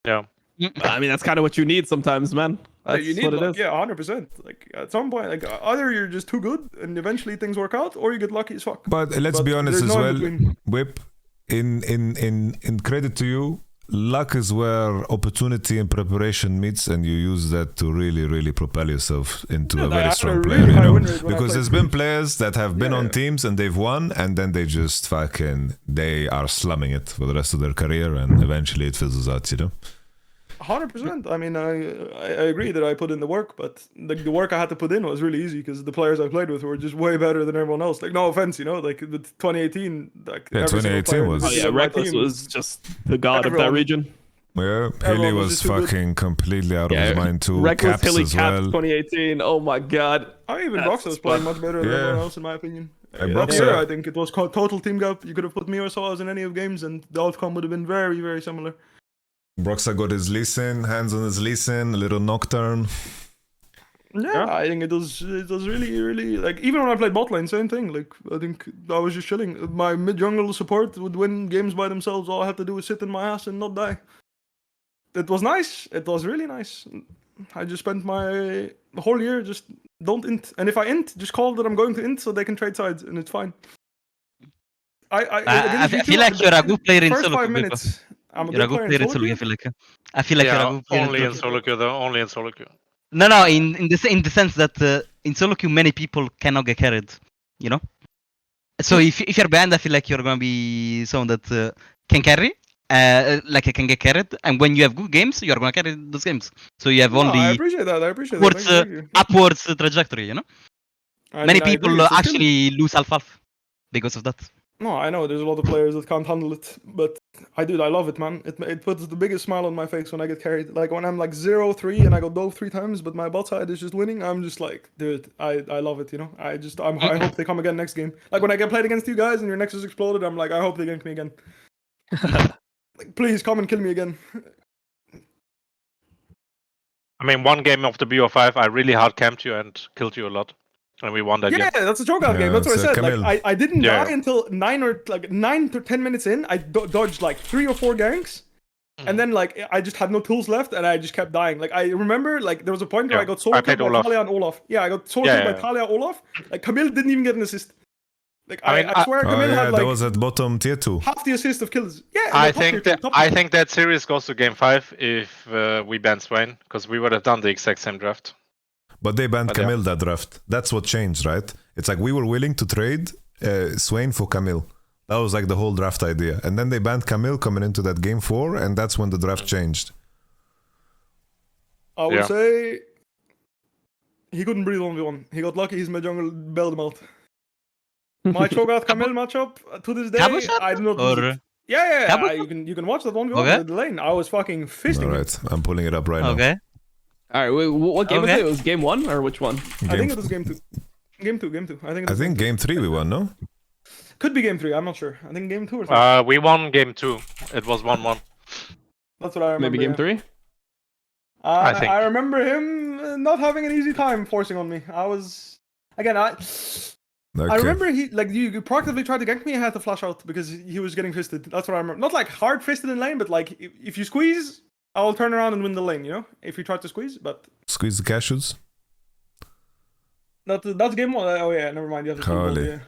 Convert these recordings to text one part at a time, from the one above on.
Yeah. I mean, that's kind of what you need sometimes, man. That's you need, what it like, is. yeah, 100%. Like at some point, like either you're just too good and eventually things work out, or you get lucky as fuck. But let's be honest there's as no well, in between. Whip, in credit to you, luck is where opportunity and preparation meets, and you use that to really propel yourself into a very strong player, really you high know? win rate when I Because played there's been players that have been on Yeah. teams and they've won, and then they just they are slumming it for the rest of their career, and eventually it fizzles out, you know? 100%. I mean, I agree that I put in the work, but the work I had to put in was really easy because the players I played with were just way better than everyone else. Like, no offense, you know, like with 2018, like Yeah, every single 2018 player was- Oh, on yeah, my Reckless team was just the god of that Everyone- region. Yeah, Hilly Everyone was was just too good. fucking completely out of his mind too. Reckless Caps Hilly as Caps well. 2018. Oh my god. Even That's Broxah was playing much better than Yeah. everyone else, in my opinion. And That Broxah- year, I think it was called total team gap. You could have put me or Soaz in any of games, and the outcome would have been very similar. Broxah got his Leeson, hands on his Leeson, a little nocturne. Yeah, I think it was really like, even when I played bot lane, same thing. Like, I think I was just chilling. My mid jungle support would win games by themselves. All I had to do was sit in my ass and not die. It was nice. It was really nice. I just spent my whole year just don't int, and if I int, just call that I'm going to int so they can trade sides, and it's fine. I feel like you're a good player in first solo 5 queue, minutes. I'm You're a good player in solo queue, I feel like. I feel like you're a good player Only in queue. solo queue though. Only in solo queue. No, in the sense that in solo queue many people cannot get carried, you know. So if you're banned, I feel like you're gonna be someone that can carry, like can get carried, and when you have good games, you're gonna carry those games. So you have No, I only appreciate that. I appreciate upwards, that. Thank you. upwards trajectory, you know. I Many mean, I agree, people it's a skill. actually lose half because of that. No, I know there's a lot of players that can't handle it, but I love it, man. It puts the biggest smile on my face when I get carried. Like when I'm like 0-3 and I go dove 3 times, but my bot side is just winning. I'm just like, dude, I love it, you know. I hope they come again next game. Like when I get played against you guys and your Nexus exploded, I'm like, I hope they gank me again. Like, please come and kill me again. I mean, one game of the BO5, I really hard camped you and killed you a lot, and we won that Yeah, game. that's a chokeout Yeah, game. That's what I it's said. Camille. Like I didn't Yeah. die until 9 to 10 minutes in. I dodged like 3 or 4 ganks, and then like I just had no tools left, and I just kept dying. Like I remember, like there was a point where Yeah, I got solo I killed played by Olaf. Talia and Olaf. Yeah, I got solo Yeah, killed by yeah. Talia Olaf. Like Camille didn't even get an assist. Like I mean, I swear Oh Camille yeah, had like that was at bottom tier 2. half the assist of kills. Yeah, I no, top think tier, that top I tier. think that series goes to game 5 if we ban Swain, because we would have done the exact same draft. But they banned But yeah. Camille that draft. That's what changed, right? It's like we were willing to trade Swain for Camille. That was like the whole draft idea. And then they banned Camille coming into that game 4, and that's when the draft changed. I would Yeah. say he couldn't breathe 1v1. He got lucky. His mid jungle bailed him out. My chokeout Camille matchup to this day, Cabo shot? I do not lose Or it. Yeah, Cabo you can watch that 1v1 Okay. in the lane. I was fucking fisting him. Alright, I'm pulling it up right now. okay. All right, wait, what game was Okay. it? It was game 1 or which one? I think it was game 2. Game 2. I think. It I was think game 3 we won, no? could be game 3. I'm not sure. I think game 2 or something. We won game 2. It was 1-1. That's what I remember. Maybe game yeah. 3? I think. I remember him not having an easy time forcing on me. I was again. Okay. I remember he like you proactively tried to gank me. I had to flash out because he was getting fisted. That's what I remember. Not like hard fisted in lane, but like if you squeeze, I'll turn around and win the lane. You know, if you try to squeeze. But Squeeze the cashews. that's game 1. Oh yeah, never mind. You have to Holy. yeah.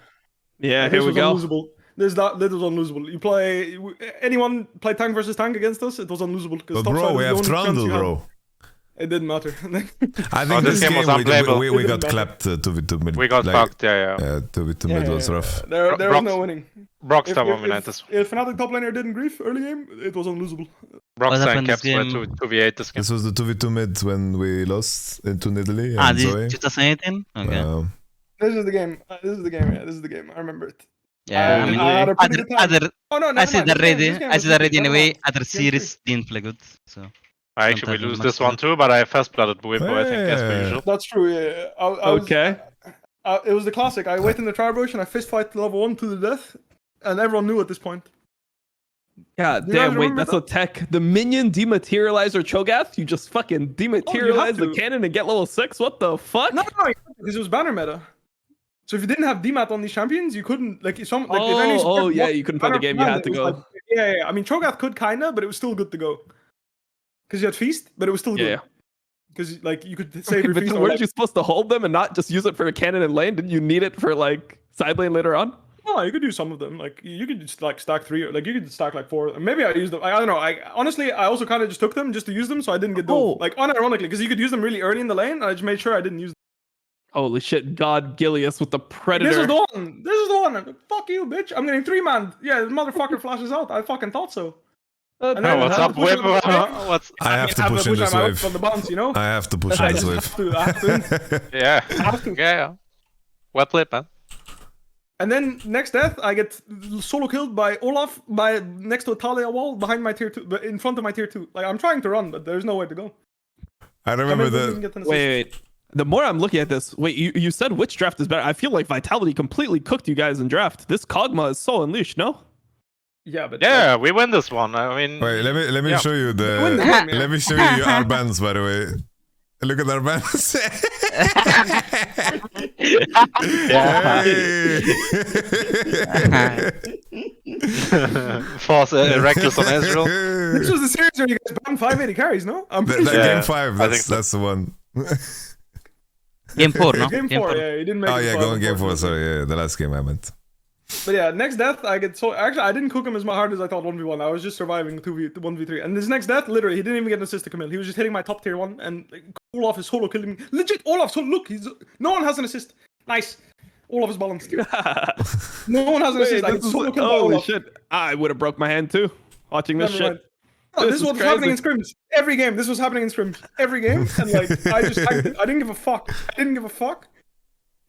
Yeah, This here we was go. unlosable. This was unlosable. You play anyone play tank versus tank against us. It was unlosable. But bro, we have Trundle, bro. It didn't matter. I think this this game was game unplayable. we It got didn't clapped 2v2 mid. We got like, fucked, yeah. Yeah, 2v2 mid was rough. There was Brox- no winning. Broxah If, dominated this. if Fnatic top laner didn't grief early game, it was unlosable. Broxah and happened Caps this were game? 2v8 this game. This was the 2v2 mid when we lost into Nidalee Ah, and this Zoe. 2018? Okay. This is the game. This is the game. Yeah, this is the game. I remember it. Yeah, I mean, I had a pretty good time. other, Oh no, I never said mind. already. This game I was said already good. in a Never way. mind. Other Game series didn't play good. So Actually, we Sometimes lose much this one better. too, but I first blooded Bwipo, I think, as per Yeah. usual. That's true. Yeah. I was, Okay. it was the classic. I wait in the tri bush and I fist fight level 1 to the death, and everyone knew at this point. God Do you guys damn, wait, remember that's a tech. The minion dematerializer Cho'Gath? You just fucking dematerialize the to. cannon and get level 6? What the fuck? No, because it was banner meta. So if you didn't have DMAT on these champions, you couldn't like if some like if any support yeah, walked you couldn't play the banner game, you command, had to it was go. like- yeah. I mean Cho'Gath could kinda, but it was still good to go. because you had feast, but it was still good. Yeah. Because like you could save your But feast. weren't you supposed to hold them and not just use it for a cannon in lane? Didn't you need it for like side lane later on? No, you could do some of them. Like you could just like stack 3, or like you could stack like 4. Maybe I used them. I don't know. I honestly, I also kind of just took them just to use them, so I didn't get dove. Like unironically, because you could use them really early in the lane. And I just made sure I didn't use them. Holy shit, God Gilius with the Predator. This is the one. This is the one. Fuck you, bitch. I'm getting 3-man. Yeah, the motherfucker flashes out. I fucking thought so. And Oh, what's up, Bwipo? What's I have to push in this wave. From the bounce, you know? I have to push in this wave. I have to. yeah. I have to. Yeah. Well played, man. And then next death, I get solo killed by Olaf by next to a Talia wall behind my tier 2, in front of my tier 2. Like I'm trying to run, but there's no way to go. I remember the. Wait. The more I'm looking at this, wait, you said which draft is better? I feel like Vitality completely cooked you guys in draft. This Kog'Maw is so unleashed, no? Yeah, but yeah, we win this one. I mean, wait, let me show you the. Let me show you our bands, by the way. Look at our bands. Force reckless on Ezreal. This was the series where you guys banned 580 carries, no? I'm pretty sure. Game 5. That's the one. Game 4, no? Game 4, yeah, you didn't make. Oh yeah, going game 4. Sorry, yeah, the last game I meant. But yeah, next death I get so actually I didn't cook him as hard as I thought 1v1. I was just surviving 1v3. And this next death, literally, he didn't even get an assist to Camille. He was just hitting my top tier 1, and like, Olaf is solo killing me. Legit, Olaf. So look, no one has an assist. Nice. Olaf is balanced. No one has an assist. I get solo killed by Holy Olaf. shit! I would have broke my hand too watching this shit. Oh, this is what's happening in scrims. Every game, this was happening in scrims. Every game, and like I just tanked it. I didn't give a fuck.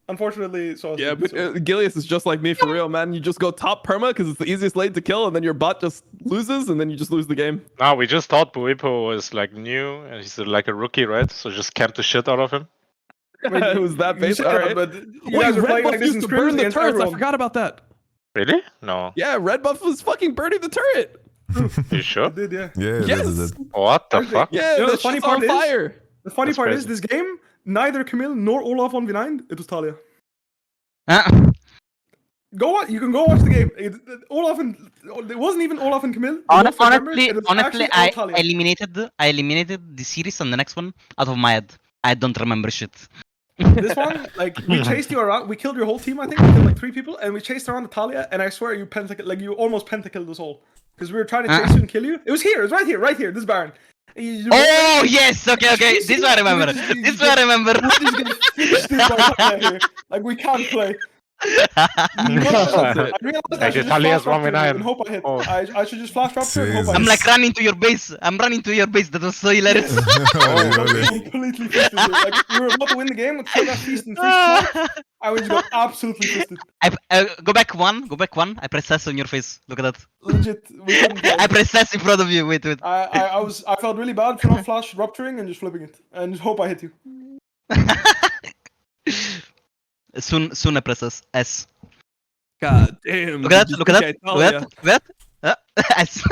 Unfortunately, so yeah, but Gilius is just like me for real, man. You just go top perma because it's the easiest lane to kill, and then your bot just loses, and then you just lose the game. No, we just thought Bwipo was like new, and he's like a rookie, right? So just camp the shit out of him. It was that basic, right? But you guys are playing like this in burn the turrets. I forgot about that. Really? No. Yeah, Red Buff was fucking burning the turret. You sure? I did, yeah. Yeah, yes. What the fuck? Yeah, you know, the funny part is fire. The funny part is this game, neither Camille nor Olaf 1v9. It was Talia. Go on, you can go watch the game. Olaf and it wasn't even Olaf and Camille. Honestly, I eliminated the series and the next one out of my head. I don't remember shit. This one, like we chased you around. We killed your whole team. I think we killed like 3 people, and we chased around the Talia. And I swear you you almost pentakilled us all because we were trying to chase you and kill you. It was here. It was right here. This Baron. Oh yes, okay. This is what I remember. Like we can't play. I realized I should just flash drop and hope I hit. I should just flash drop and hope I hit. I'm like running to your base. That was so hilarious. Completely fisted. Like we were about to win the game with that feast and 3 smokes. I was just got absolutely fisted. Go back one. I press S on your face. Look at that. Legit. We couldn't play. I press S in front of you. Wait. I felt really bad for not flash rupturing and just flipping it and just hope I hit you. Soon I press S. God damn. Look at that. S.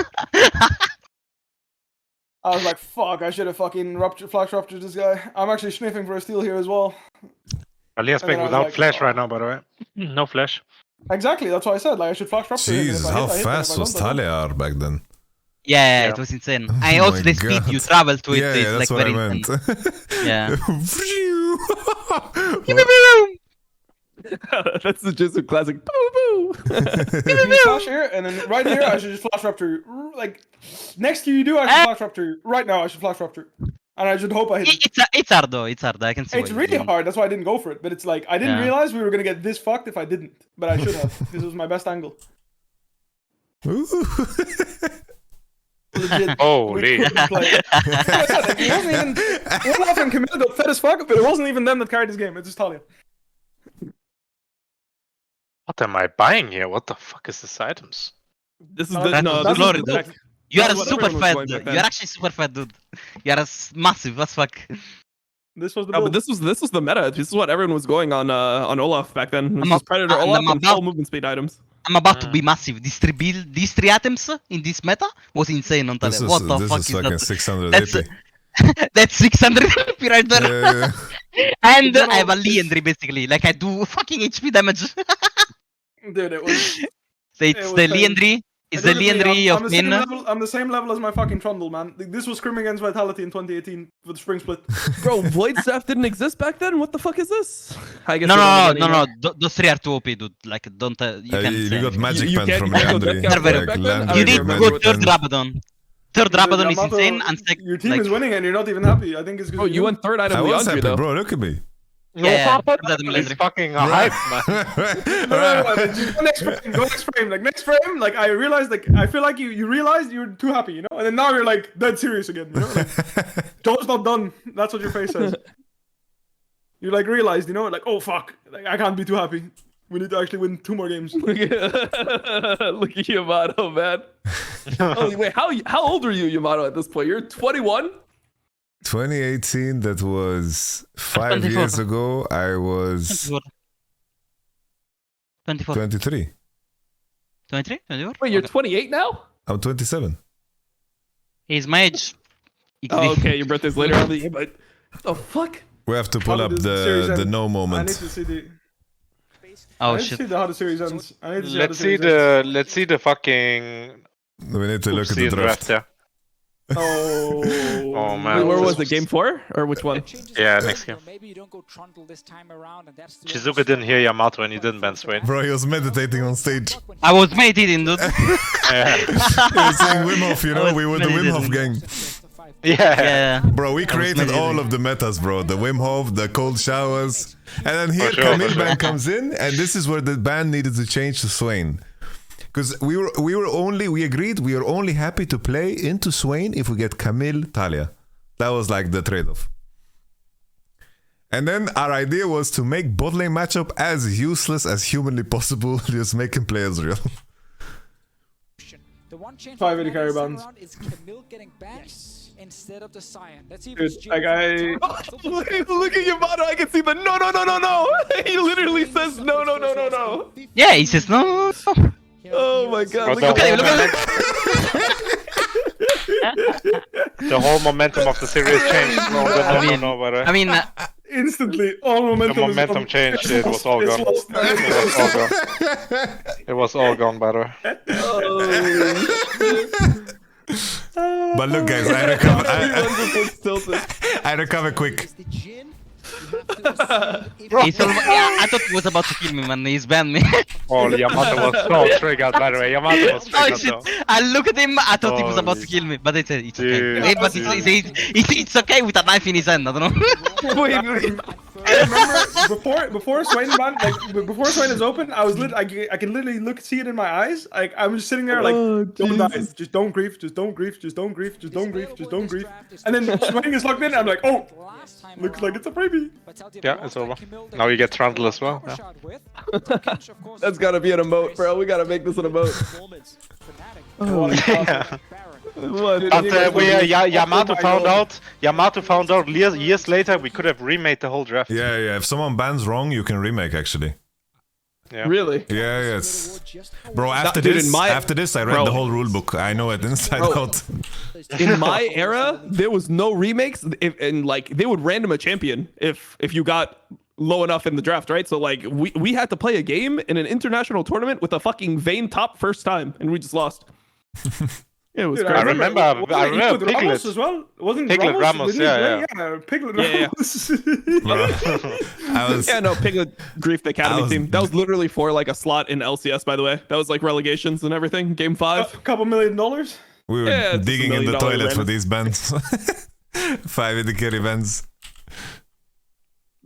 I was like, fuck, I should have fucking flash ruptured this guy. I'm actually sniffing for a steal here as well. Alia's playing without flash right now, by the way. No flash. Exactly, that's what I said. Like I should flash rupture. Jeez, how fast was Talia back then? Yeah, it was insane. I also the speed you travel to it. Yeah, that's like what very I meant. Yeah. That's the Jisoo classic. Boo boo. Flash here, and then right here, I should just flash rupture. Like next to you do, I should flash rupture. Right now, I should flash rupture, and I should hope I hit. It's hard though. It's hard. I can see. It's really hard. That's why I didn't go for it. But it's like I didn't realize we were gonna get this fucked if I didn't. But I should have. This was my best angle. Legit. Holy. It wasn't even Olaf and Camille got fed as fuck, but it wasn't even them that carried this game. It's just Talia. What am I buying here? What the fuck is this items? This is glory. You are super fat. You are actually super fat, dude. You are massive as fuck. This was the but this was the meta. This is what everyone was going on Olaf back then. It was Predator Olaf and full movement speed items. I'm about to be massive. These 3 items in this meta was insane on Talia. What the fuck is fucking that? 600 AP. That's 600 AP right there. Yeah. And I have a legendary basically. Like I do fucking HP damage. Dude, it was. So it's the legendary, It's the legendary of Min. I'm the same level as my fucking Trundle, man. This was Scrim against Vitality in 2018 for the Spring Split. Bro, Void Staff didn't exist back then? What the fuck is this? I guess No. Those three are too OP, dude. Like, don't. You can't. You got magic You pen can't- from you can't Leandri. go back then? I You need remember to what go third Rabadon. Third Rabadon is Yamato, insane, and your team is winning and you're not even happy. I think it's good. Oh, you went third out I of was Leandri, happy, though. bro. Look at me. Yeah, It's fucking hype, man. Go next frame. Go next frame. Like next frame, like I realized, like I feel like you realized you're too happy, you know, and then now you're like dead serious again, you know. Like, Joe's not done. That's what your face says. You like realized, you know, like oh fuck, like I can't be too happy. We need to actually win 2 more games. Look at Yamato, man. Oh, wait, how old are you, Yamato, at this point? You're 21? 2018, that was 5 24. years ago. I was 24. 23. 23? 24? Wait, you're Okay. 28 now? I'm 27. He's my age. Oh, okay, your birthday's later on the year, but what the fuck? We have to pull How up did the series the end? no I need moment. to see the. I Oh need to shit. see how the series ends. I need to see how the Let's see series ends. let's see the fucking We need to look at the oopsie draft. yeah. Oh. Oh, man. Wait, where was this it? Game 4? Or which one? Yeah, next game. Maybe you don't go Trundle this time around, and that's the Shizuka didn't hear Yamato and he didn't ban Swain. Bro, he was meditating on stage. I was meditating, dude. Yeah. He was saying Wim Hof, you know, was we were the Wim Hof meditating. gang. Yeah. Yeah. Bro, we created all meditating. of the metas, bro. The Wim Hof, the cold showers. And then here sure, Camille for sure. ban comes in, and this is where the ban needed to change to Swain. Because we agreed we were only happy to play into Swain if we get Camille Talia. That was like the trade-off. And then our idea was to make bot lane matchup as useless as humanly possible, just making players real. The one change 5 for AD carry Fnatic this bans. time around is Camille getting banned instead of the Cyan. Let's see if Dude, it's like Look at Yamato, I can see the no. He literally says no. Yeah, he says no. Oh my god, But look the, at whole look the whole momentum of the series changed. I mean, Instantly, all The momentum. momentum changed. It was all gone. It was all gone, by the way. But look, guys, I recover quick. he's I thought he was about to kill me, man. He's banned me. Oh, Yamato was so triggered, by the way. Yamato was Oh triggered, shit! though. I look at him. I thought he was about to Holy kill me, but it's okay. dude. Hey, but it's okay with a knife in his hand. I don't know. Wait. I remember before Swain ban, like before Swain is open, I can literally see it in my eyes. Like I'm just sitting there like, Oh, don't die, Jesus. just don't grief, just don't grief, just don't grief, just don't grief, just don't grief. And then Swain is locked in. I'm like, oh, looks like it's a freebie. Yeah, it's over. Now you get Trundle as well. Yeah. That's gotta be an emote, bro. We gotta make this an emote. Oh, Yeah. What? But Yamato my found God. out. Yamato found out years later we could have remade the whole draft. Yeah. If someone bans wrong, you can remake, actually. Yeah. Really? Yeah, yes. Bro, after Dude, this, in my- I read Bro. the whole rule book. I know it inside Bro. out. In my era, there was no remakes, and like they would random a champion if you got low enough in the draft, right? So like we had to play a game in an international tournament with a fucking Vayne top first time, and we just lost. It was Dude, crazy. remember Wasn't it Piglet. Ramos as well. Wasn't Piglet Ramos, Didn't he yeah, play? Piglet Yeah, Ramos. Bro. I was, Yeah, no, Piglet Grief the I Academy was- team. That was literally for like a slot in LCS, by the way. That was like relegations and everything. Game 5. A couple $1 million. we were Yeah, it's digging $1 in the million toilet for random. these bans. 5 in the carry bans.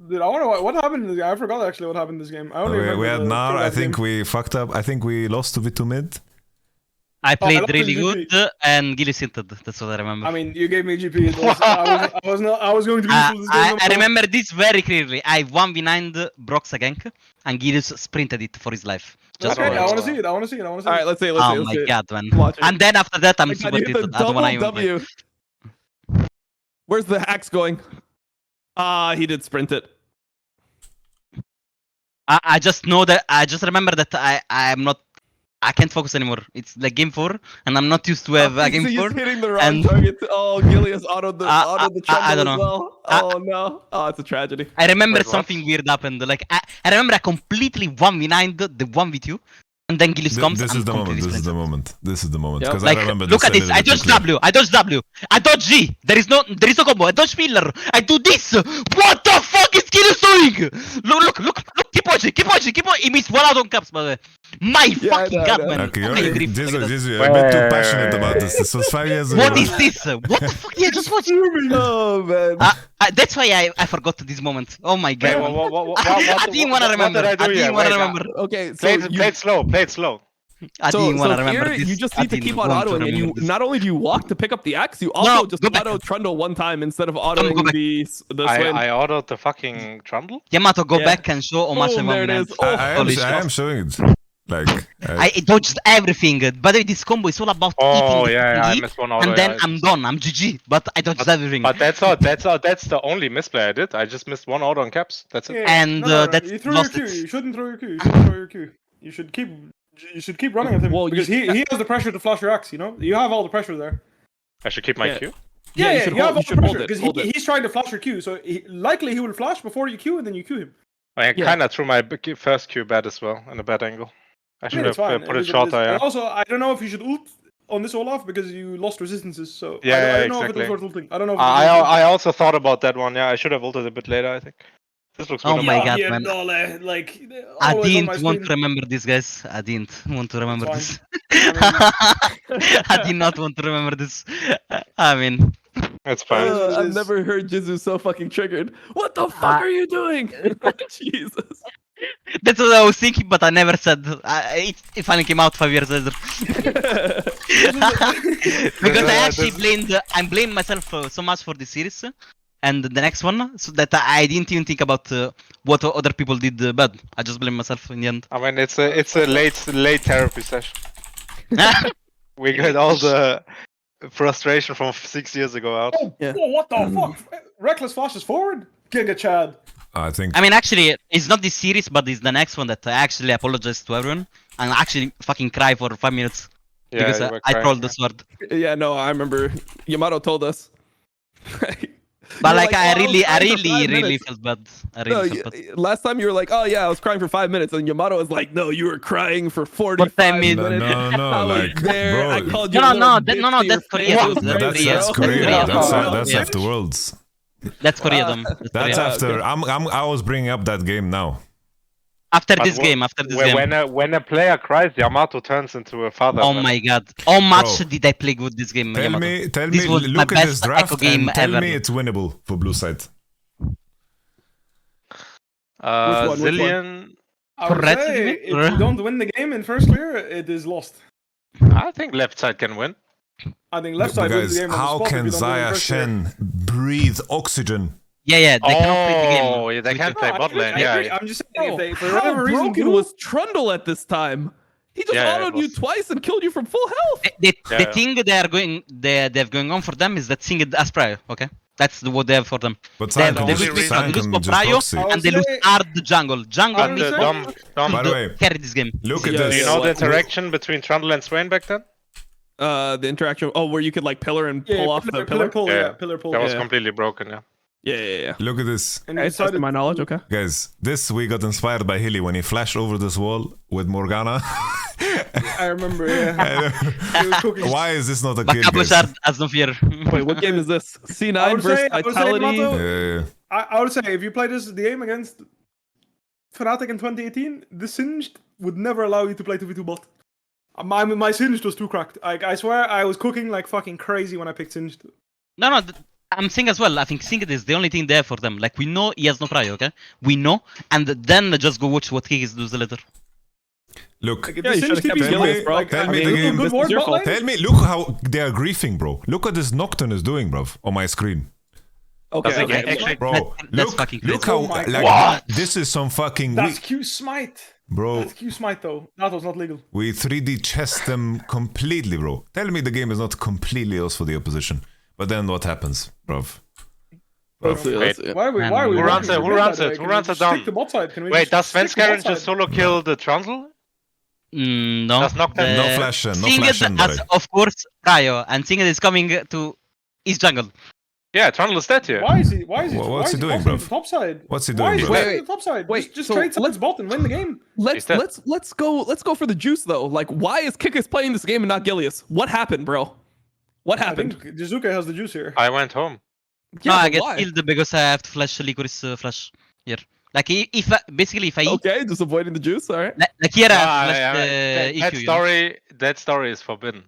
Dude, I wonder what happened. In this game. I forgot actually what happened in this game. I only remember We had the Nar. I Kodak think game. we fucked up. I think we lost to VIT mid. I played lost really GP. good and Gilly sinted. That's what I remember. I mean, you gave me GP. It was, I was going to be useful this game. I remember this very clearly. I 1v9'd Brox gank and Gillius sprinted it for his life. Just Okay, for I it. want to see it. I want to see it. I want to see All right, it. let's see. Let's see. Oh Let's my see. god, man. Watch it. And then after that, I'm I super got hit the tilted. I don't wanna double even play. W. Where's the hacks going? He did sprint it. I just know that I just remember that I can't focus anymore. It's like game 4 and I'm not used to have a game He's 4. hitting the wrong and- target. Oh, Gilius autoed the I trouble don't as know. well. Oh no. Oh, it's a tragedy. I remember Wait, what? something weird happened. Like I remember I completely 1v9'd the 1v2 and then Gillis comes. This I'm is the moment. completely This is the sprinting. moment. This is the moment. Yep. Because Like, I remember look this at this. I dodge W. I dodge W. I dodge G. There is no combo. I dodge pillar. I do this. What the fuck is Gillis doing? Look. Keep watching. He missed 1 out on caps, by the way. My fucking I god, know. man. Okay, Oh my grief. Jizu, Look at that. Jizu, you're a bit too passionate about this. This was 5 years ago. What is this? What the fuck? Yeah, just watch. Oh man. That's why I forgot this moment. Oh my god. Wait, I didn't want to remember. What did I do here? want to Wait, remember. Okay, so Play it slow. Play it slow. I So, didn't want to so remember here this. you just I need to didn't keep on want to autoing, and you remember this. not only do you walk to pick up the axe, you also just go back. auto trundle 1 time instead of go autoing back. the swing. I ordered the fucking trundle. Yamato, go Yeah. back and show how much Boom, there it is. I'm Oh, I am showing it. Like, I dodged everything. By the way, this combo is all about Oh eating the yeah, I lead, missed one auto. and then yeah. I'm done. I'm GG. But I dodged everything. But that's all. That's the only misplay I did. I just missed 1 auto on caps. That's it. And, that's you threw your lost Q. it. You shouldn't throw your Q. You shouldn't throw your Q. You should keep running at him Well, because he has the pressure to flash your axe. You know, you have all the pressure there. I should keep my Yeah. Q. Yeah, you should have hold- all you should the hold pressure it, because hold it. he's trying to flash your Q. So likely he will flash before you Q and then you Q him. I Yeah. kind of threw my first Q bad as well in a bad angle. I should It's have fine. put it is what shorter. is. Yeah. And also, I don't know if you should ult on this Olaf because you lost resistances. So Yeah, I don't know exactly. if it was worth ulting. I don't know. If it was worth I also thought about that one. Yeah, I should have ulted a bit later. I think. This looks good. Oh on my my- god, yeah, man. no, like I always on my didn't want to screen. remember this, guys. I didn't want to remember fine. this. I I did not want to remember this. I mean, It's fine. it I've is. never heard Jizu so fucking triggered. What the fuck are you doing? Jesus. that's what I was thinking, but I never said. It finally came out 5 years later. Because I actually blamed myself so much for this series and the next one, so that I didn't even think about what other people did bad. I just blame myself in the end. I mean, it's a late therapy session. We got all the frustration from 6 years ago out. Yeah. Whoa, what the fuck? Reckless flashes forward. Giga Chad. I think. I mean, actually, it's not this series, but it's the next one that I actually apologize to everyone and actually fucking cry for 5 minutes Yeah, because you were I crying, trolled yeah. the sword. Yeah, no, I remember Yamato told us. But You're like, I "Oh, was crying for 5 really minutes." felt bad. I No, really felt bad. last time you were like, "Oh yeah, I was crying for 5 minutes," and Yamato was like, "No, you were crying for 45 10 minutes. minutes." No, I was like, there. I bro. called you. No, a little no, bitch no, to your that's Korea, face. dude. No, that's Korea. that's Korea. Korea. That's Yeah. after Worlds. That's Korea, Dom. That's Korea. after. I was bringing up that game now. After But this game. when a player cries, Yamato turns into a father. Oh man. my god. How much Bro. did I play good this game, Tell Yamato? me, This was my look at this best draft Echo game and tell ever. me it's winnable for blue side. Which one? Zillion. I would Correct, say you mean? if you don't win the game in first clear, it is lost. I think left side can win. I think left But side wins guys, the game on the how spot if can you don't win in Zaya first clear. Shen breathe oxygen? Yeah, they cannot play the game. Oh, yeah, they can't No, play I bot agree, lane. I Yeah, agree. yeah. I'm just saying if they, for How whatever reason, broken do- was Trundle at this time? He just Yeah, it autoed you was. twice and killed you from full health. The Yeah. thing they have going on for them is that Singed as Prio, okay? That's what they have for them. But They have Sankan they only lose just, reason- they lose Sankan for just Prio toxic. I and would they lose say- hard jungle. Jungle I would needs say- to By the way, carry this game. look at Yeah, Do this. you know the what- interaction between Trundle and Swain back then? The interaction. Oh, where you could like pillar and Yeah, pull off the pillar. pull, Yeah. yeah, pillar pull. That was Yeah. completely broken. Yeah. Yeah. Look at this. And you It's to my knowledge. Okay. Guys, this we got inspired by Hilly when he flashed over this wall with Morgana. I remember, yeah. He was cooking. Why is this not a kill, Backup guys? Bouchard has no fear. Wait, what game is this? I C9 would versus say- I would say, Vitality. Yamato- Yeah. I would say if you play this the game against Fnatic in 2018, the Singed would never allow you to play 2v2 bot. My Singed was too cracked. I swear I was cooking like fucking crazy when I picked Singed. No, I'm saying as well. I think Singed is the only thing there for them. Like, we know he has no Prio, okay? We know. And then just go watch what he does later. Look, Like, if Yeah, the you Singed should've kept TP is Gillis, low, bro. like, Tell I me mean, the good game. ward This is your bot fault. lane. tell me, look how they are griefing, bro. Look what this Nocturne is doing, bro, on my screen. Okay. That's okay. actually- Bro, That's fucking crazy. look how, Oh my like, God. this is some fucking That's Q smite. bro. That's Q smite though. That was not legal. We 3D chess them completely, bro. Tell me the game is not completely us for the opposition. But then what happens, bruv? Let's see, let's see. Why are we? Man, Why are we? who runs walking it? Who away runs that it? way? Who Can we runs it just down? stick to bot side? Can we Wait, does just stick to bot Svenskeren side? just solo kill the Trundle? No. That's Nocturne. No flash in, no Singed flash in, has, buddy. of course, Prio. And Singed is coming to his jungle. Yeah, Trundle is dead here. Why is he? What's why is he doing, crossing bro? the top side? What's he Why doing, is he bro? crossing the top side? Wait, just so trade sides let's- bot and win the game. Let's go for the juice though. Like, why is Kikis playing this game and not Gilius? What happened, bro? What I happened? think Jizuke has the juice here. I went home. No, I but get why? killed because I have to flash Licorice flash here. Like if basically if I eat, Okay, just avoiding the juice. All right. like here I have Ah, flashed yeah, that EQ. You know? that story is forbidden.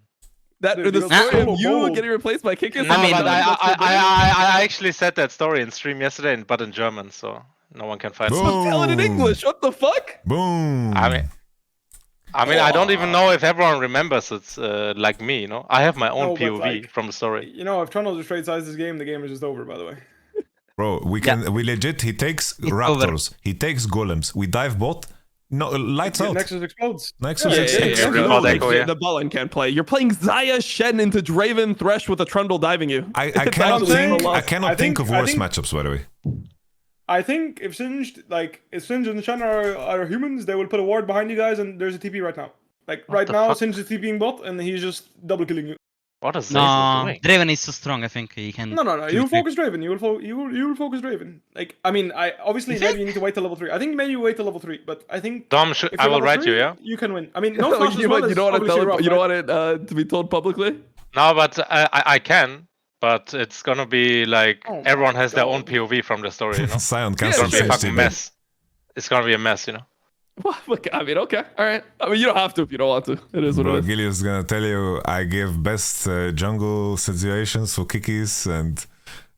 That Dude, the you story got of you solo getting replaced by Kikis. No, I mean, but that's forbidden? I actually said that story in stream yesterday, but in German, so no one can find it. Boom. Tell it in English. What the fuck? Boom. I mean, I don't even know if everyone remembers it like me, you know? I have my own No, but, POV like, from the story. You know, if Trundle just trade sides this game, the game is just over. By the way. Bro, we legit, he takes It's raptors, he takes golems, we dive bot, no, lights out. Nexus explodes. Nexus Yeah, explodes. yeah, No, Remote like, Echo, yeah. the Ballin can't play. You're playing Xayah Shen into Draven Thresh with a Trundle diving you. I It's cannot actually think, so I lost. cannot I think think- of I worse think- matchups, by the way. I think if Singed and Shen are humans, they will put a ward behind you guys, and there's a TP right now. Like right the now, fuck? Singed is TPing bot, and he's just double killing you. What is No, Zazel doing? Draven is so strong. I think he can. No. You kill will focus Draven. You will focus Draven. Like I mean, I obviously maybe you need to wait till level 3. I think maybe you wait till level 3, but I think Dom, if I you're will level write 3, you, yeah? you can win. I mean, no flash as you well don't is want to obviously tell rough, it, you don't right? want it to be told publicly. No, but I can. But it's gonna be like Oh my everyone has their God. own POV from the story, you know? Sion It's cancel gonna be a Sage fucking TV. mess. It's gonna be a mess, you know? Well, look, I mean, okay, all right. I mean, you don't have to if you don't want to. It is what Bro, it is. Gilly is gonna tell you I give best jungle situations for Kikis and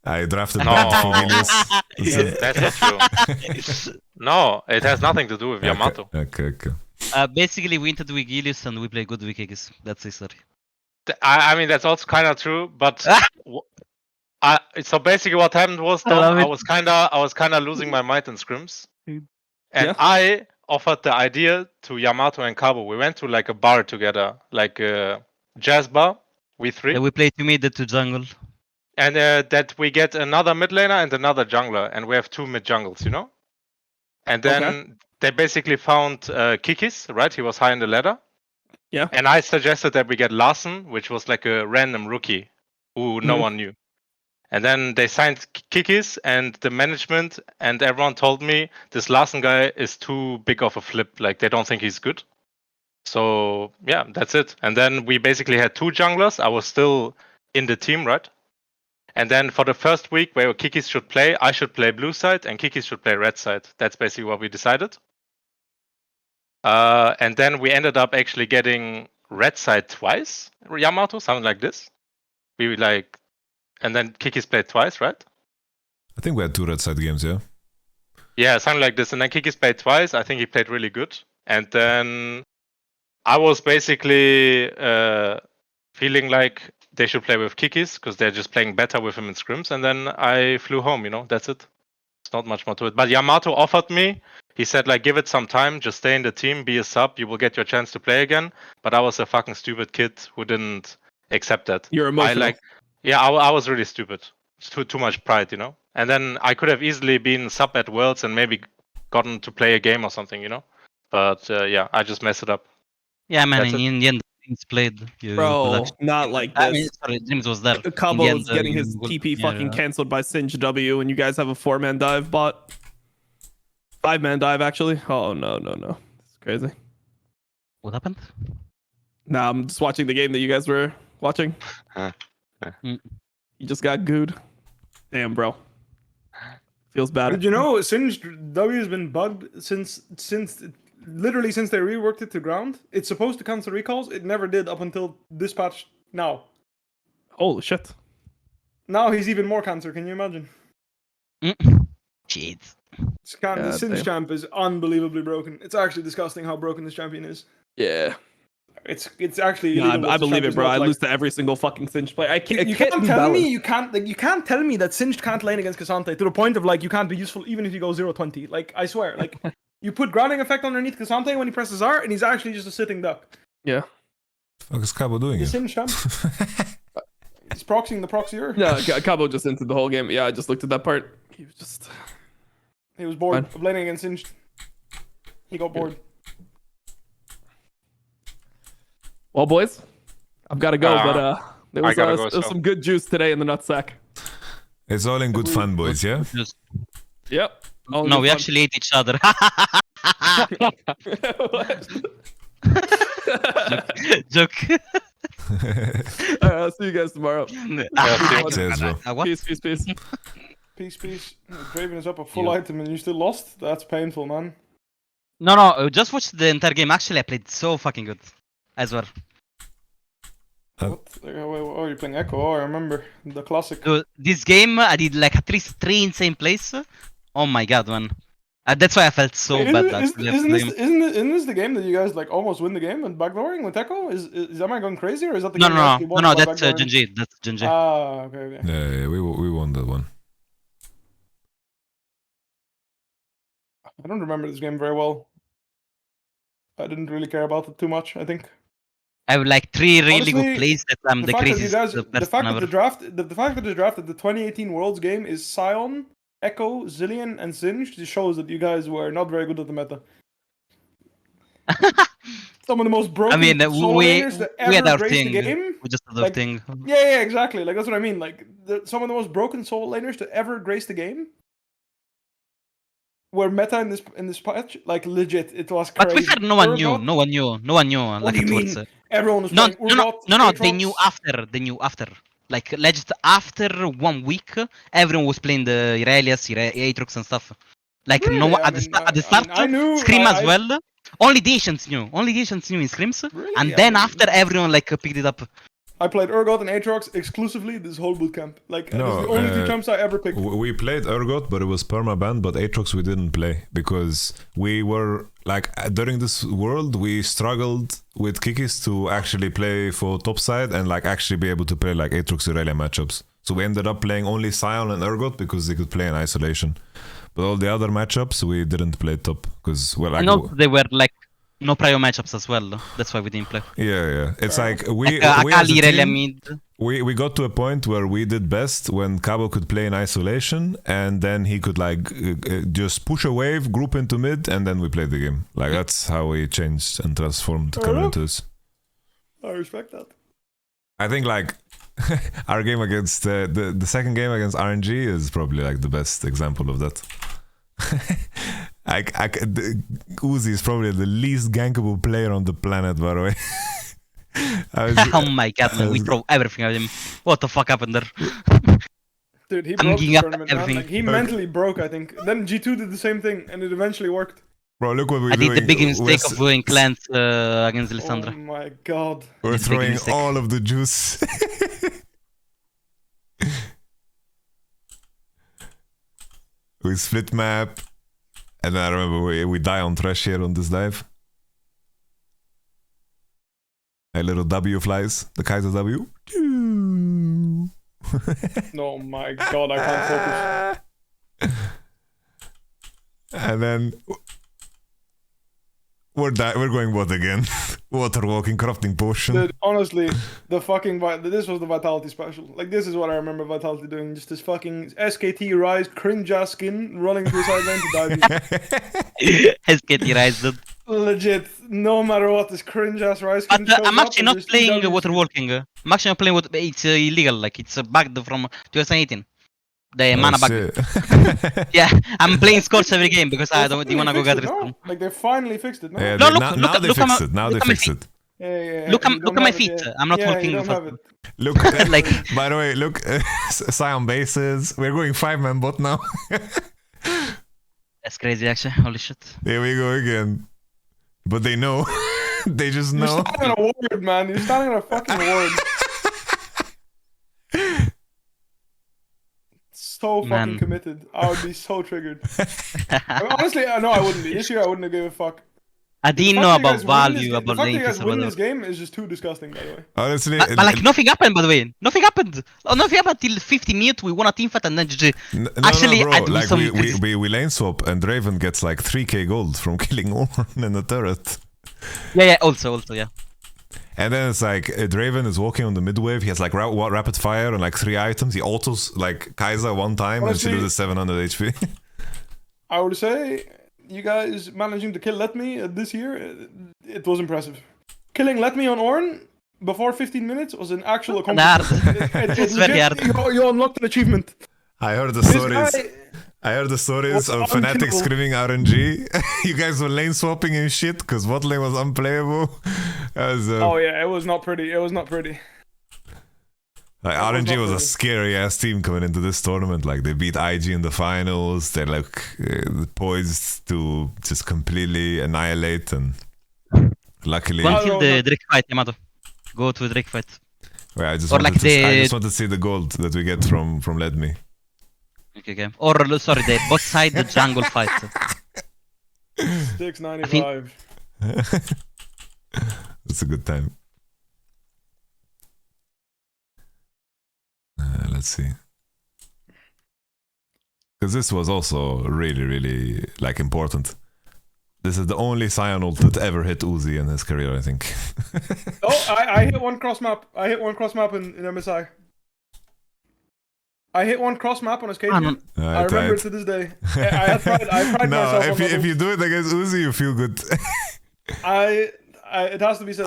I drafted No. bad for Gilius. That's not true. No, it has nothing to do with Yamato. Okay. Basically, we entered with Gilius and we play good with Kikis. That's the story. I mean, that's also kind of true, but so basically what happened was I love I it. was kind of losing my mind in scrims, and Yeah. I offered the idea to Yamato and Cabo. We went to like a bar together, like a jazz bar, we three, Yeah, we play to mid to jungle. and that we get another mid laner and another jungler, and we have 2 mid jungles, you know. And then Okay. they basically found Kikis, right? He was high in the ladder. Yeah. And I suggested that we get Larsen, which was like a random rookie who no Mhm. one knew. And then they signed Kikis, and the management and everyone told me this Larsen guy is too big of a flip. Like they don't think he's good. So yeah, that's it. And then we basically had 2 junglers. I was still in the team, right? And then for the first week where Kikis should play, I should play blue side and Kikis should play red side. That's basically what we decided. And then we ended up actually getting red side twice, Yamato, something like this. We like, and then Kikis played twice, right? I think we had 2 red side games, yeah? Yeah, something like this. And then Kikis played twice. I think he played really good. And then I was basically feeling like they should play with Kikis because they're just playing better with him in scrims. And then I flew home, you know, that's it. It's not much more to it. But Yamato offered me, he said, like, give it some time, just stay in the team, be a sub, you will get your chance to play again. But I was a fucking stupid kid who didn't accept that. You're emotional. I was really stupid. It's too much pride, you know? And then I could have easily been sub at Worlds and maybe gotten to play a game or something, you know? But yeah, I just messed it up. Yeah, man. That's In the end, Dreams played. You could Bro, actually- not like I this. mean, sorry, Dreams was there. In the Cabo end, is getting his you will- TP yeah, fucking yeah. canceled by Singe W, and you guys have a 4-man dive bot. 5-man dive, actually. Oh, no. It's crazy. What happened? Nah, I'm just watching the game that you guys were watching. Mm. You just got gooed. Damn, bro. Feels bad. Did you know Singe W has been bugged since literally since they reworked it to ground? It's supposed to cancel recalls. It never did up until this patch now. Holy shit. Now he's even more cancer. Can you imagine? Shit. God Singe damn. champ is unbelievably broken. It's actually disgusting how broken this champion is. Yeah. It's actually. Nah, illegal I if this believe champ it, is bro. not, I like- lose to every single fucking Singe player. I can't, You it can't can't be tell me balanced. you can't tell me that Singed can't lane against Cassante to the point of like you can't be useful even if you go 0-20. Like I swear, like you put grounding effect underneath Cassante when he presses R and he's actually just a sitting duck. Yeah. What is Cabo doing He's here? Singe champ. He's proxying the proxyer. No, Cabo just entered the whole game. Yeah, I just looked at that part. He was just. He was bored Fine. of laning against Singed. He got bored. Well, boys, I've got to go, but there I was gotta go as there was well. some good juice today in the nutsack. It's all in good fun, boys, yeah? Just- Yep. All no, good we fun. actually hate each other. Joke. I'll see you guys tomorrow. Cheers, bro. What? Peace, peace, peace. Peace. Draven is up a full Yo. item and you still lost? That's painful, man. No, just watch the entire game. Actually, I played so fucking good. As well. What? Oh, you're playing Echo. Oh, I remember. The classic. Dude, this game, I did like at least 3 insane plays. Oh my god, man. That's why I felt so Wait, bad. isn't Actually, after the game. isn't this the game that you guys like almost win the game and backdooring with Echo? Is am I going crazy or is that the No, game you actually won by that's backdooring? JunJia. That's JunJia. Ah, okay. Yeah, we won that one. I don't remember this game very well. I didn't really care about it too much, I think. I have like 3 really Honestly, good plays that I'm the fact that you craziest guys, person the fact that ever. the fact that the draft at the 2018 Worlds game is Sion, Echo, Zillion, and Singe just shows that you guys were not very good at the meta. Some of the most broken solo laners that we had ever our graced thing. the game. We just had our Like, thing. Yeah, exactly. Like that's what I mean. Like some of the most broken solo laners to ever grace the game were meta in this patch. Like legit, it was crazy. But we had no one knew. Urgot, No one knew. Like do you towards mean? Everyone was No, playing Urgot, no. They Aatrox. knew after. Like legit after 1 week, everyone was playing the Irelias, Aatrox and stuff. Like Really? no one I at the mean, at the start, I knew. Scrim as well. Only the Asians knew. Only the Asians knew in Scrims, Really? and I then mean- after everyone like picked it up. I played Urgot and Aatrox exclusively this whole bootcamp. Like No, that's the only 2 champs I ever picked. We played Urgot, but it was permaban, but Aatrox we didn't play because we were like during this world we struggled with Kikis to actually play for top side and like actually be able to play like Aatrox Irelia matchups. So we ended up playing only Sion and Urgot because they could play in isolation. But all the other matchups we didn't play top because well, like, No, they were like no prior matchups as well. That's why we didn't play. yeah. It's like we Like, as a Akali, Irelia team, mid. we got to a point where we did best when Cabo could play in isolation and then he could like just push a wave, group into mid, and then we played the game. Like that's how we changed and transformed Communities. I respect that. I think like our game against the second game against RNG is probably like the best example of that. Uzi is probably the least gankable player on the planet, by the way. Oh my god, man, we throw everything at him. What the fuck happened there? Dude, he I'm broke giving the up tournament, man. everything. Like, he mentally broke, I think. Then G2 did the same thing, and it eventually worked. Bro, look what we're I doing. did the big mistake of going clans against Oh Lissandra. my god. We're It's a big throwing mistake. all of the juice. We split map. And then I remember we die on trash here on this dive. A little W flies. The Kaiser W. Oh my god, I can't focus. And then we're going what again? Water walking, crafting potion. Dude, honestly, the fucking this was the Vitality special. Like this is what I remember Vitality doing. Just this fucking SKT Rise cringe ass skin running through side lane to dive. SKT Rise, dude. Legit, no matter what, this cringe ass Rise skin. But shows I'm up actually and not just playing TWs. water walking. I'm actually not playing what it's illegal. Like it's bugged from 2018. The mana bug. Shit. Yeah, I'm playing Scorch every game because I don't They want to go fixed get it, no? respawn. Like they finally fixed it. No? Yeah, No, they- look- now, look now at- they look at fixed my- it. Now look they at my fixed it. Yeah, Look at- you look don't at my have it, feet. yeah. I'm not Yeah, walking you don't fast. have it. Look, Like- by the way, look, Sion bases. We're going 5-man bot now. That's crazy, actually. Holy shit. Here we go again. But they know. They just You're know. standing on a ward, man. You're standing on a fucking ward. So fucking Man. committed. I would be so triggered. I mean, honestly, no, I wouldn't be. This year, I wouldn't have given a fuck. I The didn't fact know that you about guys win this value, ga- about the fact that you links, guys win about this game is just too disgusting, by the way. Honestly, but like nothing happened, by the way. Nothing happened. Oh, nothing happened till 50 minutes. We won a team fight and then GG. Actually, bro. I do Like some. we lane swap and Draven gets like 3k gold from killing Ornn in the turret. Yeah. Also, yeah. And then it's like Draven is walking on the mid wave. He has like rapid fire and like 3 items. He autos like Kaiser one time Honestly- and she loses 700 HP. I would say you guys managing to kill Let Me this year, it was impressive. Killing Let Me on Ornn before 15 minutes was an actual accomplishment. Hard. It It's very legit- hard. You unlocked an achievement. I heard the This stories. guy I heard the stories was of Fnatic unkillable. screaming RNG. You guys were lane swapping and shit because bot lane was unplayable. Oh yeah, it was not pretty. It was not pretty. Like, That was RNG not was a pretty. scary ass team coming into this tournament. Like they beat IG in the finals. They're like poised to just completely annihilate, and luckily, Go I until don't the know. Drake fight, Yamato. Go to the Drake fight. well, I just Or wanted like I just the- want to see the gold that we get from Let Me. Okay. Or sorry, the bot side the jungle fight. 695. It's a good time. Let's see. Because this was also really, really like important. This is the only Sion ult that ever hit Uzi in his career, I think. Oh, I hit one cross map. I hit one cross map in MSI. I hit one cross map on his KG. Ah, no. I remember it to this day. I pride no, myself on if that you do it against Uzi, you feel good. it has to be said.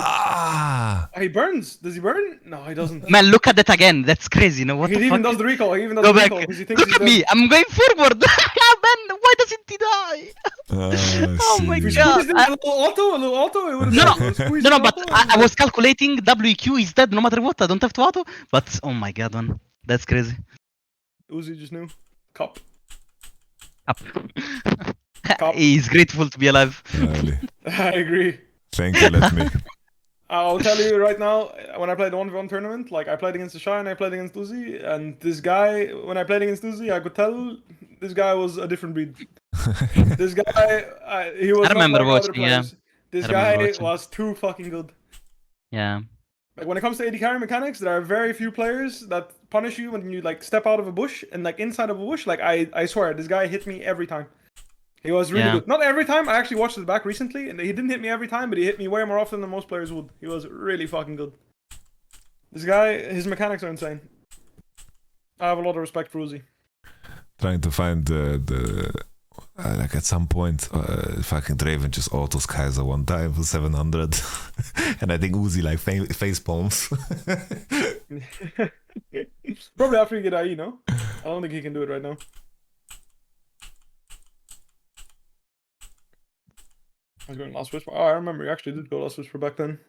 He burns. Does he burn? No, he doesn't. Man, look at that again. That's crazy. No, what He the even fuck? does the recall. He even does Go the back. recall because he thinks Look he's at dead. me. I'm going forward. Man, why doesn't he die? Oh my If we God. squeezed in a little auto, it would No, have no, but I was calculating WQ is dead no matter what. I don't have to auto. But oh my God, man, that's crazy. Uzi just knew. Cup. Up. Cop. He's grateful to be alive. Really. I agree. Thank you, Let Me. I'll tell you right now, when I played the 1v1 tournament, like I played against the Shy and I played against Uzi, and this guy, when I played against Uzi, I could tell this guy was a different breed. This guy, he was I remember not like other watching, yeah. players. This I remember guy watching. was too fucking good. Yeah. Like when it comes to AD carry mechanics, there are very few players that punish you when you like step out of a bush and like inside of a bush. Like I swear, this guy hit me every time. He was really Yeah. good. Not every time. I actually watched it back recently, and he didn't hit me every time, but he hit me way more often than most players would. He was really fucking good. This guy, his mechanics are insane. I have a lot of respect for Uzi. Trying to find the like at some point, fucking Draven just autos Kaiser one time for 700, and I think Uzi like face palms. Probably after you get IE, no? I don't think he can do it right now. I was going Last Whisper. Oh, I remember you actually did go Last Whisper back then.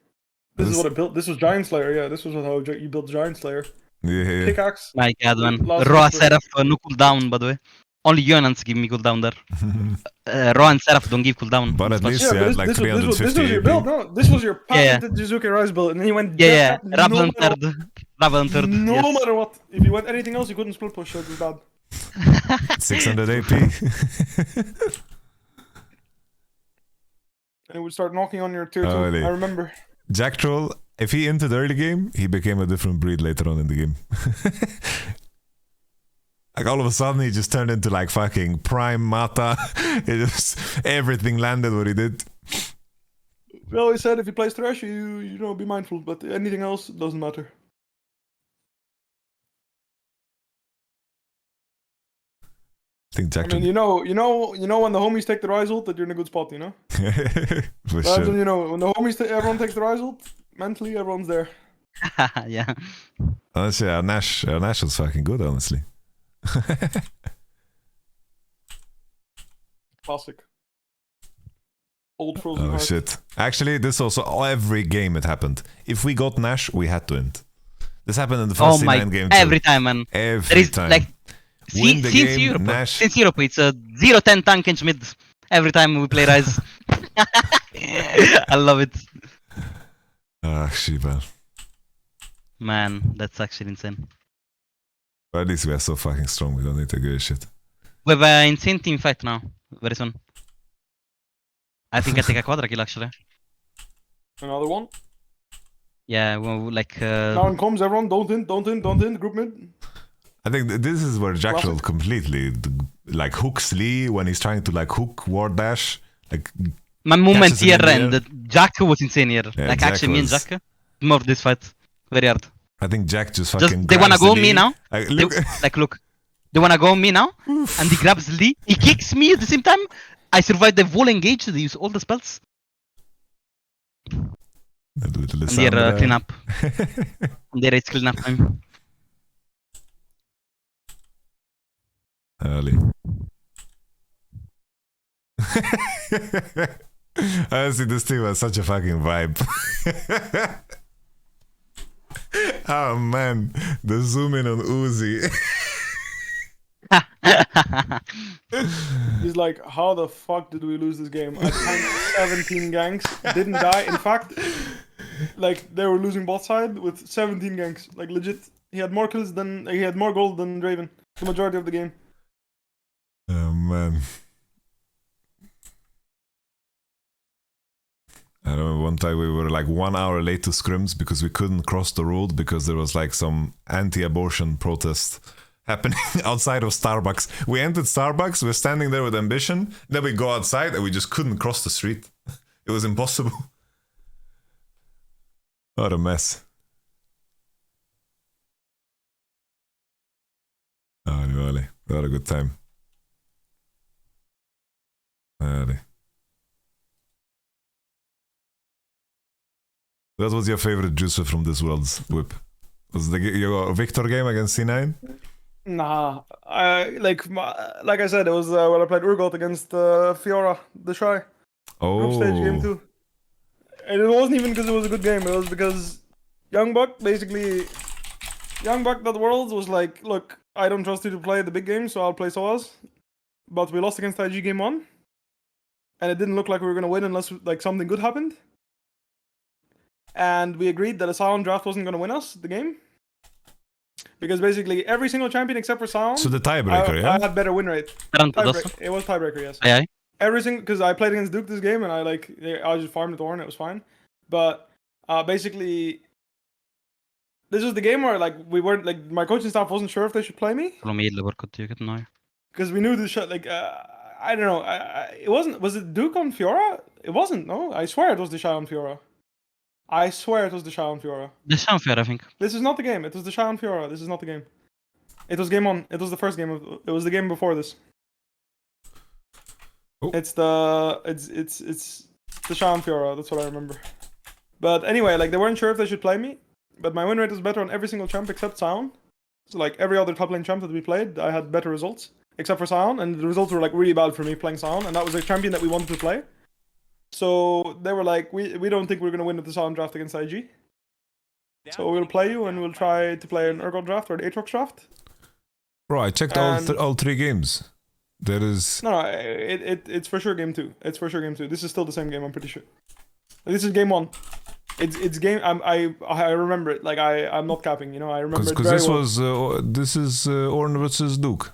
This is what it built. This was Giant Slayer, yeah. This was how you built Giant Slayer. Yeah. Pickaxe. My God, man. Last Raw Whisper. Seraph, no cooldown, by the way. Only Yonans give me cooldown there. Raw and Seraph don't give cooldown. But at least Yeah, you but had like this was 350 your AP. build, no? This was your Yeah. patented Jizuke Rise build, and then he went Yeah, dead, Rabble no and matter third. Rabble and third. No Yes. matter what. If you went anything else, you couldn't split push, so it was bad. 600 AP. And it would start knocking on your tier 2. Oh, really? I remember. Jack Troll, if he entered early game, he became a different breed later on in the game. Like all of a sudden, he just turned into like fucking prime Mata. It just everything landed what he did. We always said if he plays Thresh, you know, be mindful, but anything else doesn't matter. I think Jack I mean, Troll. you know when the homies take the Rise ult, that you're in a good spot, you know? For That's when sure. you know, when the homies, everyone takes the Rise ult, mentally everyone's there. Yeah. Honestly, our Nash was fucking good, honestly. Classic. Old Frozen Oh Heart. shit. Actually, this also every game it happened. If we got Nash, we had to end. This happened in the Oh first my. C9 game too. Every time, man. Every There is time. like. Win the Since game, Europe, Nash. since Europe, it's a 0-10 tank and mid every time we play Rise. I love it, Ah, Shiba. man. That's actually insane. But at least we are so fucking strong. We don't need to give a shit. We have an insane team fight now, very soon. I think I take a quadra kill actually. Another one. Yeah, well, like. Now in comms, everyone, don't in, group mid. I think this is where Jack Classic. Troll completely like hooks Lee when he's trying to like hook ward dash. Like My movement catches him here in the and air. Jack was insane here. Yeah, like Jack actually, me and was- Jack more of this fight, very hard. I think Jack just fucking. They wanna grabs the go me Lee. now? Like, They, look, look, they wanna go on me now, and he grabs Lee. He kicks me at the same time. I survived the wall engage. They use all the spells. And they're clean up. And they're clean up time. Early. Honestly, this team has such a fucking vibe. Oh man, the zoom in on Uzi. He's like, how the fuck did we lose this game? I tanked 17 ganks, didn't die. In fact, like they were losing bot side with 17 ganks. Like legit, he had more kills than he had more gold than Draven. The majority of the game. Oh man. I remember one time we were like 1 hour late to scrims because we couldn't cross the road because there was like some anti-abortion protest happening outside of Starbucks. We entered Starbucks, we're standing there with ambition, then we go outside and we just couldn't cross the street. It was impossible. What a mess. Oh, really. What a good time. Really. What was your favorite juicer from this world's whip? Was your Victor game against C9? Nah, like I said, it was when I played Urgot against Fiora, the Shy. Group stage game 2. And it wasn't even because it was a good game, it was because Youngbuck.Worlds was like, look, I don't trust you to play the big game, so I'll play SOAS. But we lost against IG game 1. And it didn't look like we were going to win unless like something good happened. And we agreed that a Sion draft wasn't going to win us the game. Because basically every single champion except for Sion. So the tiebreaker, yeah? I had better win rate. It was tiebreaker, yes. Aye. Every single, because I played against Duke this game and I just farmed the Thorn, it was fine. But basically, this was the game where like we weren't like my coaching staff wasn't sure if they should play me. Because we knew this shit like I don't know. It wasn't. Was it Duke on Fiora? It wasn't. No, I swear it was the Shy on Fiora. I swear it was the Shy on Fiora. The Shy on Fiora, I think. This is not the game. It was the Shy on Fiora. This is not the game. It was game 1. It was the first game of. It was the game before this. Oh. It's the Shy on Fiora. That's what I remember. But anyway, like they weren't sure if they should play me. But my win rate was better on every single champ except Sion. So like every other top lane champ that we played, I had better results. Except for Sion, and the results were like really bad for me playing Sion, and that was a champion that we wanted to play. So they were like, we don't think we're gonna win at the Sion draft against IG. So we'll play you, and we'll try to play an Urgot draft or an Aatrox draft. Bro, I checked all 3 games. There is no, it's for sure game 2. It's for sure game 2. This is still the same game, I'm pretty sure. This is game 1. It's game. I remember it. Like I'm not capping. You know, I remember it very well. This is Ornn versus Duke.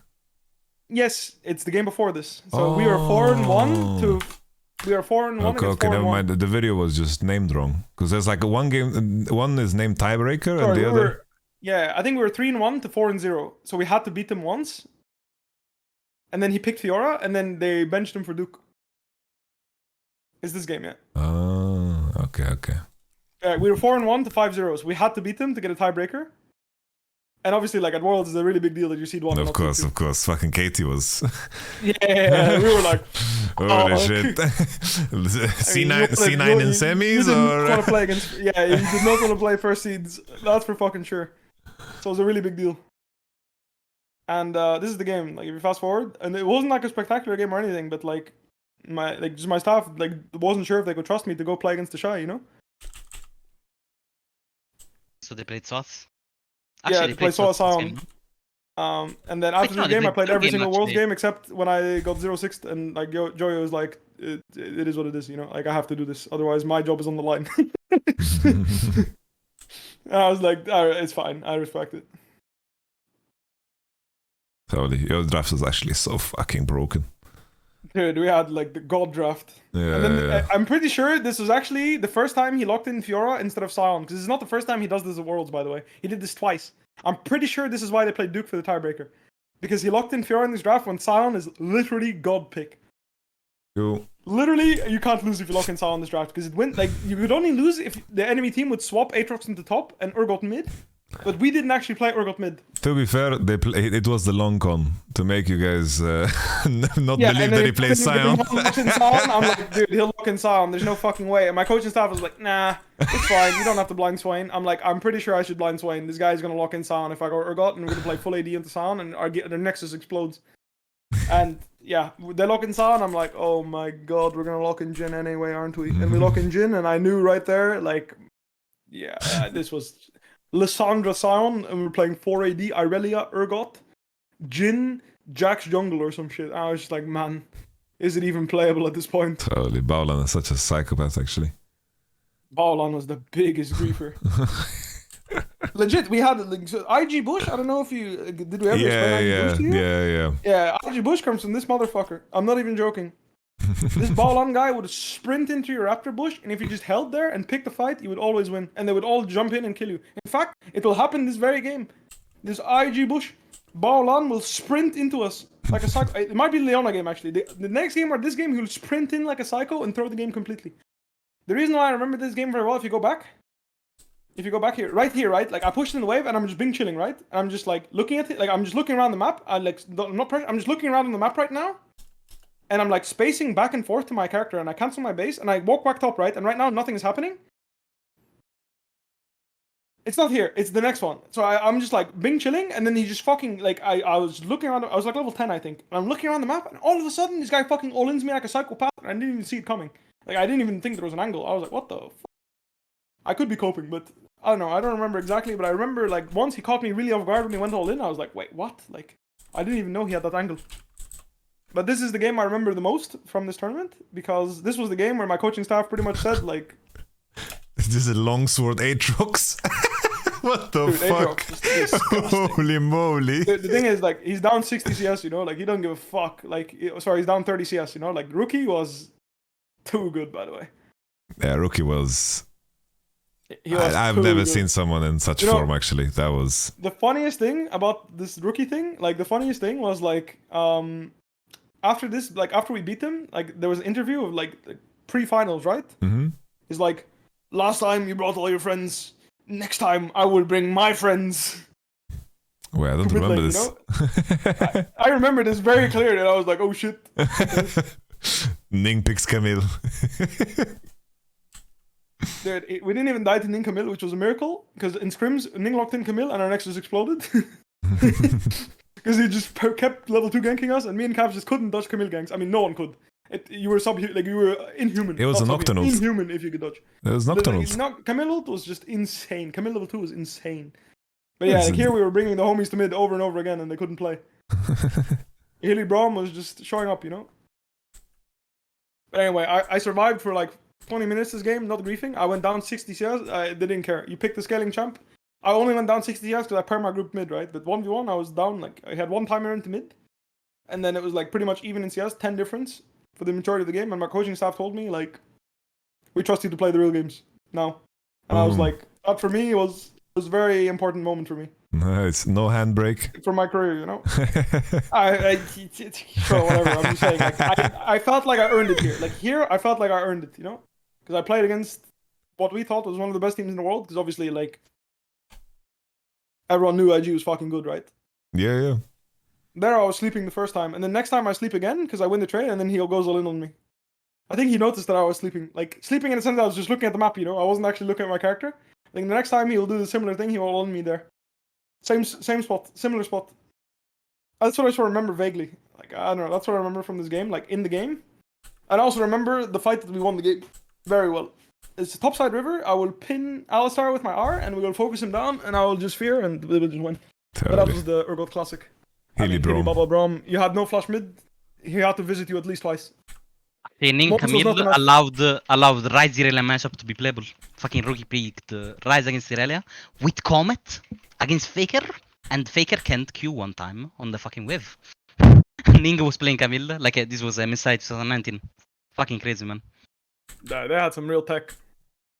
Yes, it's the game before this. So we were 4-1 to. We are 4-1. Okay, never mind. The video was just named wrong because there's like one game. One is named tiebreaker, and the other. Yeah, I think we were 3-1 to 4-0. So we had to beat them once. And then he picked Fiora, and then they benched him for Duke. It's this game, yeah. Oh, okay. We were 4-1 to 5-0. So we had to beat them to get a tiebreaker. And obviously, like at Worlds, it's a really big deal that you seed 1. Of course. Fucking Katie was. Yeah, we were like, holy shit. C9 in semis, or? Want to play against? Yeah, you did not want to play first seeds. That's for fucking sure. So it was a really big deal. And this is the game. Like if you fast forward, and it wasn't like a spectacular game or anything, but like my staff like wasn't sure if they could trust me to go play against the Shy, you know. So they played SOS. Actually, they played SOS Sion. And then after the game, I played every single Worlds game except when I got 0-6th, and like Joyo was like, it is what it is, you know. Like I have to do this, otherwise my job is on the line. And I was like, alright, it's fine. I respect it. Totally, your draft was actually so fucking broken. Dude, we had like the God draft. Yeah, and then I'm pretty sure this was actually the first time he locked in Fiora instead of Sion. Because it's not the first time he does this at Worlds, by the way. He did this twice. I'm pretty sure this is why they played Duke for the tiebreaker. Because he locked in Fiora in this draft when Sion is literally God pick. Cool. Literally, you can't lose if you lock in Sion in this draft. Because it went like you could only lose if the enemy team would swap Aatrox into top and Urgot mid. But we didn't actually play Urgot mid. To be fair, it was the long con to make you guys not believe that he plays Sion. I'm like, dude, he'll lock in Sion. There's no fucking way. And my coaching staff was like, nah, it's fine. You don't have to blind Swain. I'm like, I'm pretty sure I should blind Swain. This guy's going to lock in Sion if I go Urgot, and we're going to play full AD into Sion, and our Nexus explodes. And yeah, they lock in Sa, and I'm like, oh my god, we're gonna lock in Jin anyway, aren't we? And we lock in Jin, and I knew right there, like, yeah, this was Lissandra Sion, and we were playing 4 AD, Irelia, Urgot, Jin, Jax jungle or some shit. I was just like, man, is it even playable at this point? Totally. Baolan is such a psychopath, actually. Baolan was the biggest griefer. Legit, we had like, so IG Bush. I don't know if you did we ever explain IG Bush to you? Yeah, IG Bush comes from this motherfucker. I'm not even joking. This Baolan guy would sprint into your Raptor bush, and if you just held there and picked the fight, you would always win, and they would all jump in and kill you. In fact, it will happen this very game. This IG Bush, Baolan will sprint into us like a psycho. It might be Leona game actually. The next game or this game, he will sprint in like a psycho and throw the game completely. The reason why I remember this game very well, if you go back here, right? Like I pushed in the wave and I'm just Bing chilling, right? And I'm just like looking at it, like I'm just looking around the map. I'm just looking around on the map right now. And I'm like spacing back and forth to my character, and I cancel my base, and I walk back top, right? And right now nothing is happening. It's not here, it's the next one. So I'm just like Bing chilling, and then he just fucking, like, I was looking around, I was like level 10, I think. And I'm looking around the map, and all of a sudden this guy fucking all-ins me like a psychopath, and I didn't even see it coming. Like, I didn't even think there was an angle. I was like, what the fuck? I could be coping, but I don't know. I don't remember exactly, but I remember, like, once he caught me really off guard when he went all in. I was like, wait, what? Like, I didn't even know he had that angle. But this is the game I remember the most from this tournament, because this was the game where my coaching staff pretty much said, like... Is this a longsword Aatrox? What the Dude, fuck? Holy moly. The thing is, like, he's down 60 CS, you know? Like, he doesn't give a fuck. Like, sorry, he's down 30 CS, you know? Like, Rookie was too good, by the way. Yeah, Rookie was... I've never seen someone in such form, actually. That was... The funniest thing about this Rookie thing, like, the funniest thing was, like, after this, like, after we beat them, like, there was an interview of, like pre-finals, right? Mm-hmm. He's like, last time you brought all your friends, next time I will bring my friends. Well, I don't remember this. You know? I remember this very clearly, and I was like, oh shit. Ning picks Camille. Dude, we didn't even die to Ning Camille, which was a miracle, because in scrims, Ning locked in Camille, and our Nexus exploded. Because he just kept level 2 ganking us, and me and Caps just couldn't dodge Camille ganks. I mean, no one could. You were you were inhuman. It was a Nocturnal. Inhuman if you could dodge. It was Nocturnal. Camille ult was just insane. Camille level 2 was insane. But yeah, like here we were bringing the homies to mid over and over again, and they couldn't play. Hylissang Braum was just showing up, you know? But anyway, I survived for like 20 minutes this game, not griefing. I went down 60 CS. They didn't care. You picked the scaling champ. I only went down 60 CS because I perma grouped mid, right? But 1v1, I was down, like, I had one timer into mid. And then it was, like, pretty much even in CS, 10 difference for the majority of the game. And my coaching staff told me, like, we trust you to play the real games now. And I was like, that for me was a very important moment for me. Nice. No handbrake. For my career, you know? Sure, whatever, I'm just saying. Like, I felt like I earned it here. Like, here, I felt like I earned it, you know? Because I played against what we thought was one of the best teams in the world. Because obviously, like, everyone knew IG was fucking good, right? Yeah. There I was sleeping the first time, and then next time I sleep again because I win the trade, and then he goes all in on me. I think he noticed that I was sleeping. Like, sleeping in the sense I was just looking at the map, you know? I wasn't actually looking at my character. I think the next time he'll do the similar thing, he will all in me there. Same spot, similar spot. That's what I sort of remember vaguely. Like, I don't know, that's what I remember from this game, like, in the game. And I also remember the fight that we won the game very well. It's a topside river. I will pin Alistar with my R, and we will focus him down, and I will just fear, and we will just win. Totally. But that was the Urgot Classic. Hylissang Braum. You had no flash mid. He had to visit you at least twice. Ning Camille allowed Ryze Irelia matchup to be playable. Fucking Rookie picked Ryze against Irelia with Comet against Faker, and Faker can't Q one time on the fucking wave. Ning was playing Camille like this was MSI 2019. Fucking crazy, man. They had some real tech.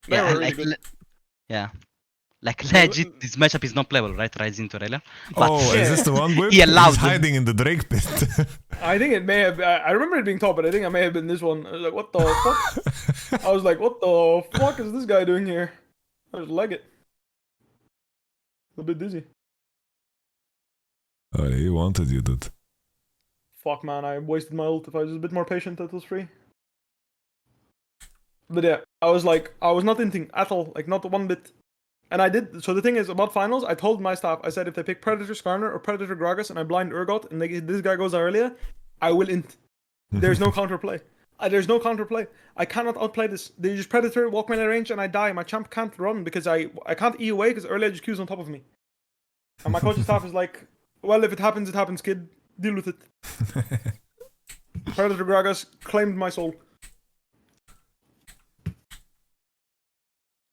Yeah, really like legit, this matchup is not playable, right? Ryze into Irelia. Is this the one where he allowed he's hiding in the Drake pit? I think it may have. I remember it being top, but I think I may have been this one. I was like, what the fuck? I was like, what the fuck is this guy doing here? I just like it. A bit dizzy. Oh, he wanted you, dude. Fuck, man, I wasted my ult. If I was a bit more patient, that was free. But yeah, I was not inting at all, like not one bit. And I did, so the thing is, about finals, I told my staff, I said if they pick Predator Skarner or Predator Gragas and I blind Urgot and this guy goes Irelia, I will int. There's no counterplay. There's no counterplay. I cannot outplay this. They just Predator, walk melee range, and I die. My champ can't run because I can't E away because early edge Q's on top of me. And my coaching staff is like, well, if it happens, kid. Deal with it. Predator Gragas claimed my soul.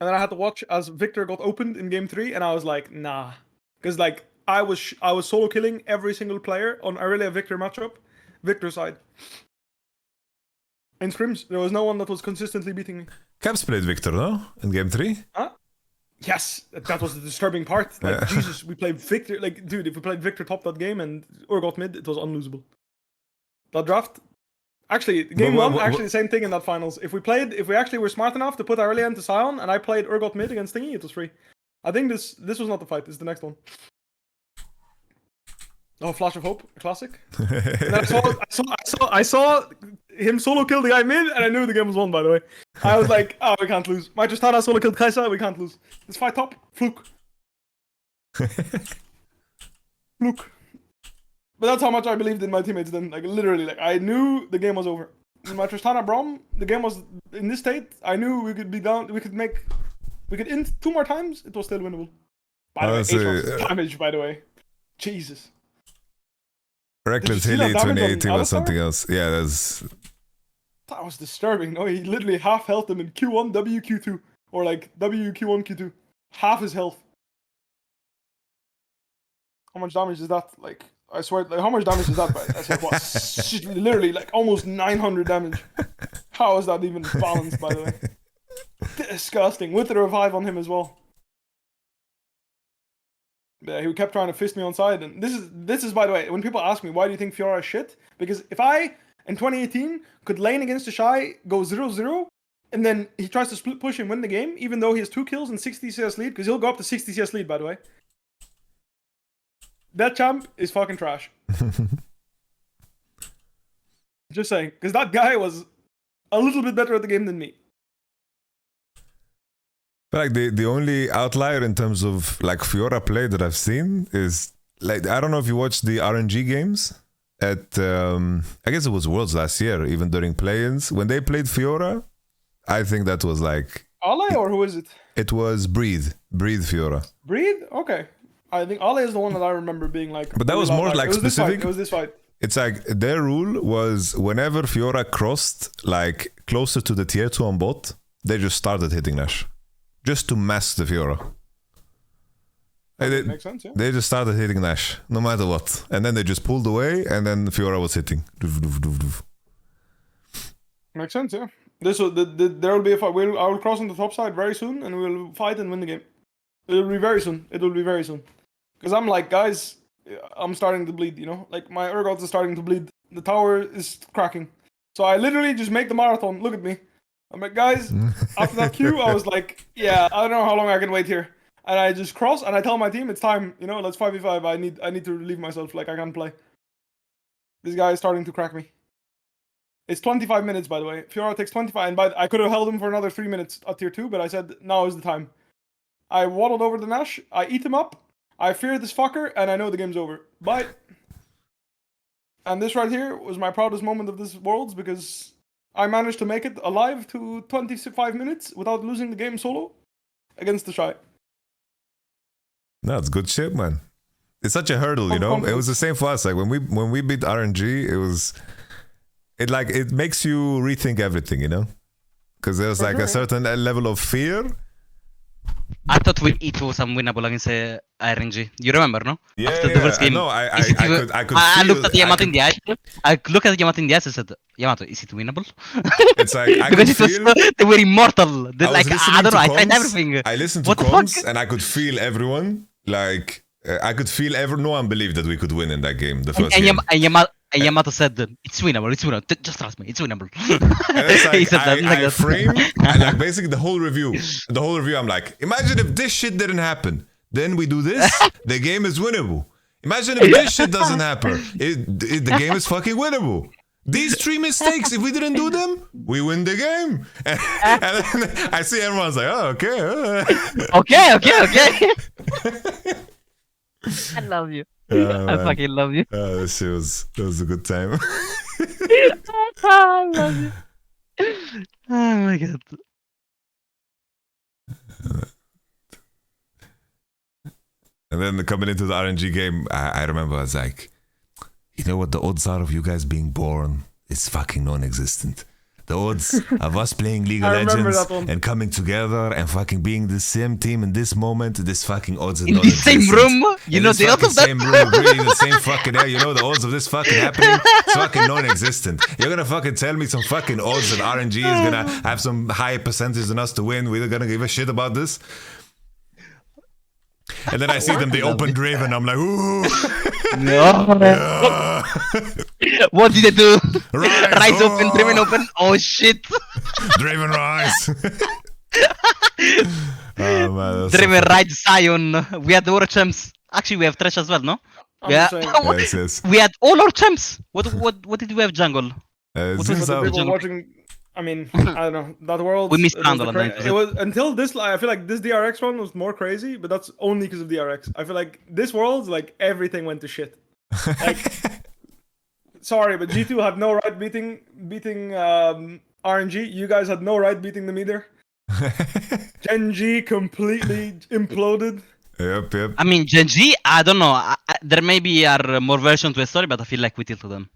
And then I had to watch as Victor got opened in game 3, and I was like, nah. Because like, I was solo killing every single player on a really Victor matchup. Victor side. In scrims, there was no one that was consistently beating me. Caps played Victor, no? In game 3? Huh? Yes, that was the disturbing part. Like, Jesus, we played Victor. Like, dude, if we played Victor top that game and got mid, it was unlosable. That draft... Actually, game 1, actually the same thing in that finals. If we actually were smart enough to put Aurelian into Sion, and I played Urgot mid against Thingy, it was free. I think this was not the fight, this is the next one. Oh, Flash of Hope, a classic. And then I saw him solo kill the guy mid, and I knew the game was won, by the way. I was like, oh, we can't lose. My Tristana solo killed Kaisa, we can't lose. This fight top, fluke. Fluke. But that's how much I believed in my teammates then. Like, literally, like, I knew the game was over. In my Tristana Braum, the game was in this state. I knew we could be down, we could int 2 more times, it was still winnable. By the way, 8 shots of damage, by the way. Jesus. Reckless Hilly 2018 was something else. Yeah, that was disturbing. No, he literally half health him in Q1, W, Q2. Or like W, Q1, Q2. Half his health. How much damage is that? Like, I swear, like, how much damage is that? That's like, what? Literally, like, almost 900 damage. How is that even balanced, by the way? Disgusting. With the revive on him as well. Yeah, he kept trying to fist me on side, and this is by the way, when people ask me why do you think Fiora is shit, because if I in 2018 could lane against a Shy, go 0-0, and then he tries to split push and win the game, even though he has 2 kills and 60 CS lead, because he'll go up to 60 CS lead, by the way. That champ is fucking trash. Just saying, because that guy was a little bit better at the game than me. But like the only outlier in terms of like Fiora play that I've seen is like, I don't know if you watched the RNG games at I guess it was Worlds last year, even during play-ins when they played Fiora. I think that was like Ale, or who is it? It was Breathe Fiora. Breathe? Okay. I think Ale is the one that I remember being like. But that was more like specific. It was this fight. It's like their rule was whenever Fiora crossed like closer to the tier 2 on bot, they just started hitting Nash. Just to mask the Fiora. Makes sense, yeah. They just started hitting Nash, no matter what. And then they just pulled away, and then Fiora was hitting. Makes sense, yeah. There will be a fight. I will cross on the top side very soon, and we'll fight and win the game. It will be very soon. Because I'm like, guys, I'm starting to bleed, you know? Like, my Urgots is starting to bleed. The tower is cracking. So I literally just make the marathon. Look at me. I'm like, guys, after that queue, I was like, yeah, I don't know how long I can wait here. And I just cross, and I tell my team, it's time, you know, let's 5v5. I need to relieve myself, like, I can't play. This guy is starting to crack me. It's 25 minutes, by the way. Fiora takes 25, and I could have held him for another 3 minutes at tier 2, but I said, now is the time. I waddled over the Nash, I eat him up, I fear this fucker, and I know the game's over. Bye. And this right here was my proudest moment of this Worlds, because I managed to make it alive to 25 minutes without losing the game solo against the Shy. That's good shit, man. It's such a hurdle, you know? It was the same for us. Like when we beat RNG, it makes you rethink everything, you know? Because there's like a certain level of fear. I thought it was unwinnable against RNG. You remember, no? Yeah, After the first game. No, I could I looked at Yamato in the eyes. I looked at Yamato in the eyes and said, Yamato, is it winnable? It's like, they were immortal. I don't know, I tried everything. I listened to comms and I could feel everyone. Like, I could feel no one believed that we could win in that game, the first game. And Yamato said, it's winnable. Just trust me, it's winnable. And it's like, he said I frame, and like basically the whole review, I'm like, imagine if this shit didn't happen. Then we do this, the game is winnable. Imagine if this shit doesn't happen. The game is fucking winnable. These 3 mistakes, if we didn't do them, we win the game. And then I see everyone's like, oh, okay. Okay. I love you. I man. fucking love you. That was a good time. I love you. Oh my god. And then coming into the RNG game, I remember I was like, you know what the odds are of you guys being born? It's fucking non-existent. The odds of us playing League of I remember Legends that one. and coming together and fucking being the same team in this moment, this fucking odds are In the same non-existent. room, you In know this the odds fucking of that. same room, breathing the same fucking air. You know the odds of this fucking happening? It's fucking non-existent. You're gonna fucking tell me some fucking odds that RNG is gonna have some high percentage than us to win. We're gonna give a shit about this. And then I see them, they open Draven. I'm like, ooh. No. Yeah. What did they do? Rise, Rise open, oh. Draven open. Oh shit. Draven Rise. Oh, man, that's so Draven funny. Rise Zion. We had all our champs. Actually, we have Thresh as well, no? I'm Yeah. just saying. Yes, yes. We had all our champs. What did we have jungle? It What seems was For the the out. people jungle? watching, I mean, I don't know. That world. We missed it was Randall, the I think. it was until this. I feel like this DRX one was more crazy, but that's only because of DRX. I feel like this world, like everything went to shit. Like, sorry, but G2 had no right beating RNG. You guys had no right beating them either. JunJia completely imploded. Yep. I mean, Genji, I don't know. There maybe are more versions to a story, but I feel like we tilted them.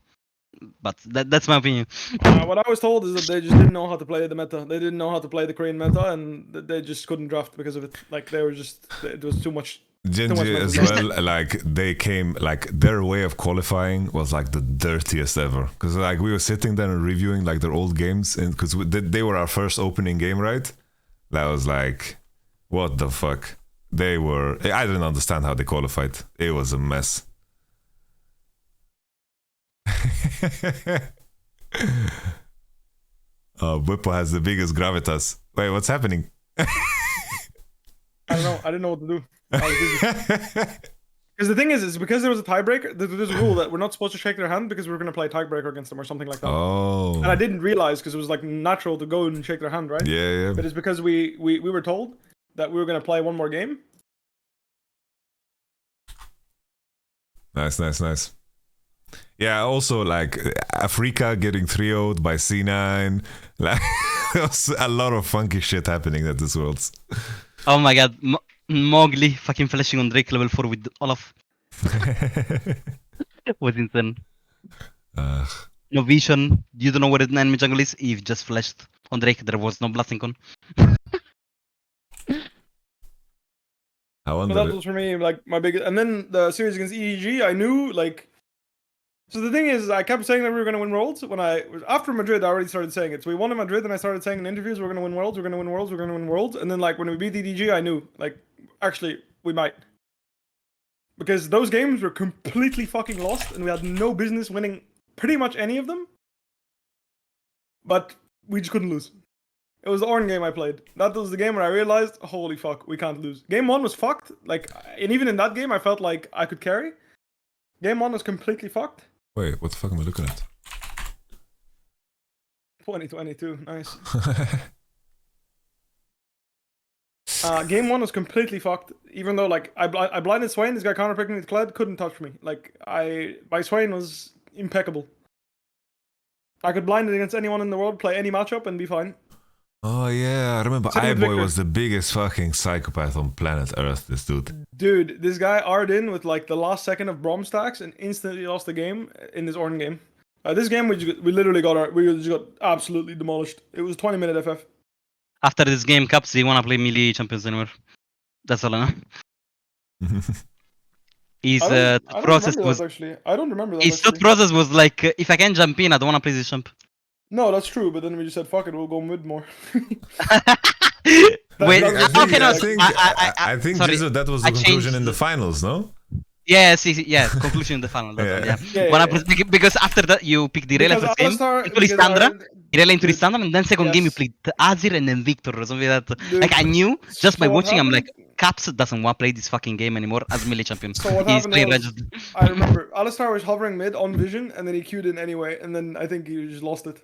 But that's my opinion. What I was told is that they just didn't know how to play the meta. They didn't know how to play the Korean meta, and they just couldn't draft because of it. Like they were just, it was too much. Genji as well, like they came, like their way of qualifying was like the dirtiest ever. Because like we were sitting there and reviewing like their old games, and because they were our first opening game, right? That was like, what the fuck? They were. I didn't understand how they qualified. It was a mess. Bwipo has the biggest gravitas. Wait, what's happening? I don't know. I didn't know what to do. I was busy. Because the thing is because there was a tiebreaker. There's a rule that we're not supposed to shake their hand because we're gonna play tiebreaker against them or something like that. Oh. And I didn't realize because it was like natural to go and shake their hand, right? Yeah. But it's because we were told that we were gonna play one more game. Nice. Yeah, also like Africa getting 3-0'd by C9. Like there was a lot of funky shit happening at this Worlds. Oh my god, Mowgli fucking flashing on Drake level 4 with Olaf. Was insane. No vision. You don't know where the enemy jungle is. You've just flashed on Drake. There was no blasting con. I So wonder. that was for me like my biggest. And then the series against EEG, I knew like. So the thing is, I kept saying that we were gonna win Worlds. When after Madrid, I already started saying it. So we won in Madrid, and I started saying in interviews, we're gonna win Worlds, we're gonna win Worlds, we're gonna win Worlds. And then like when we beat EDG, I knew like actually we might. Because those games were completely fucking lost, and we had no business winning pretty much any of them. But we just couldn't lose. It was the Orn game I played. That was the game where I realized, holy fuck, we can't lose. Game 1 was fucked. Like, and even in that game, I felt like I could carry. Game 1 was completely fucked. Wait, what the fuck am I looking at? 2022, nice. Game 1 was completely fucked. Even though, like, I blinded Swain, this guy counterpicking with Kled, couldn't touch me. Like, my Swain was impeccable. I could blind it against anyone in the world, play any matchup, and be fine. Oh yeah, I remember Same with iBoy Victor. was the biggest fucking psychopath on planet Earth, this dude. Dude, this guy R'd in with, like, the last second of Braum stacks and instantly lost the game in this Orn game. This game, we literally just got absolutely demolished. It was 20-minute FF. After this game, Caps, they wanna play melee champions anymore. That's all I know. His I don't process remember was that, actually. I don't remember that, his thought actually. process was like, if I can jump in, I don't wanna play this champ. No, that's true, but then we just said, fuck it, we'll go mid more. Wait, I okay, no, I think sorry, Jizo, that was the I conclusion changed in the finals, no? Yes, conclusion in the final. Because after that you picked the Because first game, Alistar- into because Lissandra, Irelia into Dude, Lissandra, and then second game you yes. played Azir and then Victor or something like that. Dude, Like I knew just by so what watching, I'm like, happened- Caps doesn't want to play this fucking game anymore as melee champion. So what He's happened playing was, Regis. I remember, Alistar was hovering mid on vision, and then he queued in anyway, and then I think he just lost it.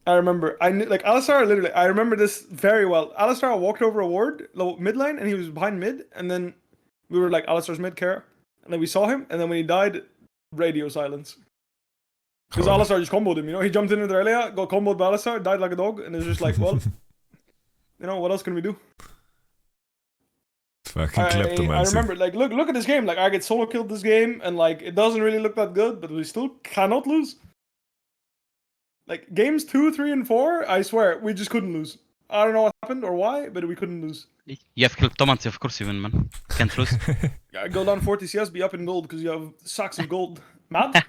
I remember, I knew, like, Alistar literally, I remember this very well. Alistar walked over a ward, low mid lane, and he was behind mid, and then we were like, Alistar's mid, care. And then we saw him, and then when he died, radio silence. Because Alistar just comboed him, you know? He jumped into the area, got comboed by Alistar, died like a dog, and it's just like, well, you know, what else can we do? Fucking I kleptomancy. remember, like, look at this game. Like, I get solo killed this game, and like, it doesn't really look that good, but we still cannot lose. Like, games 2, 3, and 4, I swear, we just couldn't lose. I don't know what happened or why, but we couldn't lose. You have kleptomancy, of course you win, man. Can't lose. Go down 40 CS, be up in gold, because you have sacks of gold. Mad?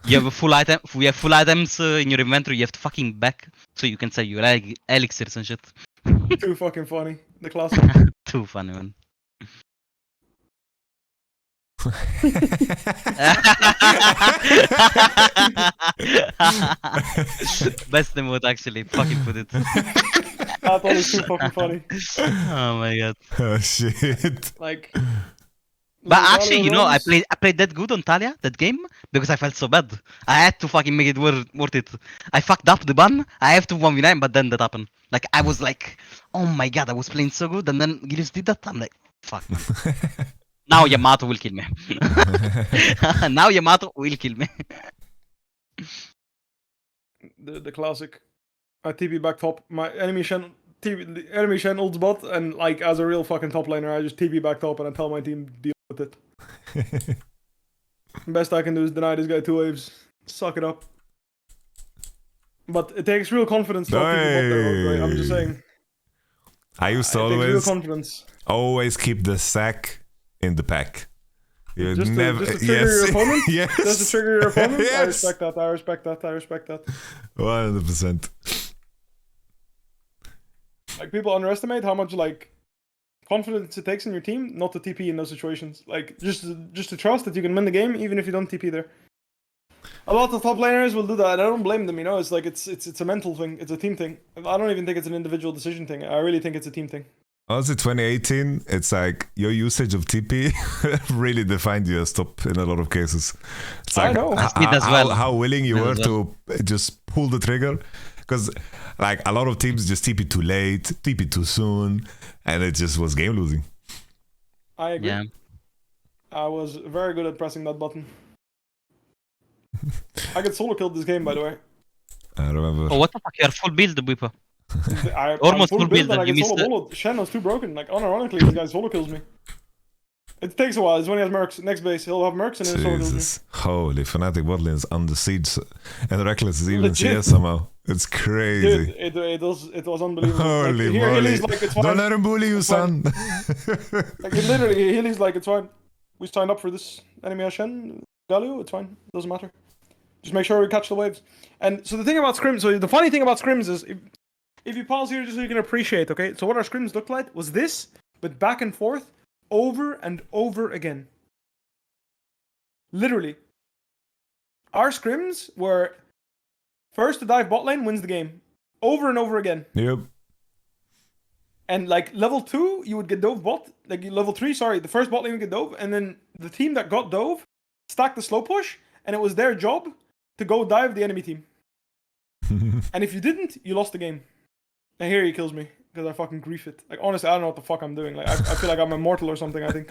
You have a full item. We have full items in your inventory. You have to fucking back, so you can sell your elixirs and shit. Too fucking funny. The classic. Too funny, man. Best emote, actually. Fucking put it. I thought it was too fucking funny. Oh my god. Oh shit. Like. But actually, you know, I played that good on Talia, that game, because I felt so bad. I had to fucking make it worth it. I fucked up the ban. I have to 1v9, but then that happened. Like, I was like, oh my god, I was playing so good, and then Gilles did that. I'm like, fuck, man. Now Yamato will kill me. Now Yamato will kill me. The classic. I TP back top. My enemy Shen ults bot, and like as a real fucking top laner, I just TP back top and I tell my team deal with it. Best I can do is deny this guy 2 waves. Suck it up. But it takes real confidence to TP bot there, right? I'm just saying. I used to it takes real confidence. always keep the sack in the pack. You Just never, to trigger your opponent? Yes. Just to trigger your opponent? Yes. I respect that, I respect that, I respect that. 100%. Like, people underestimate how much, like, confidence it takes in your team not to TP in those situations. Like, just to trust that you can win the game even if you don't TP there. A lot of top laners will do that, and I don't blame them, you know? It's like, it's a mental thing, it's a team thing. I don't even think it's an individual decision thing. I really think it's a team thing. Honestly, 2018, it's like your usage of TP really defined you as top in a lot of cases. It's like I know. how willing you were to just pull the trigger. Because like a lot of teams just TP too late, TP too soon, and it just was game losing. I agree. Yeah. I was very good at pressing that button. I got solo killed this game, by the way. I remember. Oh, what the fuck? You are full build, Bwipo. Almost full build and I and you get missed solo it. bullet. Shen was too broken. Like, unironically, this guy solo kills me. It takes a while. It's when he has mercs. Next base, he'll have mercs and then solo kills me. Jesus. Holy, Fnatic botlane is under siege. And Reckless is even Legit. CS somehow. It's crazy. Dude, it was unbelievable. Holy like, moly. He's like, it's fine. Don't let him bully you, It's son. Like, literally, Healy's like, it's fine. We signed up for this enemy as Shen, Galio, it's fine. Doesn't matter. Just make sure we catch the waves. And so the thing about scrims, so the funny thing about scrims is, if you pause here just so you can appreciate, okay? So what our scrims looked like was this, but back and forth, over and over again. Literally. Our scrims were first to dive bot lane wins the game. Over and over again. Yep. And like level 2, you would get dove bot. Like level 3, sorry, the first bot lane would get dove, and then the team that got dove stacked the slow push, and it was their job to go dive the enemy team. And if you didn't, you lost the game. And here he kills me because I fucking grief it. Like honestly, I don't know what the fuck I'm doing. Like I feel like I'm immortal or something. I think.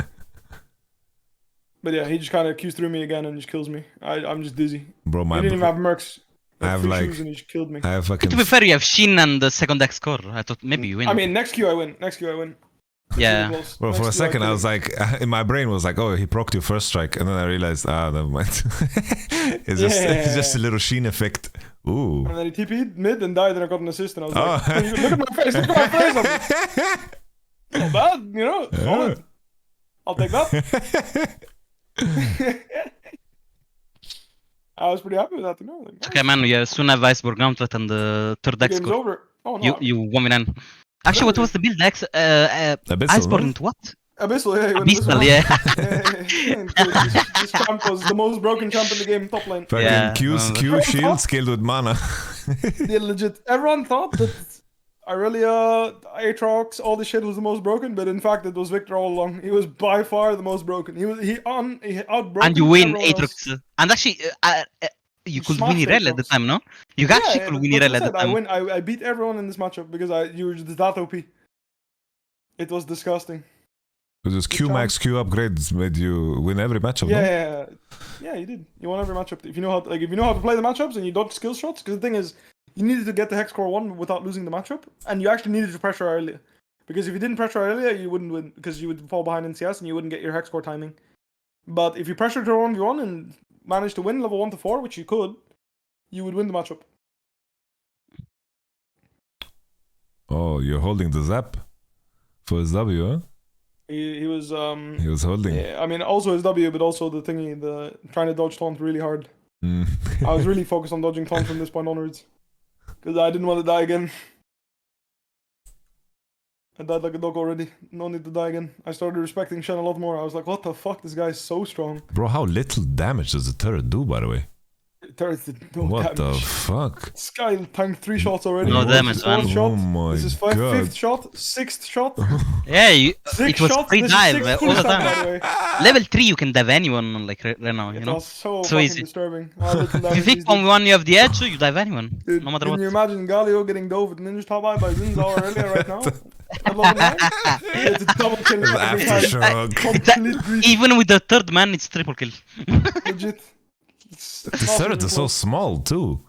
But yeah, he just kind of Qs through me again and just kills me. I'm just dizzy. Bro, He my didn't even have mercs. I have Free like shoes and he just killed me. I have fucking To be fair, you have Shin and the second deck score. I thought maybe you win. I mean, next Q I win. Next Q I win. yeah. Well, for a second, I was like, in my brain was like, oh, he procced your first strike, and then I realized, never mind. It's just a little Sheen effect. Ooh. And then he TP'd mid and died, and I got an assist, and I was Oh. like, look at my face, look at my face. Not bad, you know, solid. I'll take that. I was pretty happy with that, you know. Like, It's okay, man. You soon have Iceberg Gauntlet and the third the deck game's score. over. Oh no. You 1v9. Actually, what was the build? Abyssal, Iceborne no? into what? Abyssal, yeah. Abyssal, yeah. This champ was the most broken champ in the game, top lane. Fucking Yeah. Q shield scaled with mana. Yeah, legit. Everyone thought that Irelia, Aatrox, all this shit was the most broken, but in fact it was Victor all along. He was by far the most broken. He outbroke. And you win Aatrox. And actually, you could win Smashed Irel at the Aatrox. time, no? You actually could win Irel at the time. I beat everyone in this matchup because you were just that OP. It was disgusting. Because Q max, Q upgrades made you win every matchup. Yeah, you did. You won every matchup if you know how to, if you know how to play the matchups and you dodge skill shots. Because the thing is, you needed to get the hex score 1 without losing the matchup, and you actually needed to pressure earlier. Because if you didn't pressure earlier, you wouldn't win, because you would fall behind in CS and you wouldn't get your hex score timing. But if you pressured to 1v1 and managed to win level 1 to 4, which you could, you would win the matchup. Oh, you're holding the zap for his W, huh? He was holding. Yeah, I mean, also his W, but also the thingy, the trying to dodge taunt really hard. I was really focused on dodging taunt from this point onwards, because I didn't want to die again. I died like a dog already. No need to die again. I started respecting Shen a lot more. I was like, what the fuck? This guy is so strong. Bro, how little damage does the turret do, by the way? Turret did no What damage. the fuck? This guy tanked 3 shots already. No damage, man. One shot. Oh my This is god. 5th shot, 6th shot. Yeah, Six it was shots, free this is dive sixth all the full shot, by time. the way. Level 3, you can dive anyone like right now, you It know? was so So fucking easy. disturbing. If you pick on one, you have the edge, you dive anyone, Dude, no matter can what. you imagine Galio getting dove with Ninja Top Eye by Zinzao earlier right now? At level 9? It's a double kill every time. Aftershock. Complete grief. Even with the third man, it's triple kill. Legit. The turret is so small too.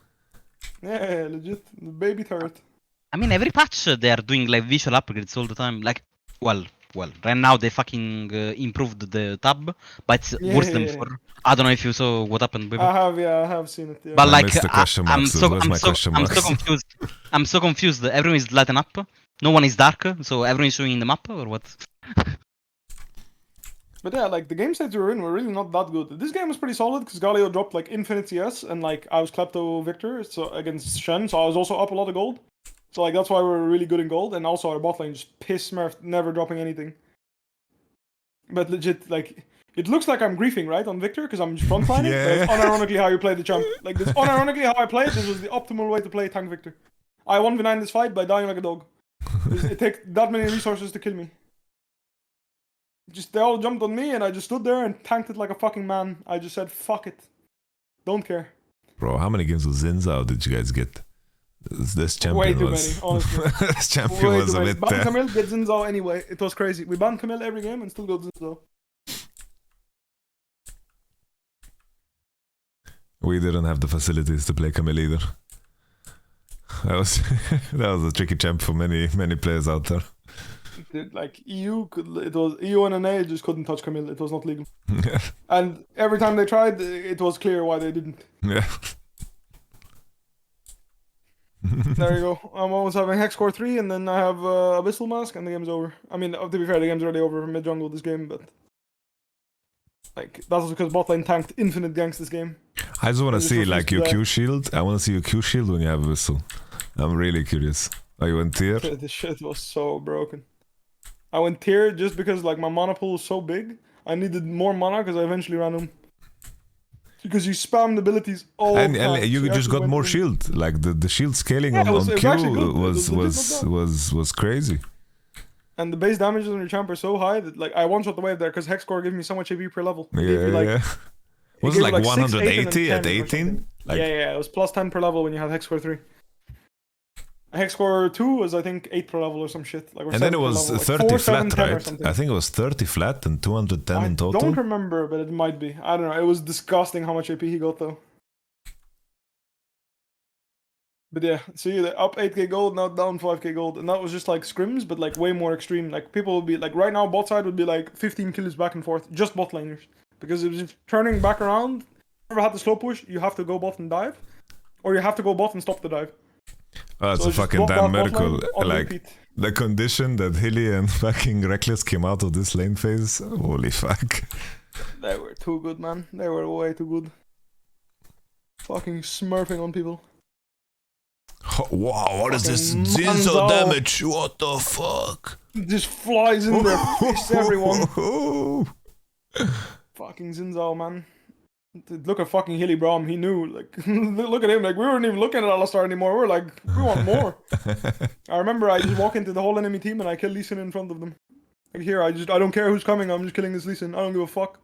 Yeah, legit. The baby turret. I mean, every patch they are doing like visual upgrades all the time. Like, well, right now they fucking improved the tab, but it's worse than Yeah. before. I don't know if you saw what happened, Bwipo. I have seen it. Yeah. But I like, missed the question I'm marks. so, Where's I'm my so, question I'm so marks? confused. I'm so confused. Everyone is lighting up. No one is dark, so everyone is showing the map or what? But yeah, like the game states we were in were really not that good. This game was pretty solid because Galio dropped like infinite CS and like I was Klepto Victor so against Shen, so I was also up a lot of gold. So like that's why we were really good in gold, and also our bot lane just piss smurfed, never dropping anything. But legit, like it looks like I'm griefing, right, on Victor because I'm just frontlining. Yeah. But it's unironically how you play the champ. Like this, unironically how I played. This was the optimal way to play tank Victor. I 1v9 this fight by dying like a dog. It takes that many resources to kill me. Just they all jumped on me and I just stood there and tanked it like a fucking man. I just said fuck it. Don't care. Bro, how many games of Zinzao did you guys get? This champion Way too was... many, honestly. This champion Way was too a many. bit... Ban Camille, get Zinzao anyway. It was crazy. We banned Camille every game and still got Zinzao. We didn't have the facilities to play Camille either. That was a tricky champ for many players out there. Like EU and NA just couldn't touch Camille. It was not legal. And every time they tried, it was clear why they didn't. Yeah. There you go. I'm almost having Hex Core 3 and then I have Abyssal Mask and the game's over. I mean, to be fair, the game's already over for mid jungle this game, but like that's because bot lane tanked infinite ganks this game. I just want to just see refuse like to your die. Q shield. I want to see your Q shield when you have a whistle. I'm really curious. Are you in tier? This shit was so broken. I went tier just because like my mana pool is so big. I needed more mana because I eventually ran him. Because you spammed abilities all the And time. you so just got actually more went in. shield. Like the shield scaling Yeah, on it was Q actually good. It was crazy. And the base damages on your champ are so high that like I one-shot the wave there because Hex Core gave me so much AP per level. It gave Yeah, me, like, yeah. it Was gave it me, like 6, 8, and 180 then at 10 or 18? something. Like, Yeah, it was plus 10 per level when you had Hex Core 3. Hex Core 2 was I think 8 per level or some shit. Like, or and then 7 it per was level, like 30 4, 7, flat, 10 or right? something. I think it was 30 flat and 210 I in total. don't remember, but it might be. I don't know. It was disgusting how much AP he got though. But yeah, see, they're up 8k gold, now down 5k gold. And that was just like scrims, but like way more extreme. Like people would be like, right now, bot side would be like 15 kills back and forth, just bot laners. Because it was just turning back around. Never had the slow push, you have to go bot and dive. Or you have to go bot and stop the dive. Oh, it's So a just fucking drop damn that bot lane miracle. on Like, repeat. the condition that Hilly and fucking Reckless came out of this lane phase, holy fuck. They were too good, man. They were way too good. Fucking smurfing on people. Wow, what is this Fucking Zinzo Manzao. damage? What the fuck? Just flies in there, fists everyone. Oh, Fucking Zinzao, man. Look at fucking Hylissang Braum. He knew. Like, look at him. Like, we weren't even looking at Alistar anymore. We were like, we want more. I remember I just walk into the whole enemy team and I kill Lee Sin in front of them. Like, here, I don't care who's coming. I'm just killing this Lee Sin. I don't give a fuck.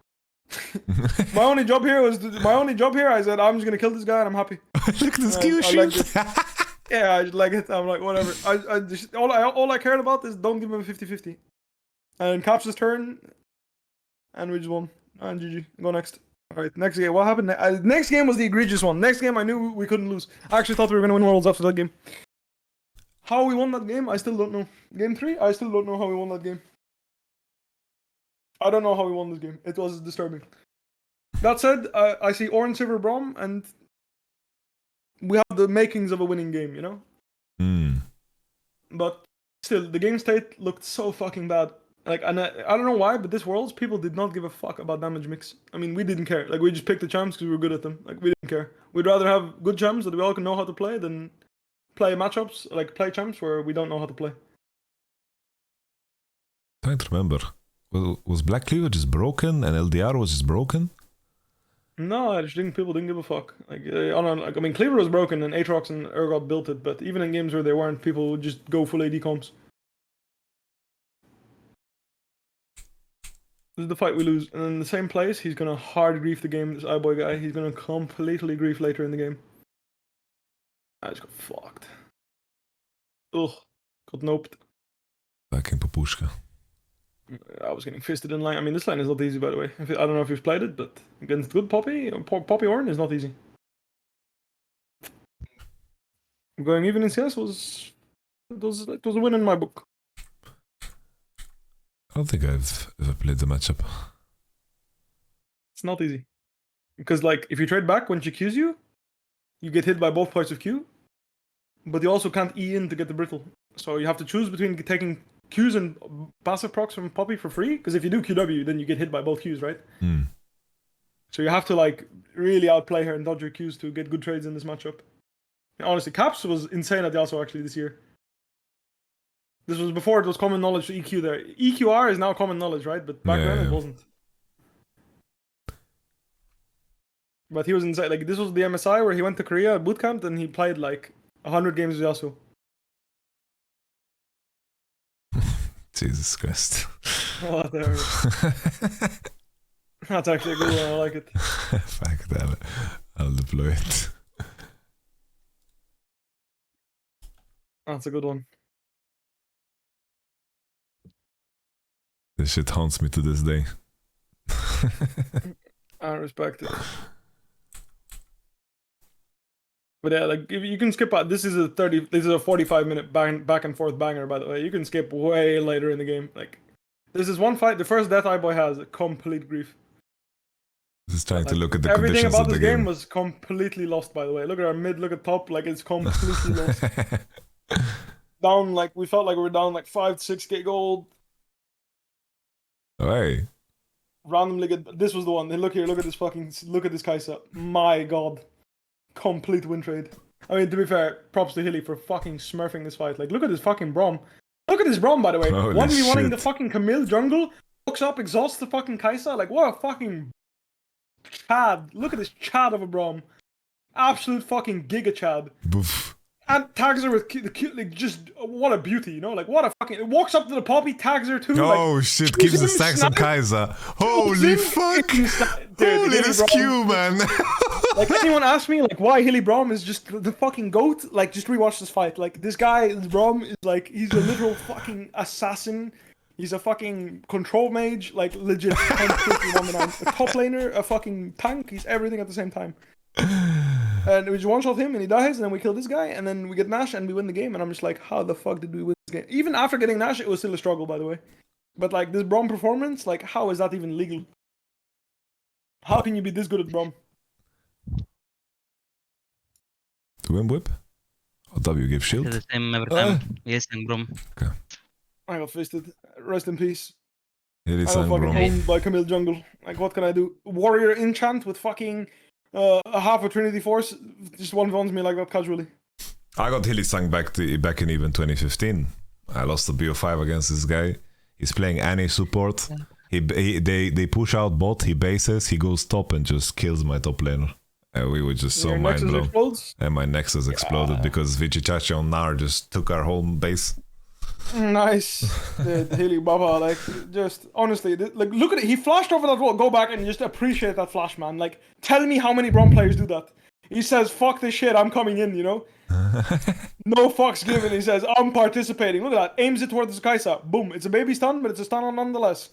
My only job here, I said, I'm just gonna kill this guy and I'm happy. Look at this I Q like shield. it. Yeah, I just like it. I'm like, whatever. All I cared about is don't give him a 50-50. And Caps' turn, and we just won. And GG. Go next. All right, next game. What happened? Next game was the egregious one. Next game, I knew we couldn't lose. I actually thought we were going to win Worlds after that game. How we won that game, I still don't know. Game 3, I still don't know how we won that game. I don't know how we won this game. It was disturbing. That said, I see Orange Silver Braum, and we have the makings of a winning game, you know? But still, the game state looked so fucking bad. Like, and I don't know why, but this Worlds, people did not give a fuck about damage mix. I mean, we didn't care. Like, we just picked the champs because we were good at them. Like, we didn't care. We'd rather have good champs that we all can know how to play than play matchups, like play champs where we don't know how to play. Trying to remember. Was Black Cleaver just broken and LDR was just broken? No, I just think people didn't give a fuck. Like, I mean, Cleaver was broken and Aatrox and Urgot built it, but even in games where they weren't, people would just go full AD comps. This is the fight we lose, and in the same place, he's gonna hard grief the game, this iBoy guy. He's gonna completely grief later in the game. I just got fucked. Ugh. Got noped. Fucking Papushka. I was getting fisted in line. I mean, this line is not easy, by the way. I don't know if you've played it, but against good Poppy, Poppy Ornn is not easy. Going even in CS was a win in my book. I don't think I've ever played the matchup. It's not easy. Because, like, if you trade back when she Qs you, you get hit by both parts of Q, but you also can't E in to get the brittle. So you have to choose between taking Qs and passive procs from Poppy for free, because if you do QW, then you get hit by both Qs, right? So you have to, like, really outplay her and dodge her Qs to get good trades in this matchup. And honestly, Caps was insane at Yasuo actually this year. This was before it was common knowledge to EQ there. EQR is now common knowledge, right? But back then it wasn't. But he was insane. Like, this was the MSI where he went to Korea bootcamp and he played like 100 games with Yasuo. Jesus Christ. Oh, there we go. That's actually a good one. I like it. Fuck that. I'll deploy it. That's a good one. This shit haunts me to this day. I respect it. But yeah, like, if you can skip out. This is a 45-minute back and forth banger, by the way. You can skip way later in the game. Like, this is one fight. The first death iBoy has complete grief. Just trying to look at the everything conditions about of the this game game. was completely lost, by the way. Look at our mid, look at top, like it's completely lost. Down, like, we felt like we were down like 5 to 6k gold. Oh, hey. Randomly get, this was the one. Look here, look at this Kai'Sa. My god. Complete win trade. I mean, to be fair, props to Hilly for fucking smurfing this fight. Like, look at this fucking Braum. Look at this Braum, by the way. Holy 1v1ing the shit. fucking Camille jungle, looks up, exhausts the fucking Kai'Sa. Like, what a fucking Chad. Look at this Chad of a Braum. Absolute fucking Giga Chad. Boof. And tags her with the cute, like, just what a beauty, you know? Like, what a fucking. It walks up to the Poppy, tags her too. Oh like, shit, keeps the stacks on Kai'Sa. Holy fuck! Holy, this Q, man. Like, anyone asked me, like, why Hilly Braum is just the fucking GOAT, like, just rewatch this fight. Like, this guy, Braum, is like, he's a literal fucking assassin. He's a fucking control mage, like, legit. Completely 1v9. A top laner, a fucking tank, he's everything at the same time. And we just one-shot him and he dies, and then we kill this guy, and then we get Nash and we win the game, and I'm just like, how the fuck did we win this game? Even after getting Nash, it was still a struggle, by the way. But, like, this Braum performance, like, how is that even legal? How can you be this good at Braum? To win whip? Or W give shield? The same every time. Yes, and Braum. Okay. I got fisted. Rest in peace. Hylissang I got fucking Braum. owned by Camille jungle. Like, what can I do? Warrior enchant with fucking a half a Trinity Force just one-v-ones me like that casually. I got Hylissang back in even 2015. I lost the BO5 against this guy. He's playing Annie support. They push out bot, he bases, he goes top and just kills my top laner. And we were just so Your mind Nexus blown. explodes? And my Nexus exploded because Vichichachi on Nar just took our whole base. Nice. Dude, Hilly Baba, like, just, honestly, like, look at it. He flashed over that wall. Go back and just appreciate that flash, man. Like, tell me how many Braum players do that. He says, fuck this shit, I'm coming in, you know? No fucks given. He says, I'm participating. Look at that. Aims it towards Kaisa. Boom. It's a baby stun, but it's a stun nonetheless.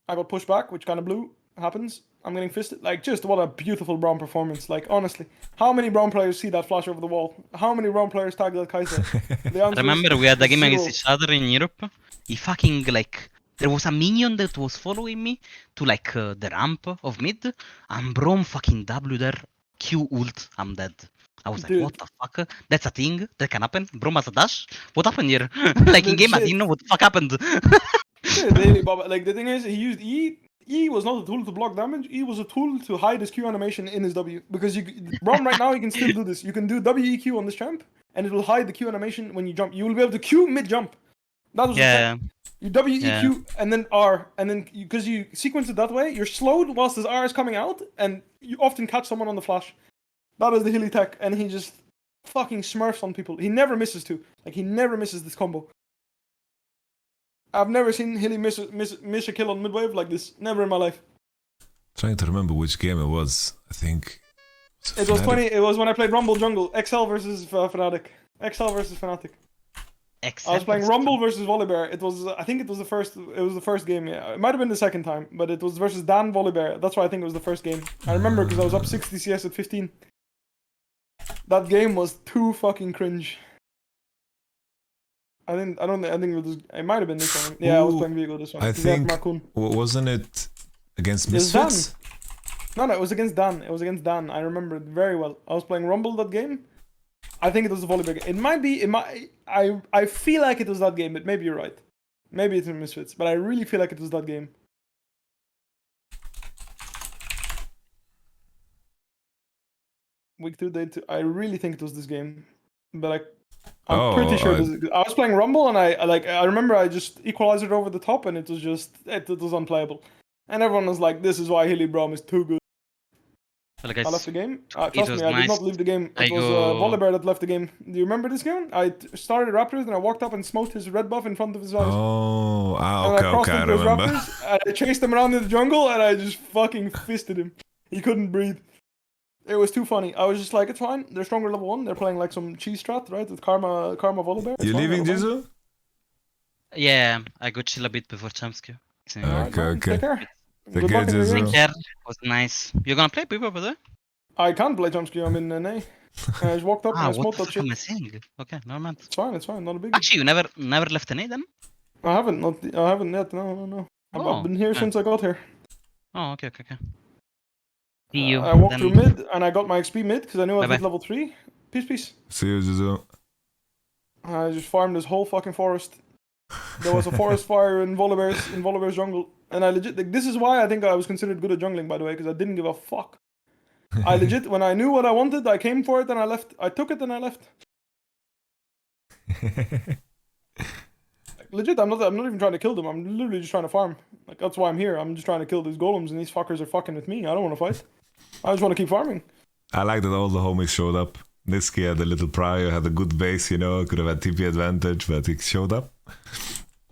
I got pushed back, which kind of blew. Happens. I'm getting fisted. Like, just what a beautiful Braum performance. Like, honestly. How many Braum players see that flash over the wall? How many Braum players tag that Kaisa? Remember, we had a game zero. against each other in Europe. He fucking, like... There was a minion that was following me to, like, the ramp of mid. And Braum fucking W there. Q ult. I'm dead. I was like, Dude. what the fuck? That's a thing that can happen? Braum has a dash? What happened here? Like, in game, I didn't know what the fuck happened. Daily Baba. Like, the thing is, he used E. E was not a tool to block damage. E was a tool to hide his Q animation in his W. Because Braum right now, you can still do this. You can do WEQ on this champ, and it will hide the Q animation when you jump. You will be able to Q mid-jump. That was Yeah. You WEQ and then R, and then because you sequence it that way, you're slowed whilst his R is coming out, and you often catch someone on the flash. That is the Hilly tech, and he just fucking smurfs on people. He never misses too. Like, he never misses this combo. I've never seen Hilly miss a kill on mid-wave like this. Never in my life. Trying to remember which game it was. I think It was 20. It was when I played Rumble Jungle. XL versus Fnatic. XL versus Fnatic. I was playing Rumble versus Volibear. It was, I think it was the first. It was the first game. Yeah, it might have been the second time, but it was versus Dan Volibear. That's why I think it was the first game. I remember because I was up 60 CS at 15. That game was too fucking cringe. I think it was. It might have been this one. Yeah, I was playing Vigo this one. I think wasn't it against Misfits? No, it was against Dan. It was against Dan. I remember it very well. I was playing Rumble that game. I think it was the Volibear game. It might be. It might. I feel like it was that game, but maybe you're right. Maybe it's in Misfits, but I really feel like it was that game. Week 2, day 2. I really think it was this game, but I'm pretty sure. I was playing Rumble, and I remember I just equalized it over the top, and it was unplayable. And everyone was like, "This is why Hilly Braum is too good." Well, I left the game. Trust me, I nice. did not leave the game. It was Volibear that left the game. Do you remember this game? I started Raptors, and I walked up and smote his red buff in front of his eyes. Oh, Okay, I remember. Raptors, and I chased him around in the jungle, and I just fucking fisted him. He couldn't breathe. It was too funny. I was just like, it's fine. They're stronger level 1. They're playing like some cheese strat, right? With Karma Volibear. You leaving, Jizu? Yeah, I go chill a bit before Champs. Okay. Take care. Take Good care, luck in your Jizu. games. Care was nice. You're gonna play Bwipo over there? I can't play Chomsky. I'm in NA. I just walked up and I What smoked the that fuck am I shit. saying? Okay, never mind. It's fine. Not a big. Actually, you never left an A then? I haven't yet. No. I've been here since I got here. Oh, okay. See you. I walked then. through mid and I got my XP mid because I knew I was Bye-bye. at level 3. Peace. See you, Jizu. I just farmed this whole fucking forest. There was a forest fire in Volibear's jungle, and I legit. Like, this is why I think I was considered good at jungling, by the way, because I didn't give a fuck. I legit, when I knew what I wanted, I came for it and I left. I took it and I left. Like, legit, I'm not even trying to kill them. I'm literally just trying to farm. Like, that's why I'm here. I'm just trying to kill these golems, and these fuckers are fucking with me. I don't want to fight. I just want to keep farming. I like that all the homies showed up. Niski had a little prior, had a good base, could have had TP advantage, but he showed up.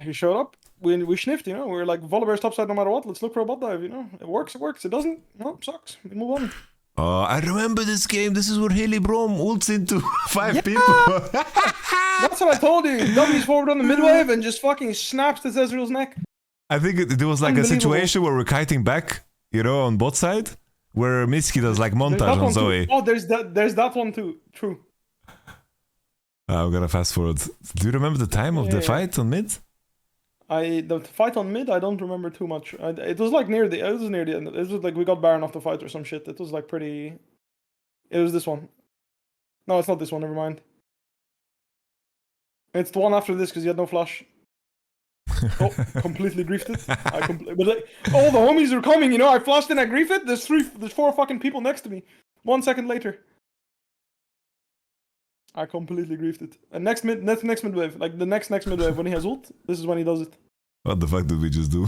He showed up. We sniffed, we were like, Volibear's topside no matter what. Let's look for a bot dive, It works. It doesn't. No, it sucks. We move on. Oh, I remember this game. This is where Hilly Braum ults into 5 people. That's what I told you. W's forward on the mid-wave and just fucking snaps to Ezreal's neck. I think there was like a situation where we're kiting back, on bot side, where Miski does like montage on Zoe. Oh, there's that one too. True. I'm gonna fast forward. Do you remember the time of the fight on mid? The fight on mid, I don't remember too much. It was like near the end. It was like we got Baron off the fight or some shit. It was like pretty. It was this one. No, it's not this one. Never mind. It's the one after this because you had no flash. Oh, completely griefed it. But like, all the homies are coming. I flashed and I griefed it. There's 4 fucking people next to me. 1 second later. I completely griefed it. And next mid wave, like the next mid wave when he has ult, this is when he does it. What the fuck did we just do?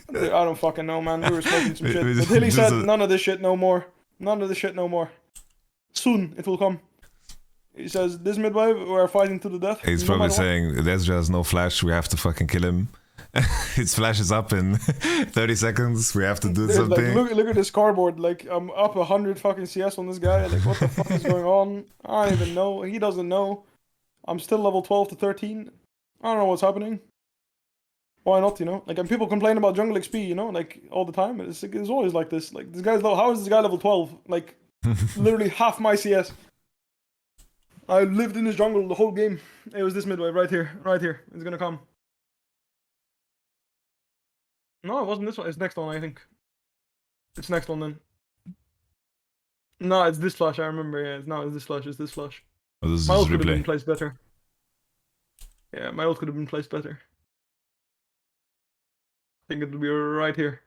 I don't fucking know, man. We were smoking some shit. But Hilly said, none of this shit no more. Soon, it will come. He says, this mid wave, we're fighting to the death. He's probably saying, Ezra has no flash, we have to fucking kill him. It flashes up in 30 seconds. We have to do Like, something. look at the scoreboard. Like, I'm up 100 fucking CS on this guy. Like, what the fuck is going on? I don't even know. He doesn't know. I'm still level 12 to 13. I don't know what's happening. Why not, you know? Like, and people complain about jungle XP, you know, like, all the time. It's always like this. Like, this guy's low. How is this guy level 12? Like, literally half my CS. I lived in his jungle the whole game. It was this mid wave right here. Right here. It's gonna come. No, it wasn't this one. It's next one, I think. It's next one then. No, it's this flash. I remember. Yeah, it's this flash. It's this flash. Oh, this is My ult just could have been replay. placed better. Yeah, my ult could have been placed better. I think it would be right here.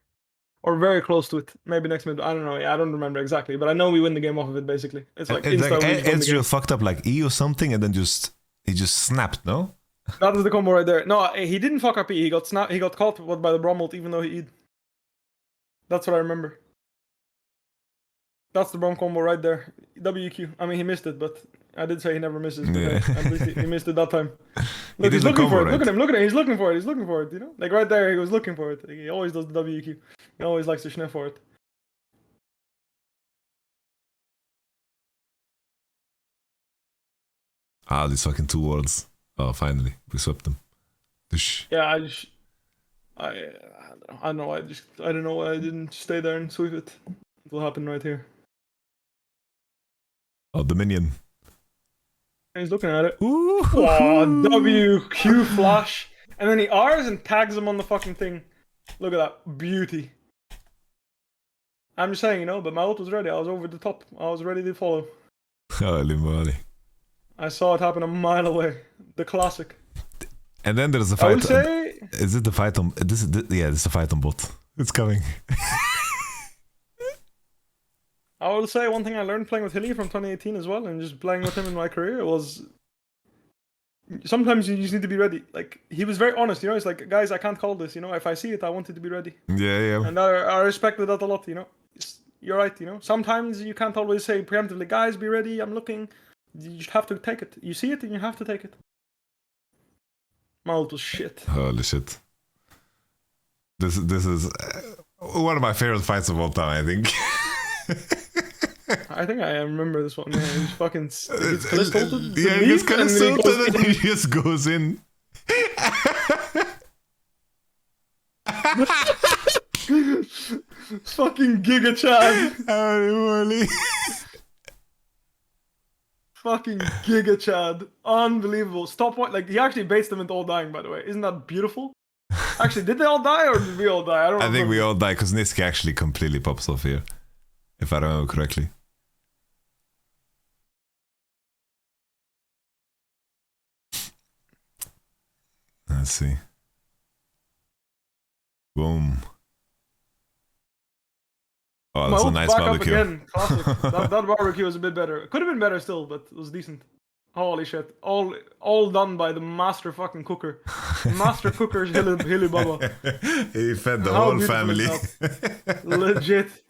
Or very close to it. Maybe next mid. I don't know. Yeah, I don't remember exactly. But I know we win the game off of it, basically. It's like It's like insta-win the game. Ezreal fucked up like E or something, and then he just snapped. No. That was the combo right there. No, he didn't fuck up E. He got caught by the Braum ult, even though he E'd. That's what I remember. That's the Braum combo right there. WQ. I mean, he missed it, but I did say he never misses. But Yeah. at least he missed it that time. He Look, did he's the looking for combo, it. Look right? at him. Look at him. He's looking for it. He's looking for it. You know, like right there, he was looking for it. He always does the WQ. He always likes to sniff for it. Ah, these fucking two words. Oh, finally, we swept them. Dush. Yeah, I don't know. I don't know why I didn't stay there and sweep it. It will happen right here. Oh, the minion. And he's looking at it. Ooh. Oh, WQ flash. And then he R's and tags him on the fucking thing. Look at that. Beauty. I'm just saying, you know, but my ult was ready. I was over the top. I was ready to follow. Holy moly. I saw it happen a mile away. The classic. And then there's a I fight. would say... Is it the fight on? This is the fight on bot. It's coming. I will say one thing I learned playing with Hilly from 2018 as well, and just playing with him in my career was... Sometimes you just need to be ready. Like, he was very honest, you know? He's like, guys, I can't call this, you know? If I see it, I want it to be ready. Yeah. And I respected that a lot, you know? You're right, you know? Sometimes you can't always say preemptively, guys, be ready, I'm looking. You just have to take it. You see it and you have to take it. My ult was shit. Holy shit. This is one of my favorite fights of all time, I think. I think I remember this one. Yeah, he's fucking... He gets tilted. Yeah, he gets kind of tilted and he just goes in. Fucking Giga Chad. Holy moly. Fucking Giga Chad. Unbelievable. Stop point. Like, he actually baits them into all dying, by the way. Isn't that beautiful? Actually, did they all die or did we all die? I don't know. I think we all die because Niski actually completely pops off here. If I remember correctly. Let's see. Boom. Oh, that's a nice barbecue. Again. Classic. that barbecue was a bit better. It could have been better still, but it was decent. Holy shit. All done by the master fucking cooker. Master cooker's Hilly Baba. He fed the How whole beautiful family. is that? Legit.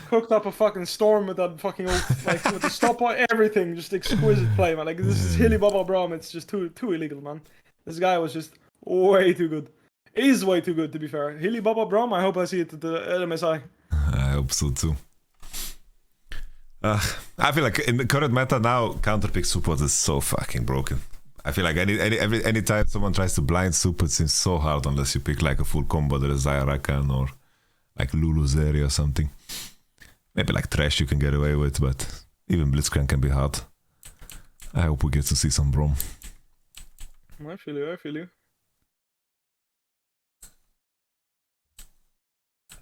Cooked up a fucking storm with that fucking like with the stopwatch, everything. Just exquisite play, man. Like, this is Hylissang Braum. It's just too illegal, man. This guy was just way too good. Is way too good, to be fair. Hylissang Braum, I hope I see it at the LMSI. I hope so too. I feel like in the current meta now, counterpick support is so fucking broken. I feel like any time someone tries to blind soup, it seems so hard unless you pick like a full combo. There is Rakan or like Lulu Zeri or something. Maybe like Trash you can get away with, but even Blitzcrank can be hard. I hope we get to see some Braum. I feel you.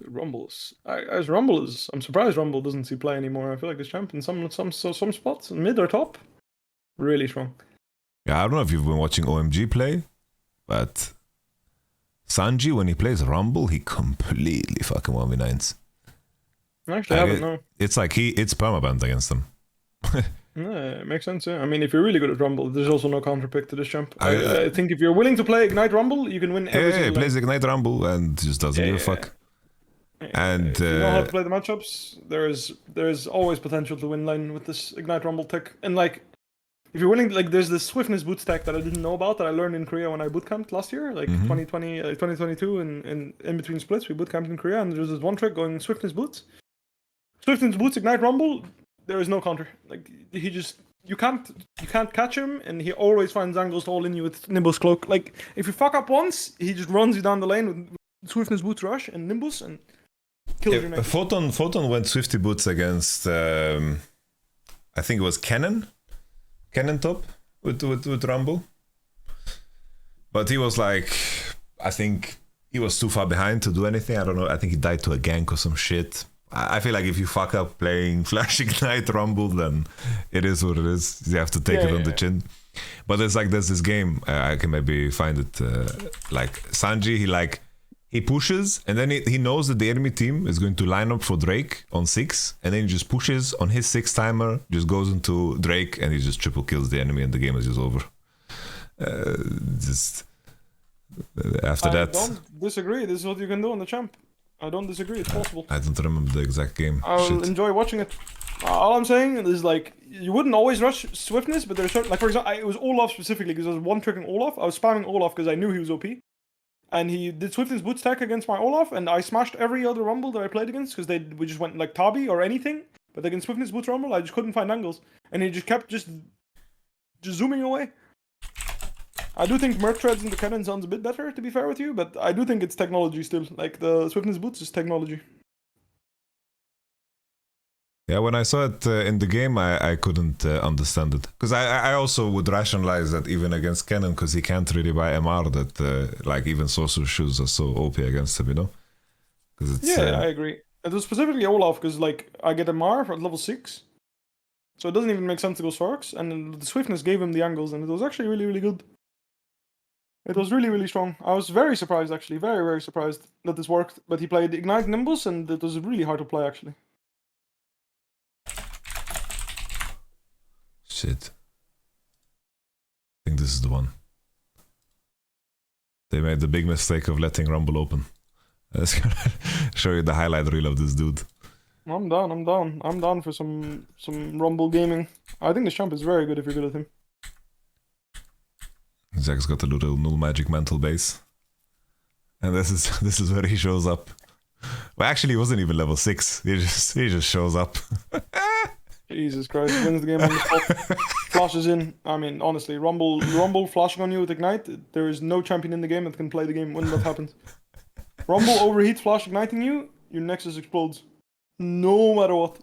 Rumble is... I'm surprised Rumble doesn't see play anymore. I feel like this champ in some spots, mid or top, really strong. Yeah, I don't know if you've been watching OMG play, but Shanji, when he plays Rumble, he completely fucking 1v9s. Actually, I haven't, no. It's like it's permabanned against them. Yeah, it makes sense, yeah. I mean, if you're really good at Rumble, there's also no counter pick to this champ. I think if you're willing to play Ignite Rumble, you can win every single he plays Ignite Rumble and just doesn't give a fuck. And if you know how to play the matchups, there is always potential to win lane with this Ignite Rumble tick. And like, if you're willing, like, there's this swiftness boot stack that I didn't know about that I learned in Korea when I bootcamped last year, like 2022, and in between splits we bootcamped in Korea, and there's this one trick going swiftness boots, ignite rumble. There is no counter. Like he just you can't catch him, and he always finds angles to all in you with Nimbus cloak. Like if you fuck up once, he just runs you down the lane with swiftness boots rush and Nimbus and kills your next. Photon went Swifty boots against I think it was Cannon top with Rumble, but he was like, I think he was too far behind to do anything. I don't know. I think he died to a gank or some shit. I feel like if you fuck up playing Flash Ignite Rumble, then it is what it is. You have to take it on the chin. But there's this game, I can maybe find it, like Shanji, he pushes, and then he knows that the enemy team is going to line up for Drake on 6, and then he just pushes on his 6 timer, just goes into Drake, and he just triple kills the enemy, and the game is just over. After that... I don't disagree. This is what you can do on the champ. I don't disagree. It's possible. I don't remember the exact game. I'll enjoy watching it. All I'm saying is, like, you wouldn't always rush swiftness, but there's certain... Like, for example, it was Olaf specifically, because I was one-tricking Olaf. I was spamming Olaf because I knew he was OP. And he did swiftness boot stack against my Olaf, and I smashed every other Rumble that I played against, because we just went, like, Tabi or anything. But against swiftness boot Rumble, I just couldn't find angles. And he just kept just zooming away. I do think Merc Treads in the cannon sounds a bit better, to be fair with you, but I do think it's technology still. Like, the swiftness boots is technology. Yeah, when I saw it in the game, I couldn't understand it. Because I also would rationalize that even against Cannon, because he can't really buy MR, that like even Sorcerer Shoes are so OP against him, you know? It's, I agree. It was specifically Olaf, because like I get MR for level 6. So it doesn't even make sense to go Sparks, and the swiftness gave him the angles, and it was actually really, really good. It was really, really strong. I was very surprised, actually. Very, very surprised that this worked. But he played Ignite Nimbus, and it was really hard to play, actually. Shit. I think this is the one. They made the big mistake of letting Rumble open. Let's show you the highlight reel of this dude. I'm down for some Rumble gaming. I think the champ is very good if you're good at him. Jack's got a little null magic mental base. And this is where he shows up. Well, actually, he wasn't even level 6. He just shows up. Jesus Christ, wins the game on the spot. Flashes in. I mean, honestly, Rumble flashing on you with Ignite, there is no champion in the game that can play the game when that happens. Rumble overheats, flash igniting you, your Nexus explodes. No matter what.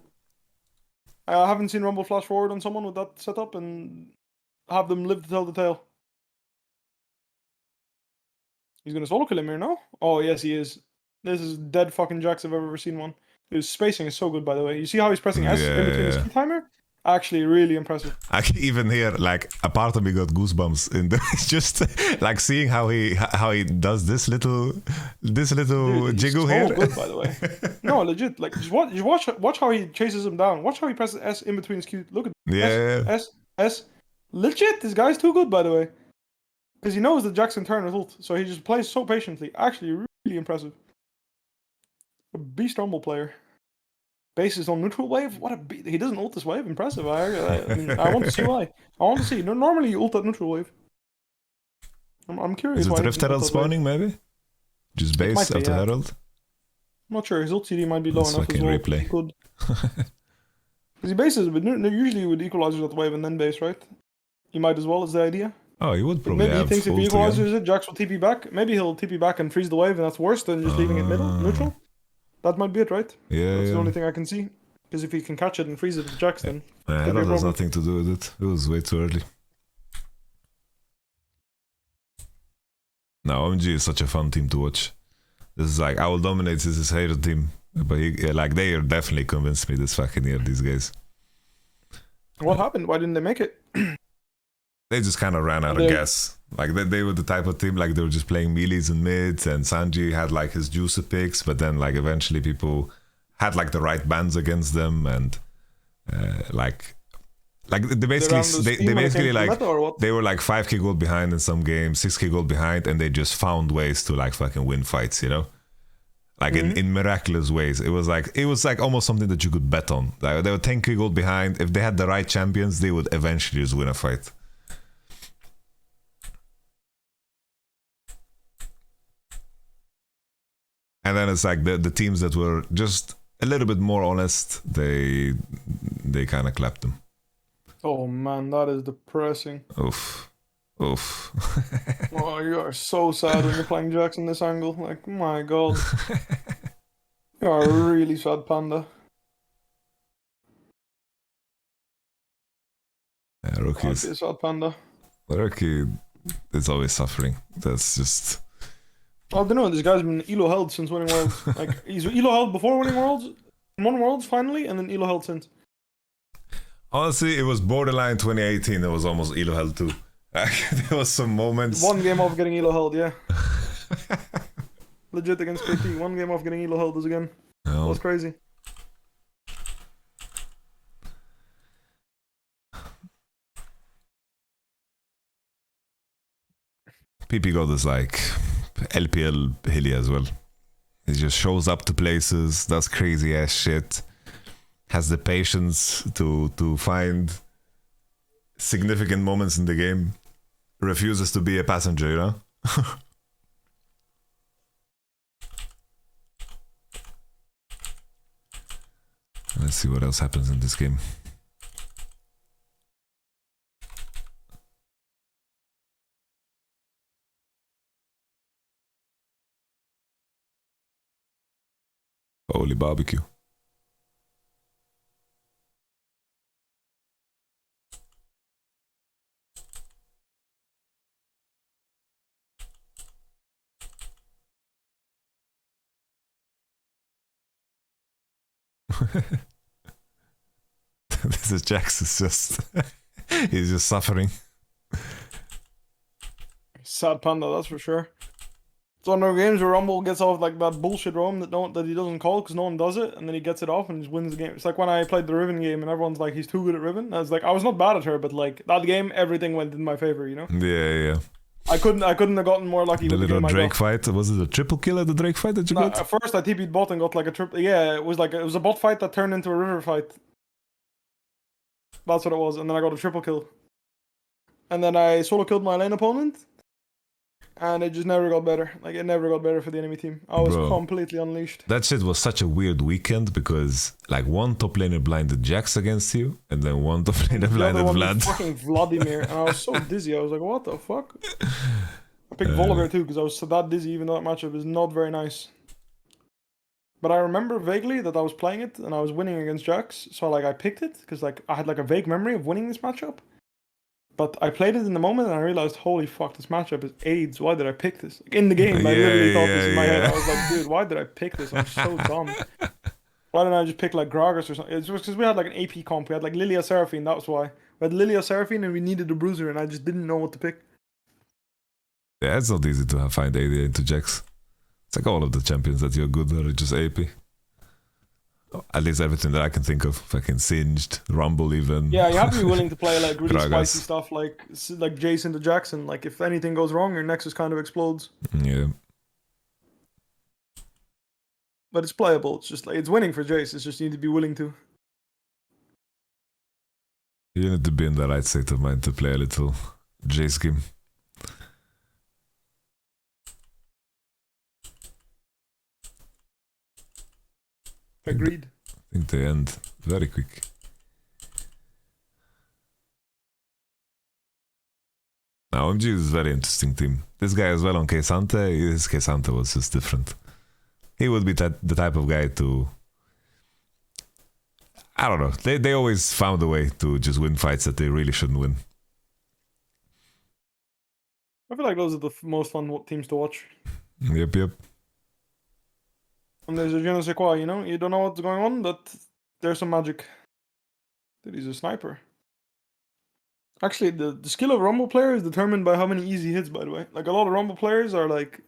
I haven't seen Rumble flash forward on someone with that setup and have them live to tell the tale. He's gonna solo kill him here now? Oh, yes, he is. This is dead fucking Jax if I've ever seen one. His spacing is so good, by the way. You see how he's pressing S in between his key timer? Actually, really impressive. I can even hear, like, a part of me got goosebumps in the just like seeing how he does this little jiggle so here. Good, by the way. No, legit. Like, just watch how he chases him down. Watch how he presses S in between his Q. Look at S. Legit, this guy's too good, by the way. Because he knows that Jax can turn his ult, so he just plays so patiently. Actually, really impressive. A beast Rumble player. Bases on neutral wave? What a he doesn't ult this wave? Impressive. I mean, I want to see why. I want to see. Normally you ult that neutral wave. I'm curious. Is it Rift Herald spawning, maybe? Just base after Herald? I'm not sure. His ult CD might be low enough as well. Replay. Good. Because he bases, but usually you would equalizer that wave and then base, right? He might as well, is the idea. Oh, he would probably maybe he thinks if he equalizes it, Jax will TP back. Maybe he'll TP back and freeze the wave, and that's worse than just leaving it neutral. That might be it, right? Yeah, that's the only thing I can see. Because if he can catch it and freeze it with Jax, then... that has nothing to do with it. It was way too early. No, OMG is such a fun team to watch. This is like, I will dominate this Halo team. But they are definitely convinced me this fucking year, these guys. What happened? Why didn't they make it? They just kind of ran out of gas. Like they were the type of team, like they were just playing melees and mids, and Shanji had like his juicer picks, but then like eventually people had like the right bans against them, and like they basically like they were like 5k gold behind in some games, 6k gold behind, and they just found ways to like fucking win fights, you know. like in miraculous ways. It was like almost something that you could bet on. Like, they were 10k gold behind. If they had the right champions, they would eventually just win a fight. And then it's like the teams that were just a little bit more honest, they kind of clapped them. Oh man, that is depressing. Oof. Oof. Oh, you are so sad when you're playing Jax in this angle. Like, my god. You are a really sad panda. Yeah, I'd rookies. be a sad panda. Rookie is always suffering. That's just... I don't know, this guy's been elo held since winning Worlds. Like, he's elo held before winning Worlds, won Worlds finally, and then elo held since. Honestly, it was borderline 2018. It was almost elo held too. There was some moments. One game off getting elo held, yeah. Legit against KT. One game off getting elo held again. No. That's crazy. PP God is like LPL Hilly as well. He just shows up to places, does crazy ass shit, has the patience to find significant moments in the game, refuses to be a passenger, you know? Let's see what else happens in this game. Holy barbecue. This is Jax is just he's just suffering. Sad panda, that's for sure. It's one of those games where Rumble gets off like that bullshit roam that he doesn't call because no one does it, and then he gets it off and just wins the game. It's like when I played the Riven game and everyone's like, he's too good at Riven. I was like, I was not bad at her, but like that game, everything went in my favor, you know? Yeah. I couldn't have gotten more lucky The with the little game Drake fight. Was it a triple kill at the Drake fight that you got? At first I TP'd bot and got like a triple. Yeah, it was a bot fight that turned into a river fight. That's what it was, and then I got a triple kill. And then I solo killed my lane opponent. And it just never got better. Like, it never got better for the enemy team. I was completely unleashed. That shit was such a weird weekend because, like, one top laner blinded Jax against you, and then one top laner blinded Vlad. Fucking Vladimir. And I was so dizzy. I was like, what the fuck? I picked Volibear too because I was so that dizzy, even though that matchup is not very nice. But I remember vaguely that I was playing it and I was winning against Jax. So, like, I picked it because, like, I had, like, a vague memory of winning this matchup. But I played it in the moment and I realized, holy fuck, this matchup is AIDS. Why did I pick this? Like, in the game, I literally thought this in my head. I was like, dude, why did I pick this? I'm so dumb. Why didn't I just pick like Gragas or something? It's just because we had like an AP comp. We had like Lilia Seraphine, that was why. We had Lilia Seraphine and we needed a bruiser and I just didn't know what to pick. Yeah, it's not easy to find AD into Jax. It's like all of the champions that you're good at are just AP. At least everything that I can think of. Fucking Singed, Rumble even. Yeah, you have to be willing to play like really Gragas. spicy stuff like Jason to Jackson. Like if anything goes wrong, your Nexus kind of explodes. Yeah. But it's playable. It's just like it's winning for Jace. It's just you need to be willing to. You need to be in the right state of mind to play a little Jace game. Agreed. I think they end very quick. Now, OMG is a very interesting team. This guy as well on Kesante, his Kesante was just different. He would be the type of guy to... I don't know. They always found a way to just win fights that they really shouldn't win. I feel like those are the most fun teams to watch. Yep. And there's a je ne sais quoi, you know? You don't know what's going on, but there's some magic. Dude, he's a sniper. Actually, the skill of a Rumble player is determined by how many easy hits, by the way. Like, a lot of Rumble players are like...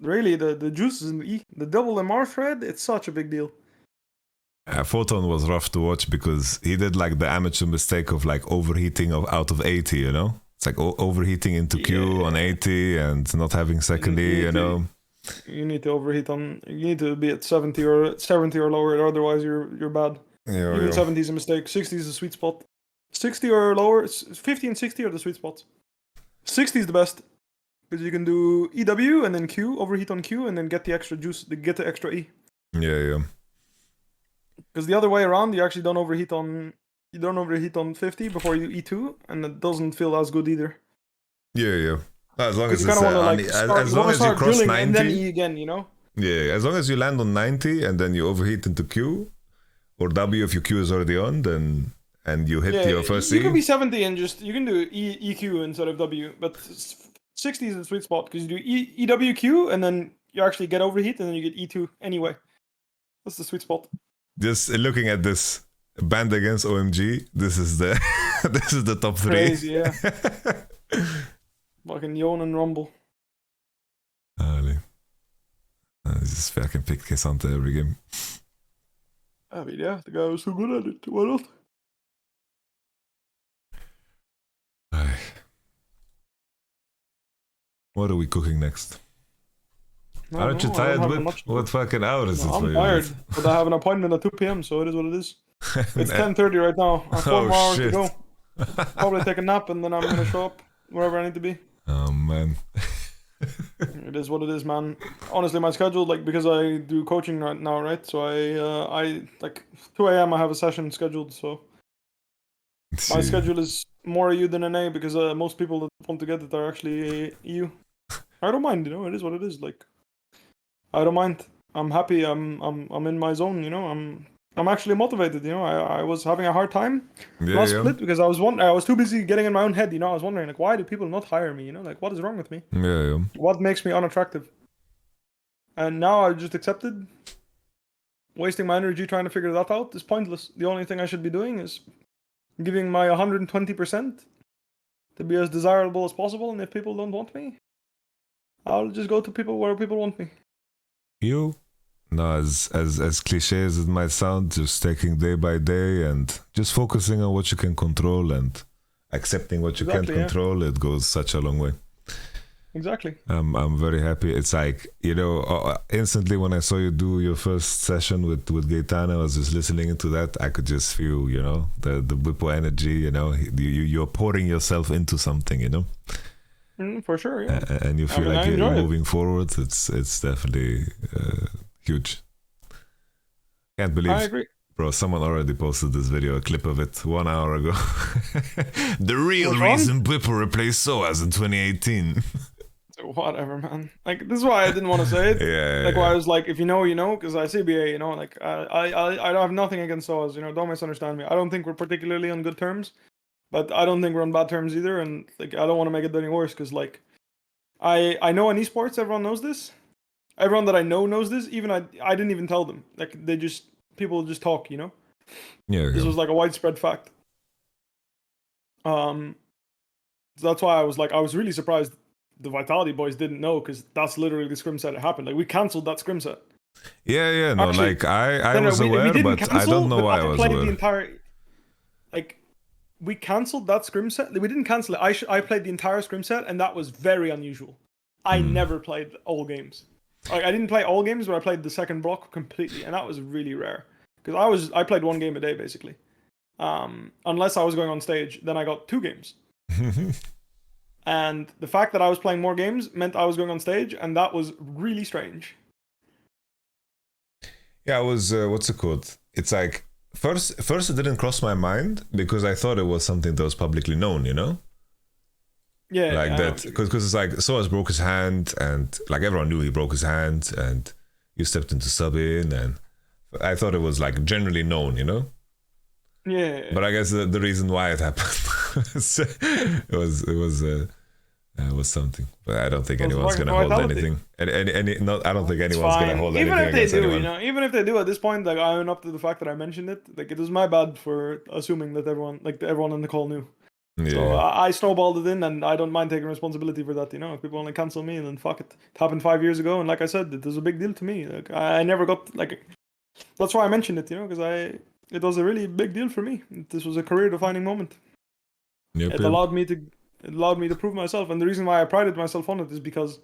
Really, the juices in the E. The double MR thread, it's such a big deal. Photon was rough to watch because he did like the amateur mistake of like overheating out of 80, you know? It's like overheating into Q on 80 and not having second E, you know? You need to overheat on. You need to be at 70 or lower, otherwise you're bad. Yeah, Even yeah. 70 is a mistake. 60 is a sweet spot. 60 or lower. 50 and 60 are the sweet spots. 60 is the best because you can do EW and then Q, overheat on Q, and then get the extra juice. Get the extra E. Yeah, yeah. Because the other way around, you actually don't overheat on 50 before you E2, and it doesn't feel as good either. Yeah, yeah. As long as You it's kind of want to as long as you cross 90, and then E again, you know. Yeah, as long as you land on 90 and then you overheat into Q or W if your Q is already on, then and you hit your first E. You can be 70 and you can do EQ instead of W, but 60 is the sweet spot because you do EWQ and then you actually get overheat and then you get E2 anyway. That's the sweet spot. Just looking at this band against OMG, this is the this is the top 3. Crazy, yeah. Fucking Yon and Rumble. Härlig. Just fucking pick Kesante every game. I mean, yeah, the guy was so good at it. Why not? What are we cooking next? No, Aren't you I don't tired, have Whip? much to What fucking hour is it for I'm you? tired, but I have an appointment at 2 p.m., so it is what it is. It's 10:30 right now. I have 4 Oh, more hours to shit. go. Probably take a nap and then I'm gonna show up wherever I need to be. Oh man. It is what it is, man. Honestly, my schedule, like, because I do coaching right now, right? So I like 2 a.m. I have a session scheduled, so my schedule is more EU than NA because most people that want to get it are actually EU. I don't mind, you know. It is what it is. Like, I don't mind. I'm happy. I'm in my zone, you know. I'm actually motivated, you know. I was having a hard time last split because I was too busy getting in my own head, you know. I was wondering, like, why do people not hire me, you know? Like, what is wrong with me? Yeah. What makes me unattractive? And now I just accepted wasting my energy trying to figure that out is pointless. The only thing I should be doing is giving my 120% to be as desirable as possible, and if people don't want me, I'll just go to people where people want me. You? No, as cliche as it might sound, just taking day by day and just focusing on what you can control and accepting what you can't control, it goes such a long way. Exactly. I'm very happy. It's like, you know, instantly when I saw you do your first session with Gaetano, I was just listening into that. I could just feel, you know, the Bwipo energy, you know, you're pouring yourself into something, you know. For sure, yeah. And you feel like you're moving forward. It's definitely huge. Can't believe. I agree. Bro, someone already posted this video, a clip of it 1 hour ago. The real What's reason Bwipo replaced SOAS in 2018. Whatever, man. Like, this is why I didn't want to say it. Why I was like, if you know, you know, because I CBA, you know, like, I have nothing against SOAS, you know, don't misunderstand me. I don't think we're particularly on good terms, but I don't think we're on bad terms either, and, like, I don't want to make it any worse, because, like, I know in esports, everyone knows this. Everyone that I know knows this, even I didn't even tell them. Like, people just talk, you know? Yeah. This was, like, a widespread fact. So that's why I was really surprised the Vitality boys didn't know, because that's literally the scrim set that happened. Like, we cancelled that scrim set. Yeah, no, actually, like I was aware, but cancel, I don't know why I was aware. We cancelled that scrim set. We didn't cancel it. I played the entire scrim set, and that was very unusual. I never played all games. Like, I didn't play all games, but I played the second block completely, and that was really rare. Because I played 1 game a day, basically. Unless I was going on stage, then I got 2 games. And the fact that I was playing more games meant I was going on stage, and that was really strange. Yeah, I was, what's it called? It's like, first it didn't cross my mind, because I thought it was something that was publicly known, you know? Yeah. Like that, because it's like, SOAS broke his hand, and like everyone knew he broke his hand, and you stepped into sub-in, and I thought it was like generally known, you know? Yeah. But I guess the reason why it happened it was something. But I don't think anyone's gonna hold anything. I don't think anyone's gonna hold anything against anyone. You know, even if they do at this point, like, I own up to the fact that I mentioned it. Like, it was my bad for assuming that everyone in the call knew. Yeah. So I snowballed it in, and I don't mind taking responsibility for that. You know, if people want to cancel me, then fuck it. It happened 5 years ago, and like I said, it was a big deal to me. Like, I never got, like, that's why I mentioned it. You know, because it was a really big deal for me. This was a career-defining moment. It allowed me to prove myself, and the reason why I prided myself on it is because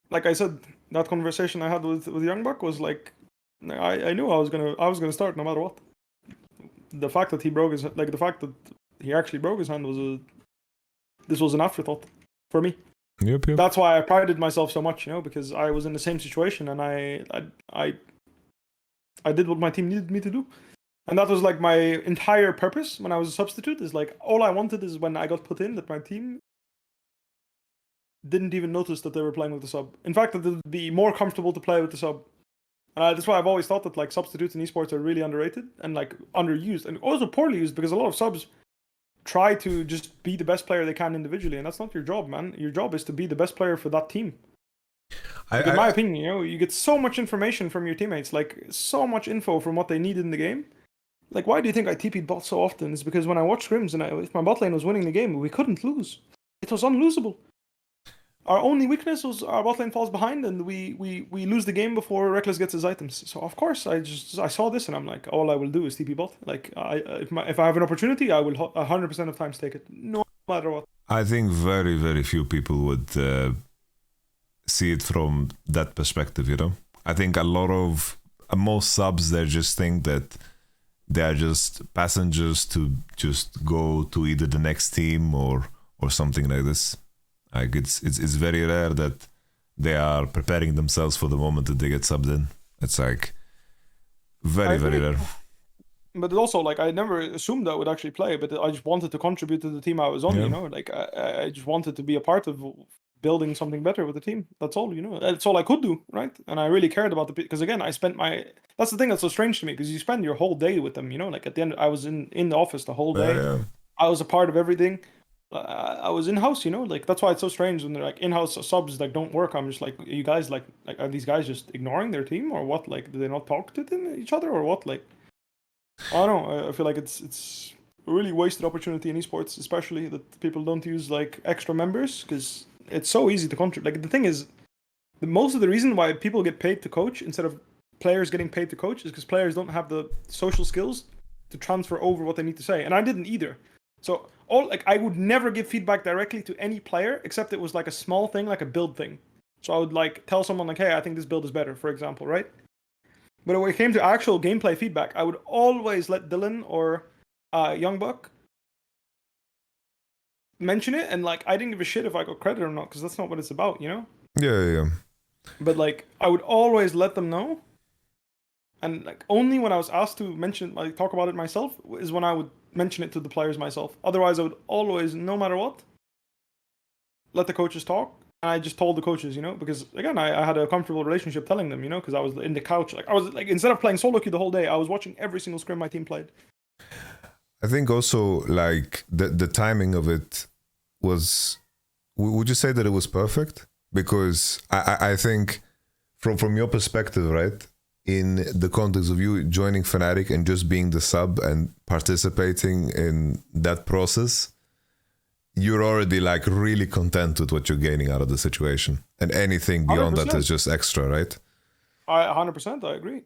like I said, that conversation I had with Young Buck was like, I knew I was gonna start no matter what. The fact that the fact that he actually broke his hand this was an afterthought for me. Yep. That's why I prided myself so much, because I was in the same situation and I did what my team needed me to do. And that was like my entire purpose when I was a substitute, is like all I wanted is when I got put in that my team didn't even notice that they were playing with the sub. In fact, that it would be more comfortable to play with the sub. That's why I've always thought that like substitutes in esports are really underrated and like underused, and also poorly used, because a lot of subs try to just be the best player they can individually, and that's not your job, man. Your job is to be the best player for that team. In my opinion, you get so much information from your teammates, like so much info from what they need in the game. Like, why do you think I TP'd bot so often? It's because when I watch scrims and if my bot lane was winning the game, we couldn't lose. It was unlosable. Our only weakness was our bot lane falls behind and we lose the game before Reckless gets his items. So of course I saw this and I'm like, all I will do is TP bot. Like if I have an opportunity, I will 100% of times take it, no matter what. I think very, very few people would see it from that perspective, I think most subs, they just think that they are just passengers to just go to either the next team or something like this. Like it's very rare that they are preparing themselves for the moment that they get subbed in. It's like very, very rare. But also, like, I never assumed I would actually play, but I just wanted to contribute to the team I was on, Like, I just wanted to be a part of building something better with the team. That's all, That's all I could do, right? And I really cared about because again, that's the thing that's so strange to me, because you spend your whole day with them, Like, at the end, I was in the office the whole day. Yeah. I was a part of everything. I was in-house, Like, that's why it's so strange when they're like in-house subs like don't work. I'm just like, you guys like are these guys just ignoring their team or what? Like, do they not talk to each other or what? Like, I don't know. I feel like it's a really wasted opportunity in esports, especially that people don't use like extra members, because it's so easy to contribute. Like, the thing is, most of the reason why people get paid to coach instead of players getting paid to coach is because players don't have the social skills to transfer over what they need to say, and I didn't either. So I would never give feedback directly to any player except it was like a small thing, like a build thing. So I would like tell someone like, hey, I think this build is better, for example, right? But when it came to actual gameplay feedback, I would always let Dylan or Young Buck mention it, and like I didn't give a shit if I got credit or not, because that's not what it's about, Yeah. But like I would always let them know, and like only when I was asked to talk about it myself is when I would mention it to the players myself. Otherwise, I would always, no matter what, let the coaches talk. And I just told the coaches, because again, I had a comfortable relationship telling them, because I was in the couch. Like, I was like, instead of playing solo queue the whole day, I was watching every single scrim my team played. I think also like the timing of it was, would you say that it was perfect? Because I think from your perspective, right, in the context of you joining Fnatic and just being the sub and participating in that process, you're already like really content with what you're gaining out of the situation, and anything beyond 100%. That is just extra, right? 100%, I agree.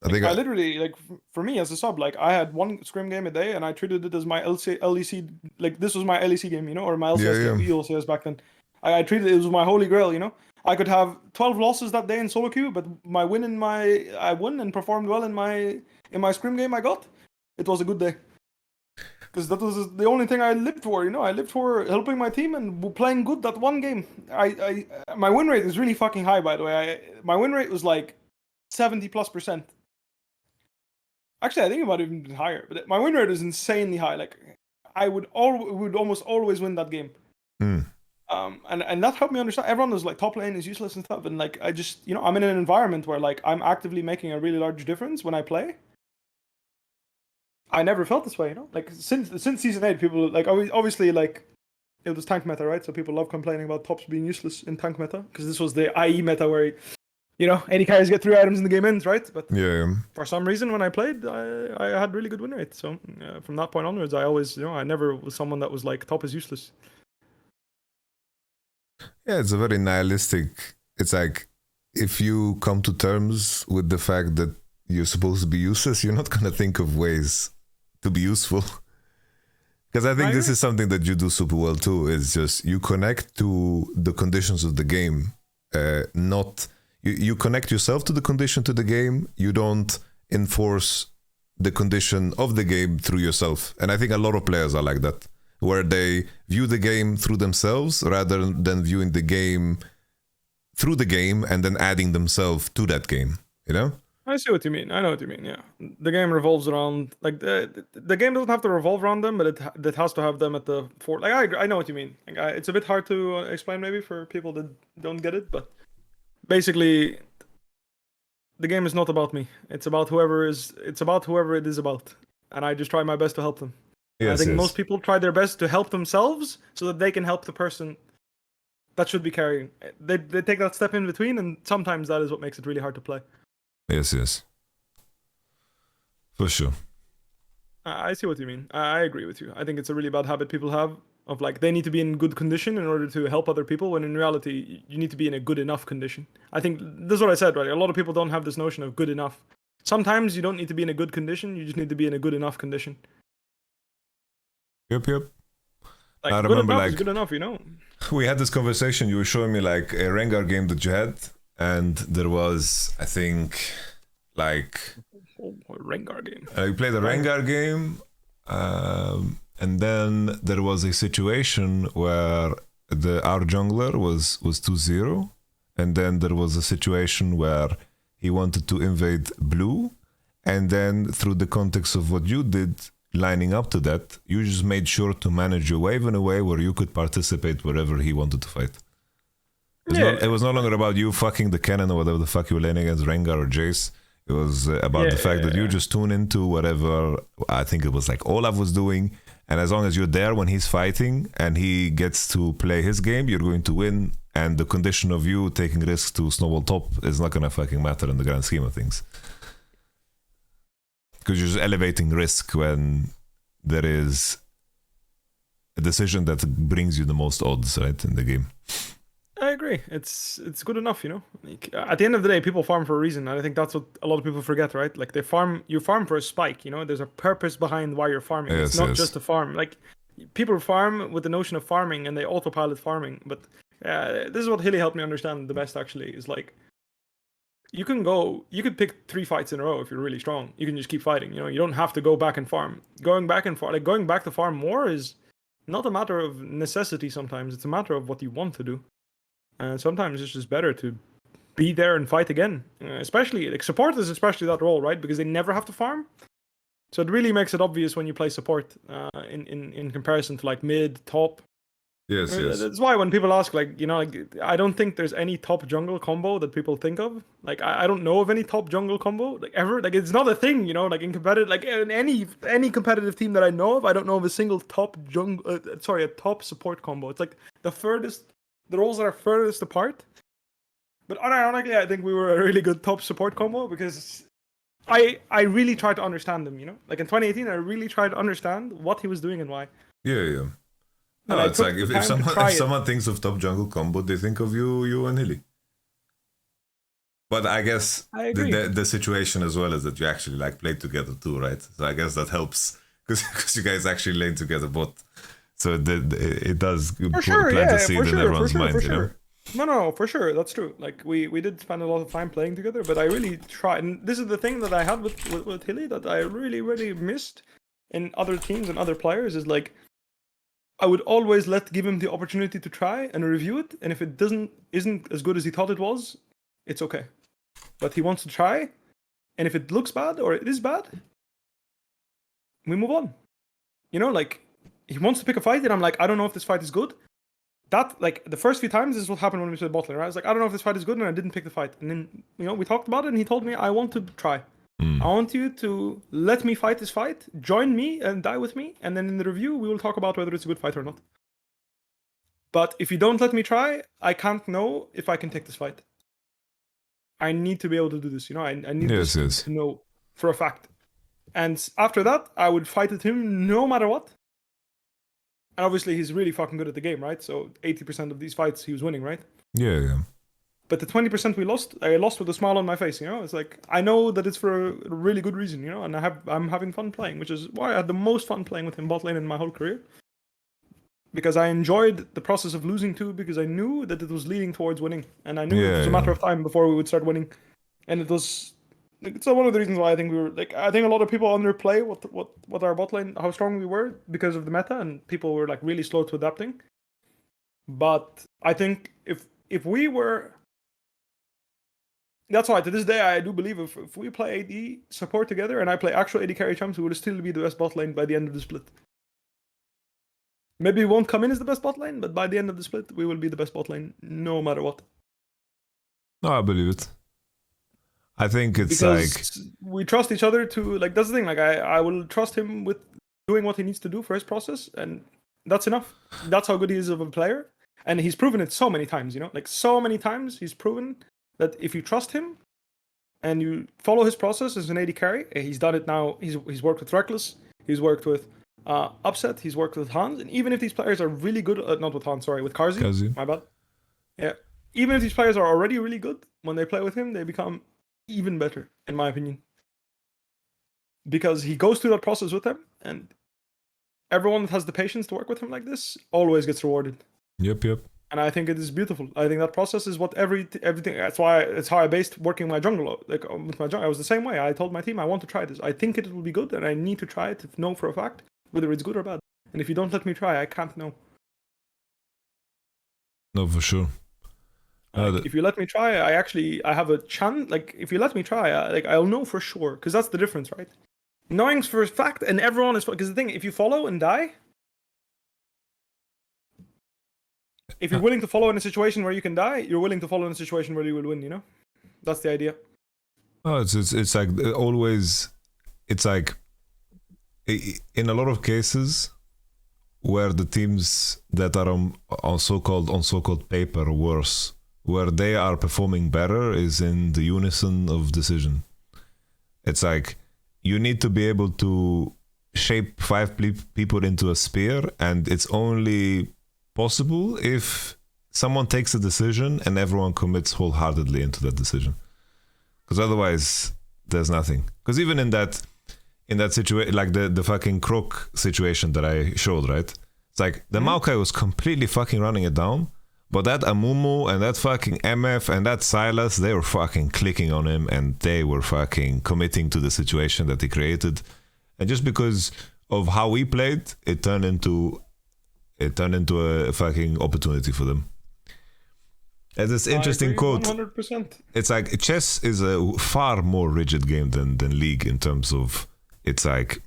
I literally, like, for me as a sub, like, I had one scrim game a day, and I treated it as my LEC, like, this was my LEC game, or my LCS game, ELCS back then. I treated it as my holy grail, I could have 12 losses that day in solo queue, but I won and performed well in my scrim game I got. It was a good day. Because that was the only thing I lived for, I lived for helping my team and playing good that one game. My win rate is really fucking high, by the way. My win rate was like 70+%. Actually, I think it might have even been higher, but my win rate is insanely high. Like, I would almost always win that game. And that helped me understand. Everyone was like, top lane is useless and stuff, and like I just, I'm in an environment where like I'm actively making a really large difference when I play. I never felt this way, Like, since season 8, people like obviously like it was tank meta, right? So people love complaining about tops being useless in tank meta, because this was the IE meta where any carries get 3 items and the game ends, right? But for some reason when I played, I had really good win rate. So from that point onwards, I always, I never was someone that was like top is useless. Yeah, it's a very nihilistic. It's like, if you come to terms with the fact that you're supposed to be useless, you're not going to think of ways to be useful. Because I think this is something that you do super well too. It's just you connect to the conditions of the game not you connect yourself to the condition to the game. You don't enforce the condition of the game through yourself. And I think a lot of players are like that, where they view the game through themselves rather than viewing the game through the game and then adding themselves to that game, you know? I see what you mean. I know what you mean. Yeah, the game revolves around like the game doesn't have to revolve around them, but it has to have them at the fore. Like I know what you mean. Like, it's a bit hard to explain maybe for people that don't get it, but basically, the game is not about me. It's about whoever it is about, and I just try my best to help them. Yes, I think most people try their best to help themselves so that they can help the person that should be carrying. They take that step in between, and sometimes that is what makes it really hard to play. Yes. For sure. I see what you mean. I agree with you. I think it's a really bad habit people have of like they need to be in good condition in order to help other people, when in reality you need to be in a good enough condition. I think this is what I said, right? A lot of people don't have this notion of good enough. Sometimes you don't need to be in a good condition, you just need to be in a good enough condition. Yep. Like, I good remember, enough is like, good enough, you know? we had this conversation. You were showing me like a Rengar game that you had, and there was, I think, like a Rengar game. You played a Rengar game, and then there was a situation where our jungler was 2-0, and then there was a situation where he wanted to invade blue, and then through the context of what you did, lining up to that, you just made sure to manage your wave in a way where you could participate wherever he wanted to fight. It was no longer about you fucking the cannon or whatever the fuck you were laying against Rengar or Jace. It was about the fact that you just tune into whatever, I think it was like Olaf was doing, and as long as you're there when he's fighting and he gets to play his game, you're going to win, and the condition of you taking risks to snowball top is not gonna fucking matter in the grand scheme of things. Because you're just elevating risk when there is a decision that brings you the most odds, right, in the game. I agree. It's good enough, you know. Like, at the end of the day, people farm for a reason, and I think that's what a lot of people forget, right? Like you farm for a spike, you know. There's a purpose behind why you're farming. It's not just a farm. Like people farm with the notion of farming, and they autopilot farming. But this is what Hilly helped me understand the best. Actually, is like you could pick 3 fights in a row if you're really strong. You can just keep fighting. You know, you don't have to go back and farm. Going back to farm more is not a matter of necessity. Sometimes it's a matter of what you want to do. And sometimes it's just better to be there and fight again. Especially, like, support is especially that role, right? Because they never have to farm. So it really makes it obvious when you play support in comparison to like mid, top. Yes. That's why when people ask, like, you know, like, I don't think there's any top jungle combo that people think of. Like, I don't know of any top jungle combo, like, ever. Like, it's not a thing, you know, like, in competitive, like, in any competitive team that I know of, I don't know of a single top a top support combo. It's like the roles that are furthest apart. But unironically, I think we were a really good top support combo because I really tried to understand them, you know? Like, in 2018, I really tried to understand what he was doing and why. Yeah. No, it's like if someone thinks of top jungle combo, they think of you and Hilly. But I guess the situation as well is that you actually like played together too, right? So I guess that helps because you guys actually lane together both. So it does plant a seed in everyone's mind, you know? No, for sure, that's true. Like we did spend a lot of time playing together, but I really tried, and this is the thing that I had with Hilly that I really missed in other teams and other players is like I would always give him the opportunity to try and review it, and if it isn't as good as he thought it was, it's okay. But he wants to try, and if it looks bad or it is bad, we move on. You know, like he wants to pick a fight, and I'm like, I don't know if this fight is good. That, like, the first few times, this is what happened when we played bot lane, right? I was like, I don't know if this fight is good, and I didn't pick the fight. And then, you know, we talked about it, and he told me, I want to try. I want you to let me fight this fight, join me, and die with me, and then in the review, we will talk about whether it's a good fight or not. But if you don't let me try, I can't know if I can take this fight. I need to be able to do this, you know? I need to know for a fact. And after that, I would fight with him no matter what. And obviously, he's really fucking good at the game, right? So 80% of these fights, he was winning, right? Yeah. But the 20% we lost, I lost with a smile on my face, you know? It's like, I know that it's for a really good reason, you know? And I'm having fun playing, which is why I had the most fun playing with him bot lane in my whole career. because I enjoyed the process of losing to, because I knew that it was leading towards winning, and I knew it was a matter of time before we would start winning, and it was. It's one of the reasons why I think we were like. I think a lot of people underplay what our bot lane, how strong we were because of the meta, and people were like really slow to adapting. But I think if we were, that's why to this day I do believe if we play AD support together and I play actual AD carry champs, we will still be the best bot lane by the end of the split. Maybe we won't come in as the best bot lane, but by the end of the split, we will be the best bot lane, no matter what. No, I believe it. I think it's because we trust each other to, like, that's the thing, like, I will trust him with doing what he needs to do for his process, and that's enough. That's how good he is of a player. And he's proven it so many times, you know? Like, so many times he's proven that if you trust him and you follow his process as an AD carry, he's done it now. He's worked with Reckless, he's worked with Upset, he's worked with Hans, and even if these players are really good, not with Hans, sorry, with Karzi, my bad. Yeah, even if these players are already really good, when they play with him, they become even better, in my opinion. Because he goes through that process with them, and everyone that has the patience to work with him like this always gets rewarded. Yep. And I think it is beautiful. I think that process is what everything. That's why it's how I based working my jungle. Like with my jungle, I was the same way. I told my team I want to try this. I think it will be good, and I need to try it to know for a fact whether it's good or bad. And if you don't let me try, I can't know. No, for sure. If you let me try, I have a chance. Like if you let me try, I'll know for sure, because that's the difference, right? Knowing for a fact, and everyone is, because the thing, if you follow and die. If you're willing to follow in a situation where you can die, you're willing to follow in a situation where you will win, you know? That's the idea. Oh, it's like always, it's like in a lot of cases where the teams that are on so-called paper worse, where they are performing better is in the unison of decision. It's like you need to be able to shape 5 people into a spear, and it's only possible if someone takes a decision and everyone commits wholeheartedly into that decision, because otherwise there's nothing. Because even in that situation, like the fucking Croc situation that I showed, right? It's like the Maokai was completely fucking running it down, but that Amumu and that fucking MF and that Silas, they were fucking clicking on him, and they were fucking committing to the situation that he created. And just because of how we played, it turned into a fucking opportunity for them. And this interesting quote. 100%. It's like chess is a far more rigid game than League in terms of it's like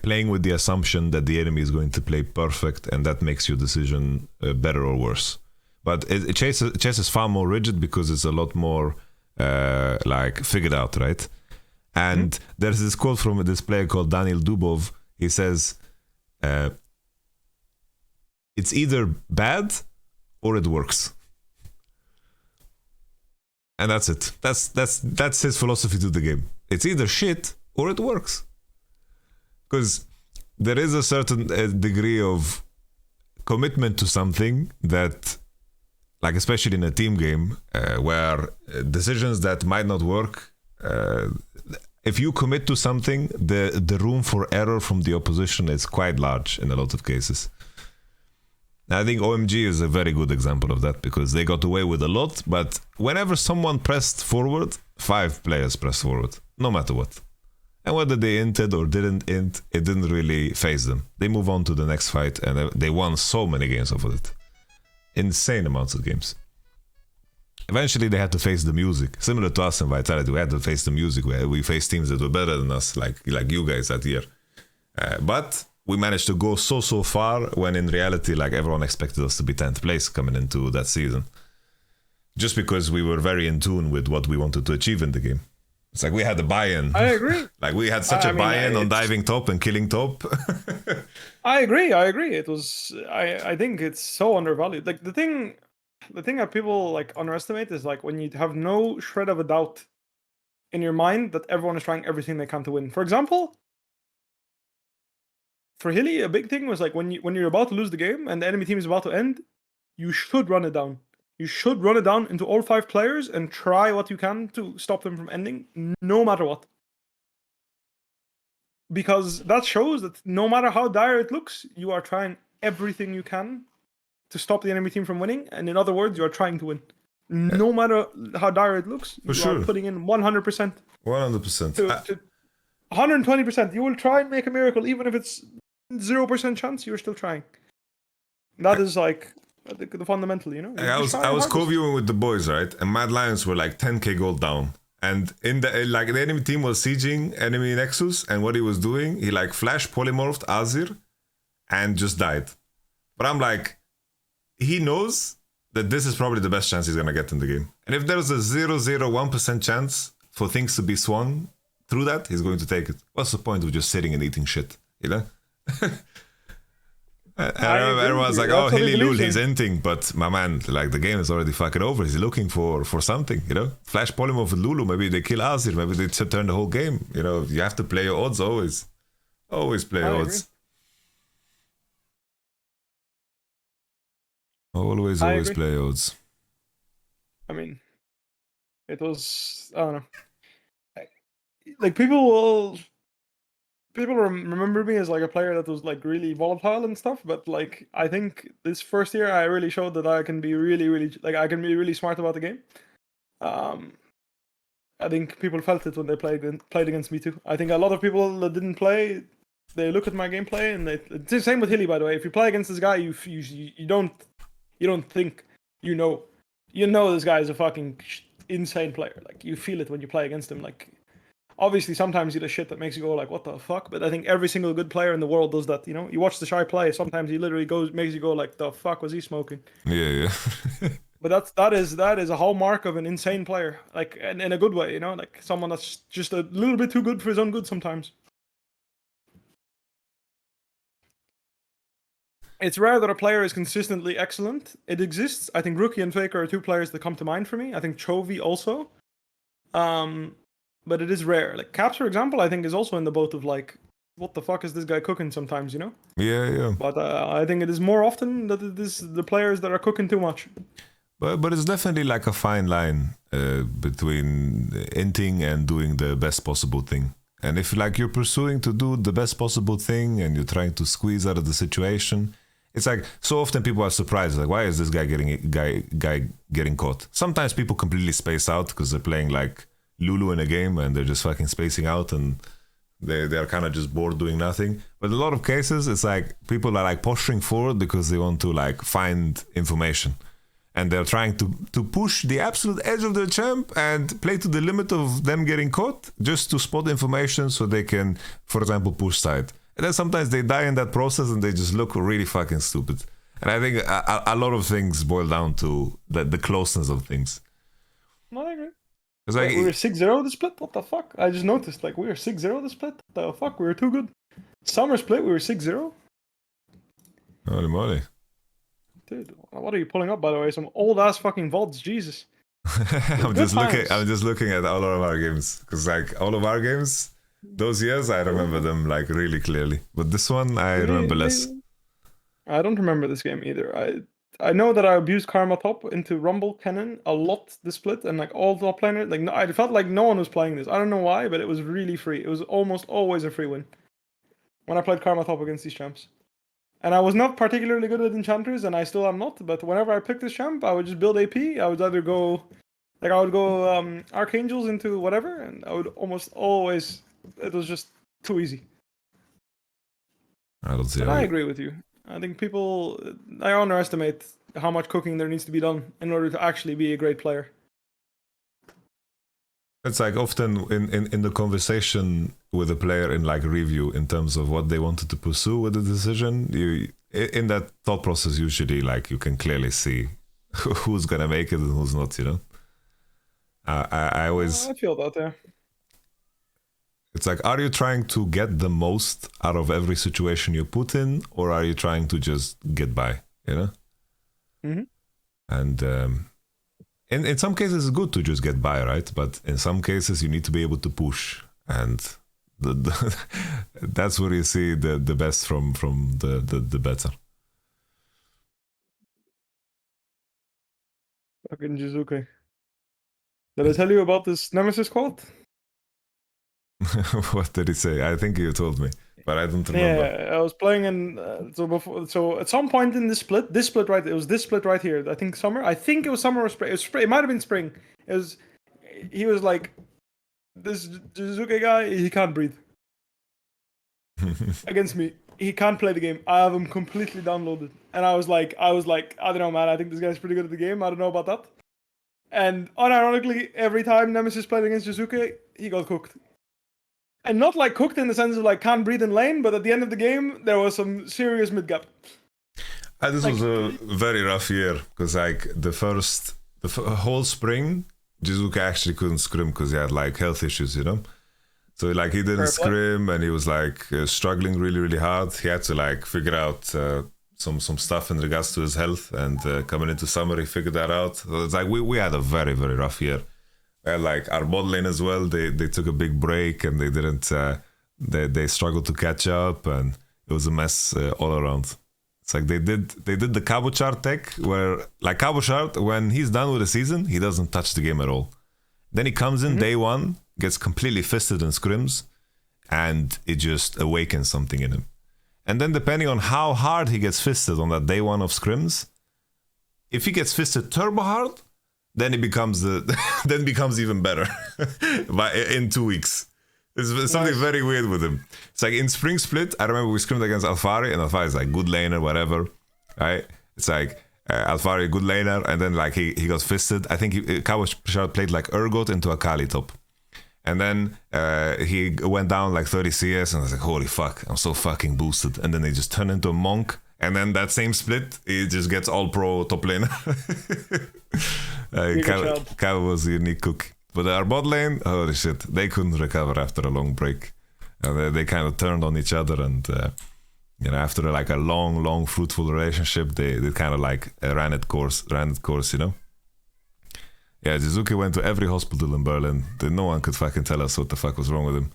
playing with the assumption that the enemy is going to play perfect, and that makes your decision better or worse. But chess is far more rigid because it's a lot more like figured out, right? And there's this quote from this player called Daniel Dubov. He says, it's either bad or it works. And that's it. That's his philosophy to the game. It's either shit or it works. Because there is a certain degree of commitment to something that, like especially in a team game, where decisions that might not work, if you commit to something, the room for error from the opposition is quite large in a lot of cases. I think OMG is a very good example of that, because they got away with a lot, but whenever someone pressed forward, 5 players pressed forward, no matter what. And whether they inted or didn't int, it didn't really faze them. They move on to the next fight, and they won so many games off of it. Insane amounts of games. Eventually they had to face the music. Similar to us in Vitality, we had to face the music, where we faced teams that were better than us, like you guys that year. But we managed to go so far, when in reality, like, everyone expected us to be 10th place coming into that season. Just because we were very in tune with what we wanted to achieve in the game. It's like we had a buy-in. I agree. Like we had such a buy-in on diving top and killing top. I agree. It was, I think it's so undervalued. Like the thing that people like underestimate is like when you have no shred of a doubt in your mind that everyone is trying everything they can to win. For example, for Hilly, a big thing was like when you're about to lose the game and the enemy team is about to end, you should run it down. You should run it down into all 5 players and try what you can to stop them from ending, no matter what. Because that shows that no matter how dire it looks, you are trying everything you can to stop the enemy team from winning. And in other words, you are trying to win. No matter how dire it looks, you are putting in 100%. 100%. 120%. You will try and make a miracle, even if it's 0% chance, you're still trying. That is like the fundamental, you know? I was co-viewing with the boys, right? And Mad Lions were like 10k gold down. And in the enemy team was sieging enemy Nexus, and what he was doing, he like flash polymorphed Azir and just died. But I'm like, he knows that this is probably the best chance he's gonna get in the game. And if there's a 0.01% chance for things to be swung through that, he's going to take it. What's the point of just sitting and eating shit, you know? Everyone's like, oh, Hilly Lul, he's inting, but my man, like the game is already fucking over. He's looking for something, you know? Flash polymorph with Lulu, maybe they kill Azir, maybe they turn the whole game. You know, you have to play your odds always. Always play your odds. Always play odds. I mean, it was, I don't know. Like, people remember me as like a player that was like really volatile and stuff, but like I think this first year I really showed that I can be really I can be really smart about the game. I think people felt it when they played against me too. I think a lot of people that didn't play, they look at my gameplay and it's the same with Hilly, by the way. If you play against this guy, you don't think you know this guy is a fucking insane player. Like you feel it when you play against him. Like obviously sometimes he does shit that makes you go like, what the fuck? But I think every single good player in the world does that, you know? You watch the Shy play, sometimes he literally makes you go like, the fuck was he smoking? Yeah. But that is a hallmark of an insane player. Like in a good way, you know? Like someone that's just a little bit too good for his own good sometimes. It's rare that a player is consistently excellent. It exists. I think Rookie and Faker are two players that come to mind for me. I think Chovy also. But it is rare. Like Caps, for example, I think is also in the boat of like, what the fuck is this guy cooking sometimes, you know? Yeah. But I think it is more often that it is the players that are cooking too much. But it's definitely like a fine line between inting and doing the best possible thing. And if like you're pursuing to do the best possible thing and you're trying to squeeze out of the situation, it's like so often people are surprised, like why is this guy getting caught? Sometimes people completely space out because they're playing like Lulu in a game and they're just fucking spacing out and they are kind of just bored doing nothing. But in a lot of cases, it's like people are like posturing forward because they want to like find information. And they're trying to push the absolute edge of the champ and play to the limit of them getting caught just to spot information so they can, for example, push side. And then sometimes they die in that process and they just look really fucking stupid. And I think a lot of things boil down to the closeness of things. No, I agree. It's like, we were 6-0 the split? What the fuck? I just noticed, like, we were 6-0 the split? What the fuck? We were too good. Summer split, we were 6-0? Holy moly. Dude, what are you pulling up, by the way? Some old-ass fucking VODs, Jesus. I'm just looking at all of our games. Because, like, all of our games, those years, I remember them, like, really clearly. But this one, I remember less. I don't remember this game either. I know that I abused Karma Top into Rumble Cannon a lot this split, and like all top laners, like I felt like no one was playing this. I don't know why, but it was really free. It was almost always a free win when I played Karma Top against these champs. And I was not particularly good at enchanters, and I still am not. But whenever I picked this champ, I would just build AP. I would either go, Archangels into whatever, and I would almost always. It was just too easy. I don't see. I agree with you. I think people, I underestimate how much cooking there needs to be done in order to actually be a great player. It's like often in the conversation with a player in like review in terms of what they wanted to pursue with the decision, in that thought process usually like you can clearly see who's gonna make it and who's not, you know. I feel that, yeah. It's like, are you trying to get the most out of every situation you put in, or are you trying to just get by, you know? Mm-hmm. And in some cases it's good to just get by, right? But in some cases you need to be able to push, and that's where you see the best from the better. Fucking Jizuke. Did I tell you about this Nemesis quote? What did he say? I think you told me, but I don't remember. Yeah, I was playing in so at some point in this split right, it was this split right here. I think summer. I think it was summer or spring. It might have been spring. He was like, this Jizuke guy, he can't breathe against me. He can't play the game. I have him completely downloaded, and I was like, I don't know, man. I think this guy's pretty good at the game. I don't know about that. And unironically, every time Nemesis played against Jizuke, he got cooked. And not like cooked in the sense of like can't breathe in lane, but at the end of the game, there was some serious mid gap. This was a very rough year because like the whole spring, Jizuke actually couldn't scrim because he had like health issues, you know. So like he didn't scrim and he was like struggling really hard. He had to like figure out some stuff in regards to his health, and coming into summer he figured that out. So it's like we had a very rough year. And like our bot lane as well, they took a big break and they didn't they struggled to catch up, and it was a mess all around. It's like they did the Cabochard tech where like Cabochard, when he's done with the season, he doesn't touch the game at all. Then he comes in day one, gets completely fisted in scrims, and it just awakens something in him. And then depending on how hard he gets fisted on that day one of scrims, if he gets fisted turbo hard, then it becomes even better in 2 weeks. It's something very weird with him. It's like in Spring Split, I remember we scrimmed against Alphari, and Alphari is like good laner, whatever, right? It's like Alphari, good laner, and then like he got fisted. I think Cabochard played like Urgot into Akali top. And then he went down like 30 CS, and I was like, holy fuck, I'm so fucking boosted. And then he just turned into a monk, and then that same split, he just gets all pro top laner. Cabo was a unique cook. But our bot lane, holy shit, they couldn't recover after a long break. And they kind of turned on each other, and after like a long fruitful relationship, they kind of like ran its course, you know. Yeah, Jizuke went to every hospital in Berlin. No one could fucking tell us what the fuck was wrong with him.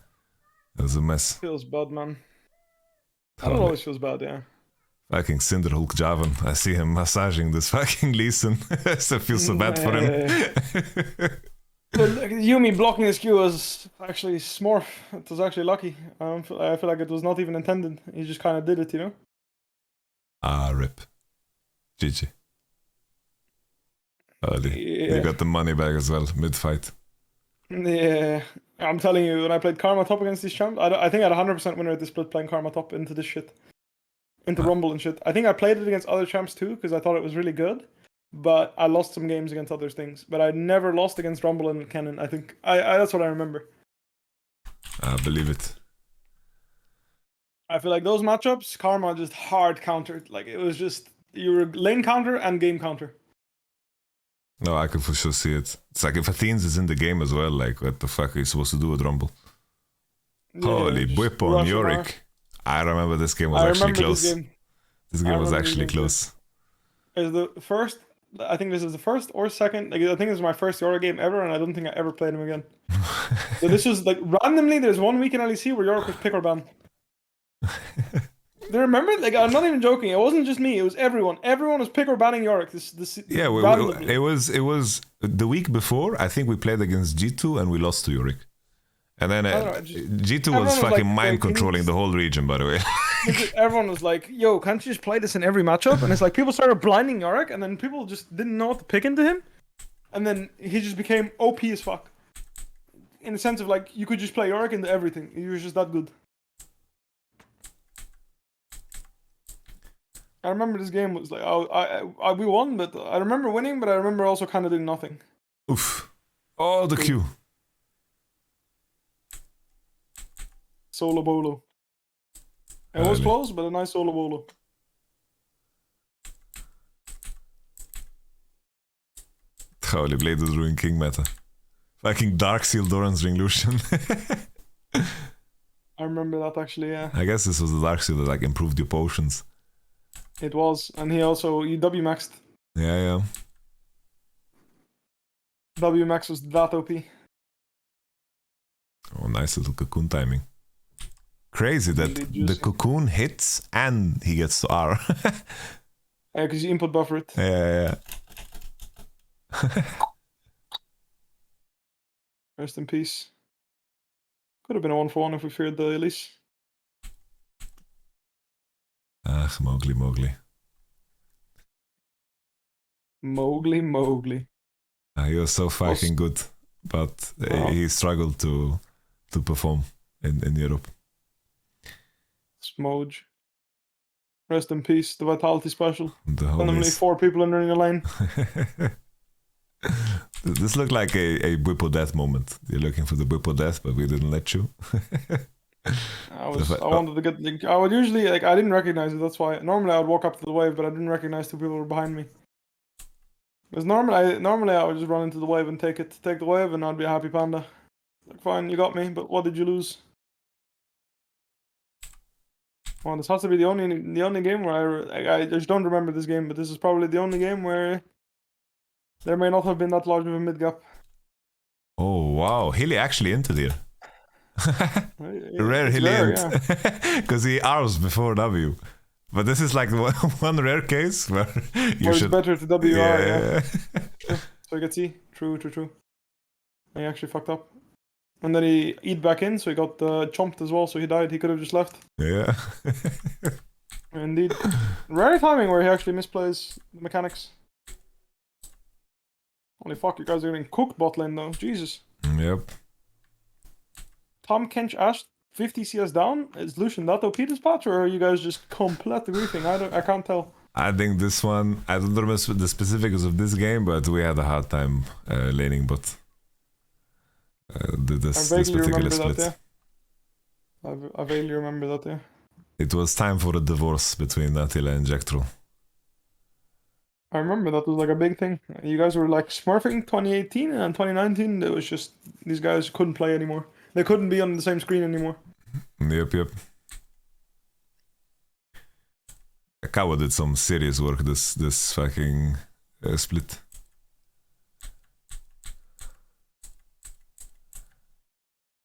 It was a mess. Feels bad, man. I don't always feels bad, yeah. Fucking Cinderhulk Javan. I see him massaging this fucking Lee Sin. I feel so bad for him. But Yumi blocking his Q was actually smurf. It was actually lucky. I feel like it was not even intended. He just kind of did it, you know? RIP. GG. You got the money back as well, mid-fight. Yeah. I'm telling you, when I played Karma top against these champs, I think I had 100% win rate this split playing Karma top into this shit. Into Rumble and shit. I think I played it against other champs too, because I thought it was really good. But I lost some games against other things. But I never lost against Rumble and Cannon. I think that's what I remember. I believe it. I feel like those matchups, Karma just hard countered. Like it was just you were lane counter and game counter. No, I can for sure see it. It's like if Athenes is in the game as well, like what the fuck are you supposed to do with Rumble? Yeah, holy Bwipo on Yorick. I remember this game was actually close. This game was actually close. It's the first. I think this is the first or second. Like I think this is my first Yorick game ever, and I don't think I ever played him again. So this was like randomly. There's 1 week in LEC where Yorick was pick or ban. Do you remember? Like I'm not even joking. It wasn't just me. It was everyone. Everyone was pick or banning Yorick. Yeah, it was the week before. I think we played against G2 and we lost to Yorick. And then G2 was fucking mind controlling the whole region, by the way. Everyone was like, yo, can't you just play this in every matchup? And it's like people started blinding Yorick, and then people just didn't know what to pick into him. And then he just became OP as fuck. In the sense of like, you could just play Yorick into everything. He was just that good. I remember this game was like, we won, but I remember winning, but I remember also kind of doing nothing. Oof. Oh, the Q. Solo bolo. It was close, but a nice solo bolo. Holy Blade is ruining King meta. Fucking Dark Seal Doran's Ring Lucian. I remember that actually, yeah. I guess this was the Dark Seal that like improved your potions. It was, and he W-maxed. Yeah. W-max was that OP. Oh, nice little cocoon timing. Crazy that the cocoon hits and he gets to R. Yeah, because you input buffer it. Yeah. Rest in peace. Could have been a 1-for-1 if we feared the Elise. Ah, Mowgli. Mowgli. He was so fucking good, but he struggled to perform in Europe. Smoj. Rest in peace, the Vitality special. The Randomly homies. 4 people entering the lane. This looked like a Bwipo death moment. You're looking for the Bwipo death, but we didn't let you. I wanted to get. Like, I would usually I didn't recognize it. That's why normally I would walk up to the wave, but I didn't recognize 2 people were behind me. Because normally I would just run into the wave and take the wave, and I'd be a happy panda. Like, fine, you got me, but what did you lose? Well, this has to be the only game where I just don't remember this game, but this is probably the only game where there may not have been that large of a mid gap. Oh wow, Hilly actually entered here. Rare Hilly because he R's before W. But this is like one rare case where you it's should. better to WR. Yeah. True. So I can see. True. He actually fucked up. And then he eat back in, so he got chomped as well, so he died. He could have just left. Yeah. Indeed. Rare timing where he actually misplays the mechanics. Holy fuck, you guys are getting cooked bot lane though. Jesus. Yep. Tom Kench asked 50 CS down. Is Lucian that OP this patch, or are you guys just completely griefing? I can't tell. I think this one, I don't remember the specifics of this game, but we had a hard time laning bot. This particular split. That, yeah. I vaguely remember that, yeah. It was time for a divorce between Attila and Jectro. I remember that was like a big thing. You guys were like smurfing 2018, and 2019 it was just these guys couldn't play anymore. They couldn't be on the same screen anymore. Yep. Kawa did some serious work this fucking split.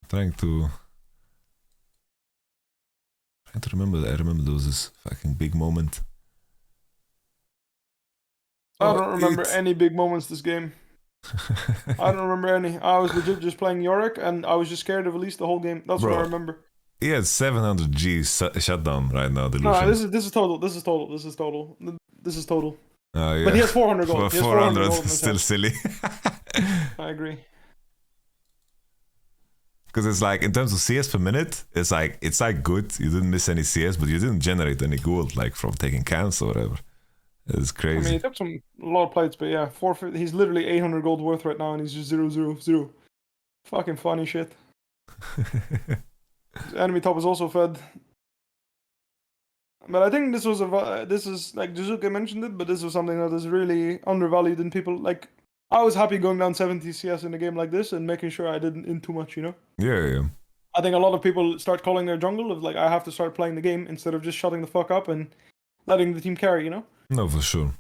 Trying to remember. I remember there was this fucking big moment. I don't remember any big moments this game. I don't remember any. I was legit just playing Yorick, and I was just scared of Elise the whole game. That's what I remember. He has 700 G shutdown right now. No, this is total. This is total. Yeah. But he has 400 gold. 400 is still silly. I agree. Because it's like, in terms of CS per minute, it's like good. You didn't miss any CS, but you didn't generate any gold, like from taking camps or whatever. It's crazy. I mean, he took a lot of plates, but yeah, he's literally 800 gold worth right now, and he's just 0-0-0. Fucking funny shit. Enemy top is also fed. But I think this is like Juzuka mentioned it, but this was something that is really undervalued in people. Like, I was happy going down 70 CS in a game like this and making sure I didn't in too much, you know? Yeah. I think a lot of people start calling their jungle of like, I have to start playing the game instead of just shutting the fuck up and letting the team carry, you know? No, for sure.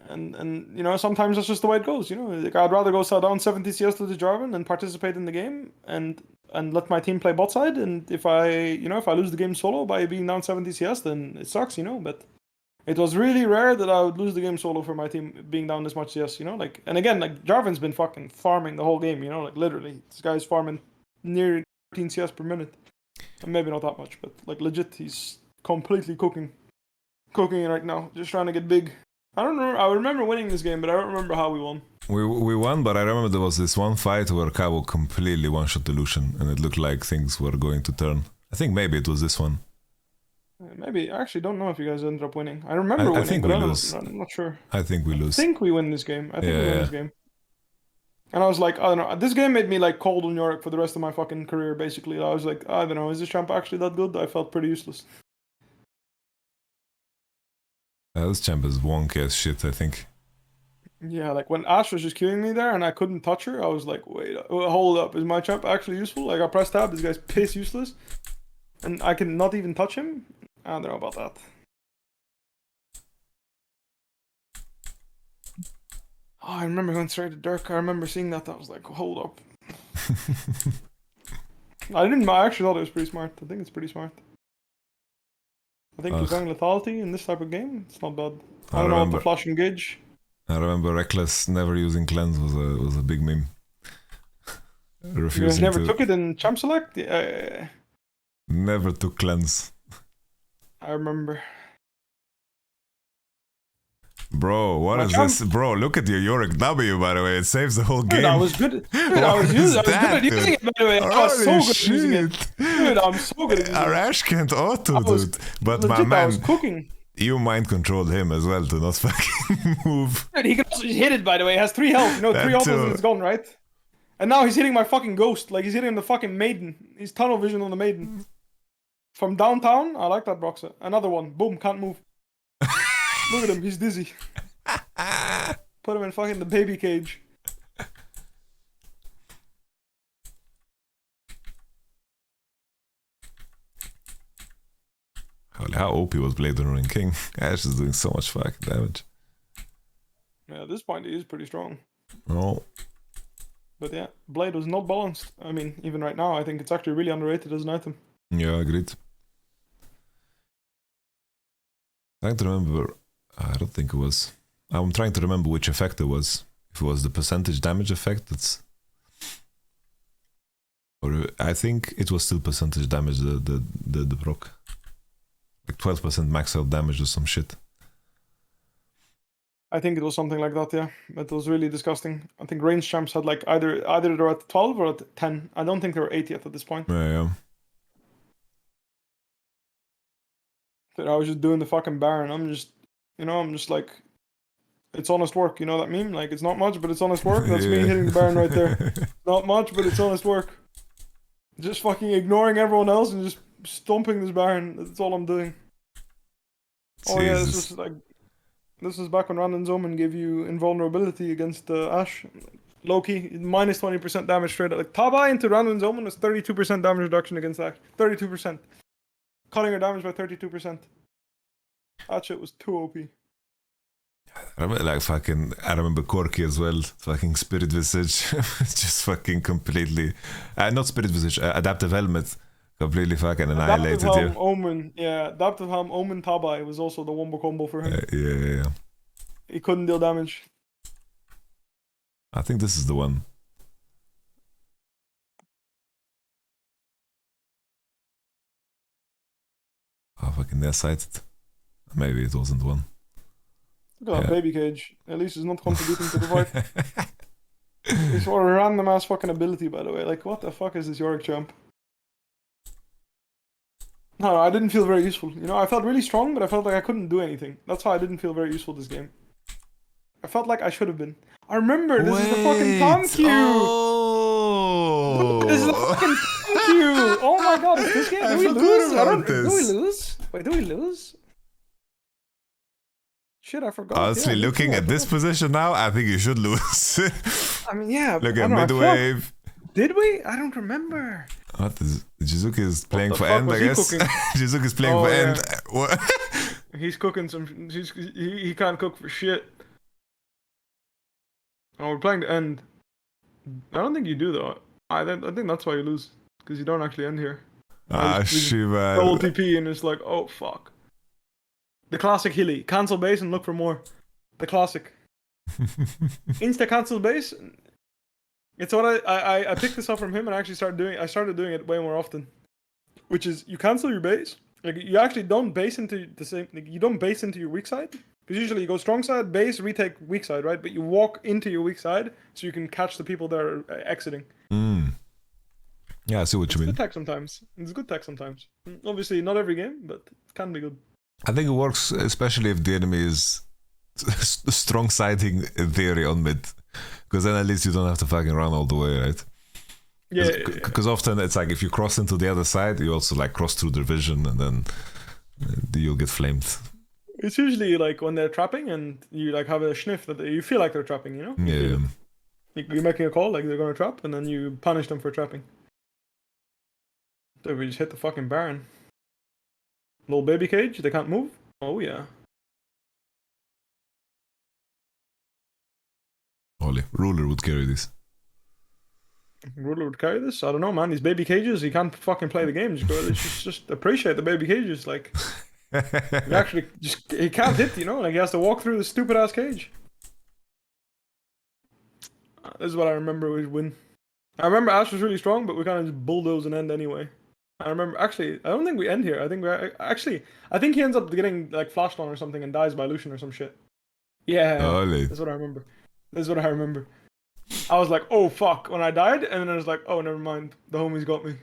And you know, sometimes that's just the way it goes, you know? Like, I'd rather go down 70 CS to the Jarvan and participate in the game and let my team play bot side, and if I lose the game solo by being down 70 CS, then it sucks, you know? But it was really rare that I would lose the game solo for my team being down this much CS, you know? Like, and again, like, Jarvan's been fucking farming the whole game, you know? Like, literally, this guy's farming near 13 CS per minute. And maybe not that much, but like, legit, he's completely cooking it right now, just trying to get big. I don't know. I remember winning this game, but I don't remember how we won. We won, but I remember there was this one fight where Cabo completely one-shot the Lucian, and it looked like things were going to turn. I think maybe it was this one. Maybe. I actually don't know if you guys ended up winning. I remember winning, I think but we lose. I'm not sure. I think we lose. I think we win this game. We win this game. And I was like, I don't know. This game made me like cold on Yorick for the rest of my fucking career, basically. I was like, I don't know. Is this champ actually that good? I felt pretty useless. This champ is wonky as shit, I think. Yeah, like when Ash was just queuing me there and I couldn't touch her, I was like, wait, hold up. Is my champ actually useful? Like, I press tab, this guy's piss useless. And I can not even touch him? I don't know about that. Oh, I remember going straight to Dirk. I remember seeing that. I was like, hold up. I actually thought it was pretty smart. I think it's pretty smart. I think going lethality in this type of game, it's not bad. I don't know what the flash engage. I remember Reckless never using cleanse was a big meme. You guys never took it in champ select? Never took cleanse. I remember. Bro, what My is champ- this? Bro, look at your Yorick W, by the way. It saves the whole game. Dude, I was good. Dude, I What was is good that, at using it, by the way. I was so Holy good at using it. shit. Dude, I'm so good at using Our it. Ash can't auto, I was- dude. But Legit, my I was man, cooking. you mind controlled him as well to not fucking move. Dude, he can also just hit it, by the way. He has 3 health. You know, 3 That autos and too. it's gone, right? And now he's hitting my fucking ghost. Like, he's hitting the fucking maiden. He's tunnel vision on the maiden. From downtown, I like that Broxa. Another one. Boom, can't move. Look at him, he's dizzy. Put him in fucking the baby cage. Holy, how OP was Blade Runner King? Ash is doing so much fucking damage. Yeah, at this point he is pretty strong. Oh, But yeah, Blade was not balanced. I mean, even right now, I think it's actually really underrated as an item. yeah, agreed. Trying to remember. I don't think it was. I'm trying to remember which effect it was. If it was the percentage damage effect, that's. Or I think it was still percentage damage. The proc. Like 12% max health damage or some shit. I think it was something like that, yeah. It was really disgusting. I think range champs had like either they're at 12 or at 10. I don't think they were 8 yet at this point. Yeah. But I was just doing the fucking Baron. I'm just like, it's honest work. You know that meme? Like, it's not much, but it's honest work. That's me Yeah. hitting the Baron right there. Not much, but it's honest work. Just fucking ignoring everyone else and just stomping this Baron. That's all I'm doing. Oh yeah, Jesus. this is back when Random Zoman gave you invulnerability against Ash. Loki, minus 20% damage straight up. Like, Taba into Random Zoman was 32% damage reduction against Ash. 32%. Cutting her damage by 32%. That shit was too OP. I remember Corki as well. Fucking Spirit Visage. Just fucking completely. Not Spirit Visage, Adaptive Helmet. Completely fucking annihilated Adaptive you. Helm, Omen. Yeah, Adaptive Helm, Omen, Tabai was also the wombo combo for him. Yeah. He couldn't deal damage. I think this is the one. Oh, fucking they're sighted. Maybe it wasn't one. Look at that Yeah. baby cage. At least he's not contributing to the fight. It's for a random ass fucking ability, by the way. Like, what the fuck is this Yorick champ? No, I didn't feel very useful. You know, I felt really strong, but I felt like I couldn't do anything. That's how I didn't feel very useful this game. I felt like I should have been. I remember, this is the fucking Tom Q! Oh! This is the fucking Tom Q! Oh my god, is this game? I Do we forgot lose? about Do we this. lose? Wait, do we lose? Shit, I forgot. Honestly, Yeah, looking I at this forgot. position now, I think you should lose. I mean, yeah. Look I at don't know, I mid felt- wave. Did we? I don't remember. What is Jizuki is playing the for fuck end, was I he guess. cooking? Jizuki is playing Oh, for yeah. end. What? He's cooking some. He can't cook for shit. Oh, we're playing the end. I don't think you do though. I think that's why you lose, because you don't actually end here. Ah, we just Shiva. Double TP and it's like, oh fuck. The classic Hilly. Cancel base and look for more. The classic. Insta cancel base. It's what I picked this up from him and I actually started doing it way more often. Which is you cancel your base. Like you actually don't base into the same. Like, you don't base into your weak side. Because usually you go strong side, base, retake weak side, right? But you walk into your weak side so you can catch the people that are exiting. Yeah, I see what It's you mean. good tech sometimes. It's good tech sometimes. Obviously, not every game, but it can be good. I think it works, especially if the enemy is strong siding in theory on mid. Because then at least you don't have to fucking run all the way, right? Yeah. Because often it's like if you cross into the other side, you also like cross through their vision and then you'll get flamed. It's usually like when they're trapping and you like have a sniff that you feel like they're trapping, you know? You feel Yeah. it. You're making a call like they're gonna trap and then you punish them for trapping. So we just hit the fucking Baron. Little baby cage, they can't move? Oh yeah. Holy, Ruler would carry this. Ruler would carry this? I don't know, man. These baby cages, he can't fucking play the game. Just appreciate the baby cages. Like, he actually he can't hit, you know? Like, he has to walk through the stupid ass cage. This is what I remember we'd win. I remember Ash was really strong, but we kind of just bulldoze and end anyway. I remember. Actually, I don't think we end here. I think I think he ends up getting like flashed on or something and dies by Lucian or some shit. Yeah, Holy. that's what I remember. That's what I remember. I was like, oh fuck, when I died, and then I was like, oh never mind, the homies got me.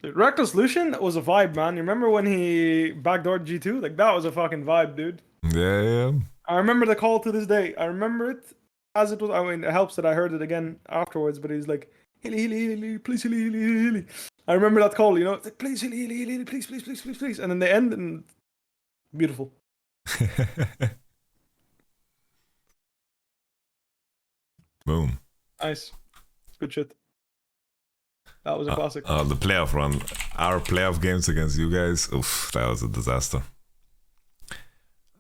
Dude, Reckless Lucian was a vibe, man. You remember when he backdoored G2? Like that was a fucking vibe, dude. Yeah. I remember the call to this day. I remember it as it was. I mean, it helps that I heard it again afterwards. But he's like, Hilly, please, Hilly. I remember that call. You know, it's like, please, Hilly, please. And then they end and beautiful. Boom. Nice, good shit. That was a classic. The playoff run, our playoff games against you guys. Oof, that was a disaster.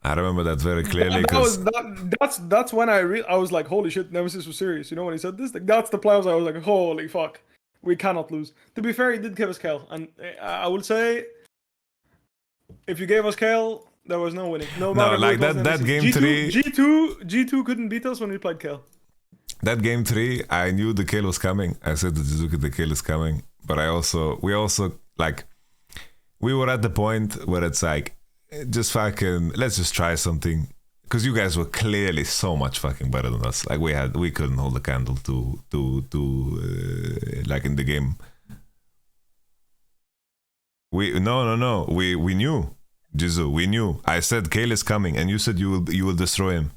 I remember that very clearly. That's when I was like, holy shit, Nemesis was serious. You know when he said this? Like, that's the playoffs. I was like, holy fuck, we cannot lose. To be fair, he did give us Kale, and I would say, if you gave us Kale, there was no winning. No matter like that game G2, G2 couldn't beat us when we played Kale. That game 3, I knew the kill was coming. I said to Jizuki, the kill is coming. But we also like, we were at the point where it's like, just fucking, let's just try something. Because you guys were clearly so much fucking better than us. Like we couldn't hold a candle to like in the game. We knew, Jizu, we knew. I said Kale is coming, and you said you will destroy him.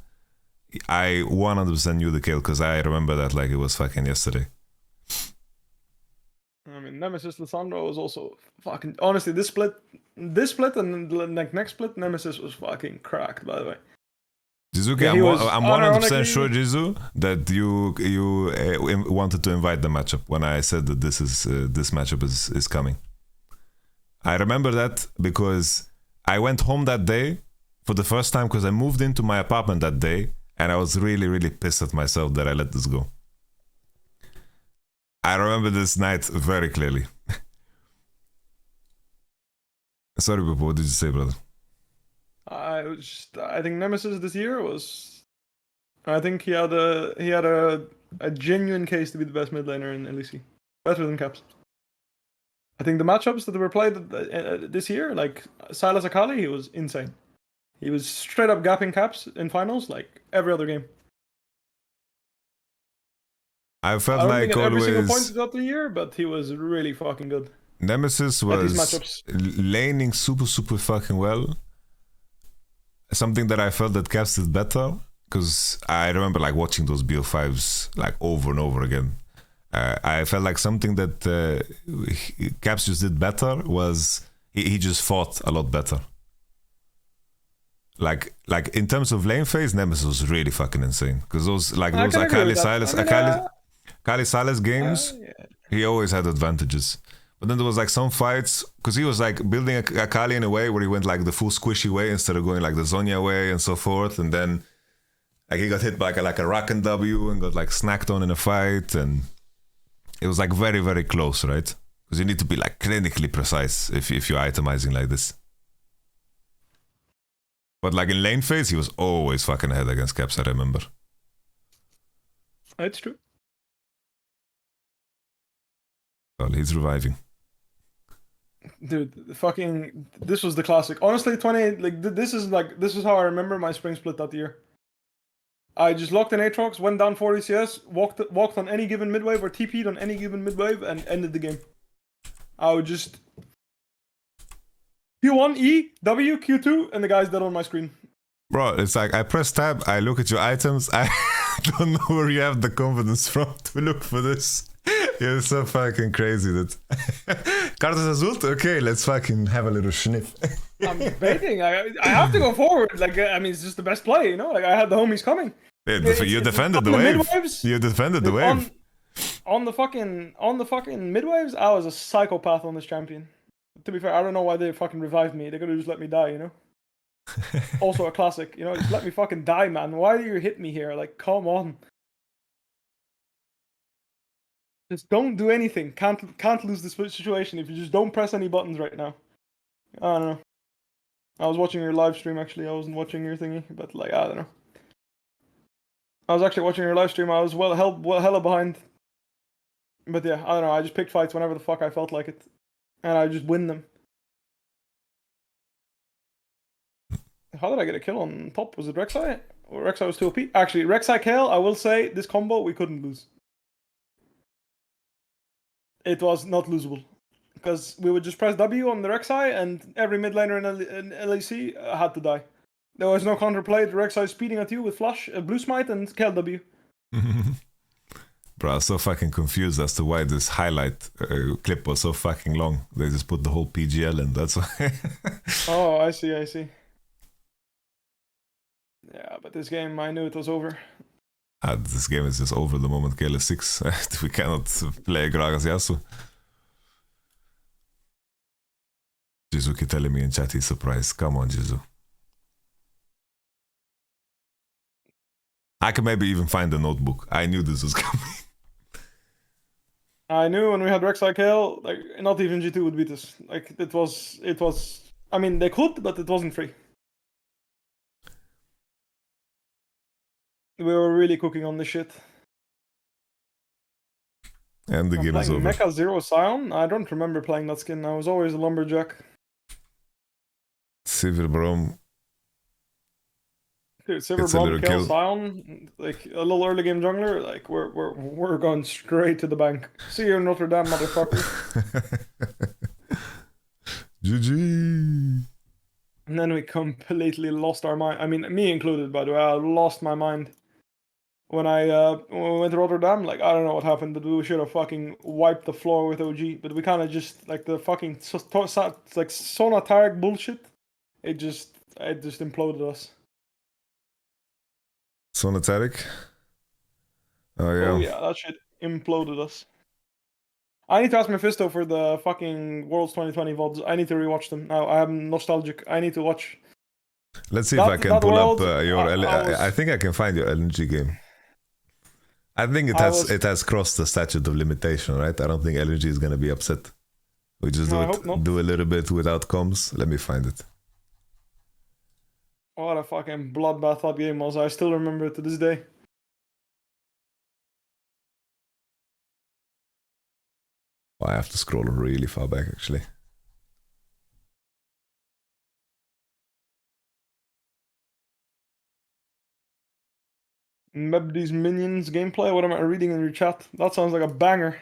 I 100% knew the kill because I remember that like it was fucking yesterday. I mean, Nemesis Lissandro was also fucking. Honestly, this split and like next split, Nemesis was fucking cracked. By the way, Jizuki, I'm 100% sure, Jizu, that you wanted to invite the matchup when I said that this matchup is coming. I remember that because I went home that day for the first time because I moved into my apartment that day. And I was really, really pissed at myself that I let this go. I remember this night very clearly. Sorry, Bwipo, what did you say, brother? I think Nemesis this year was. I think he had a genuine case to be the best mid laner in LEC, better than Caps. I think the matchups that were played this year, like Silas Akali, he was insane. He was straight up gapping Caps in finals like every other game. I felt like always every single point throughout the year, but he was really fucking good. Nemesis was laning super fucking well. Something that I felt that Caps did better, because I remember like watching those BO5s like over and over again. I felt like something that Caps just did better was he just fought a lot better. Like in terms of lane phase, Nemesis was really fucking insane. Because those Akali Silas games, he always had advantages. But then there was like some fights, because he was like building Akali in a way where he went like the full squishy way instead of going like the Zhonya way and so forth. And then like he got hit by like a Rakan W and got like snacked on in a fight. And it was like very, very close, right? Because you need to be like clinically precise if you're itemizing like this. But like in lane phase, he was always fucking ahead against Caps, I remember. That's true. Well, he's reviving. Dude, this was the classic. Honestly, 20, this is how I remember my spring split that year. I just locked in Aatrox, went down 40 CS, walked on any given midwave or TP'd on any given midwave and ended the game. I would just Q1, E, W, Q2, and the guy's dead on my screen. Bro, it's like I press tab, I look at your items, I don't know where you have the confidence from to look for this. You're so fucking crazy that Cartas Azult? Okay, let's fucking have a little sniff. I'm baiting. I have to go forward. Like, I mean, it's just the best play, you know? Like, I had the homies coming. Yeah, you defended the wave. You defended the wave. On the fucking midwaves, I was a psychopath on this champion. To be fair, I don't know why they fucking revived me. They could have just let me die, you know? Also a classic, you know? Just let me fucking die, man. Why do you hit me here? Like, come on. Just don't do anything. Can't lose this situation if you just don't press any buttons right now. I don't know. I was watching your live stream, actually. I wasn't watching your thingy, but like, I don't know. I was actually watching your live stream. I was hella behind. But yeah, I don't know. I just picked fights whenever the fuck I felt like it, and I just win them. How did I get a kill on top? Was it Rek'Sai? Or Rek'Sai was too OP? Actually, Rek'Sai Kale, I will say, this combo we couldn't lose. It was not losable. Because we would just press W on the Rek'Sai, and every mid laner in LEC had to die. There was no counterplay. The Rek'Sai speeding at you with Flash, Blue Smite, and Kale W. Bro, I was so fucking confused as to why this highlight clip was so fucking long. They just put the whole PGL in, that's why. Oh, I see. Yeah, but this game, I knew it was over. This game is just over the moment Gale is 6. We cannot play Gragas Yasuo. Jizu keep telling me in chat he's surprised. Come on, Jizu. I can maybe even find the notebook. I knew this was coming. I knew when we had Rek'Sai Kale, like, not even G2 would beat us. Like, it was... I mean, they could, but it wasn't free. We were really cooking on this shit. And the game is over. Mecha Zero Scion? I don't remember playing that skin. I was always a lumberjack. Sivir Braum. Dude, Silver Braum, Kale Scion, like a little early game jungler, like we're going straight to the bank. See you in Notre Dame, motherfucker. GG. And then we completely lost our mind. I mean, me included, by the way. I lost my mind. When when we went to Rotterdam, like, I don't know what happened, but we should have fucking wiped the floor with OG. But we kind of just, like, the fucking, like, Sona Tarek bullshit, it just imploded us. Sona Tarek? Oh, yeah. Oh, yeah, that shit imploded us. I need to ask Mephisto for the fucking Worlds 2020 VODs. I need to rewatch them. Now, I am nostalgic. I need to watch. Let's see if I can pull up your... I think I can find your RNG game. I think it has crossed the statute of limitation, right? I don't think LNG is gonna be upset. We just do a little bit without comms. Let me find it. What a fucking bloodbath that game was. I still remember it to this day. Oh, I have to scroll really far back, actually. Mebdi's Minions gameplay? What am I reading in your chat? That sounds like a banger.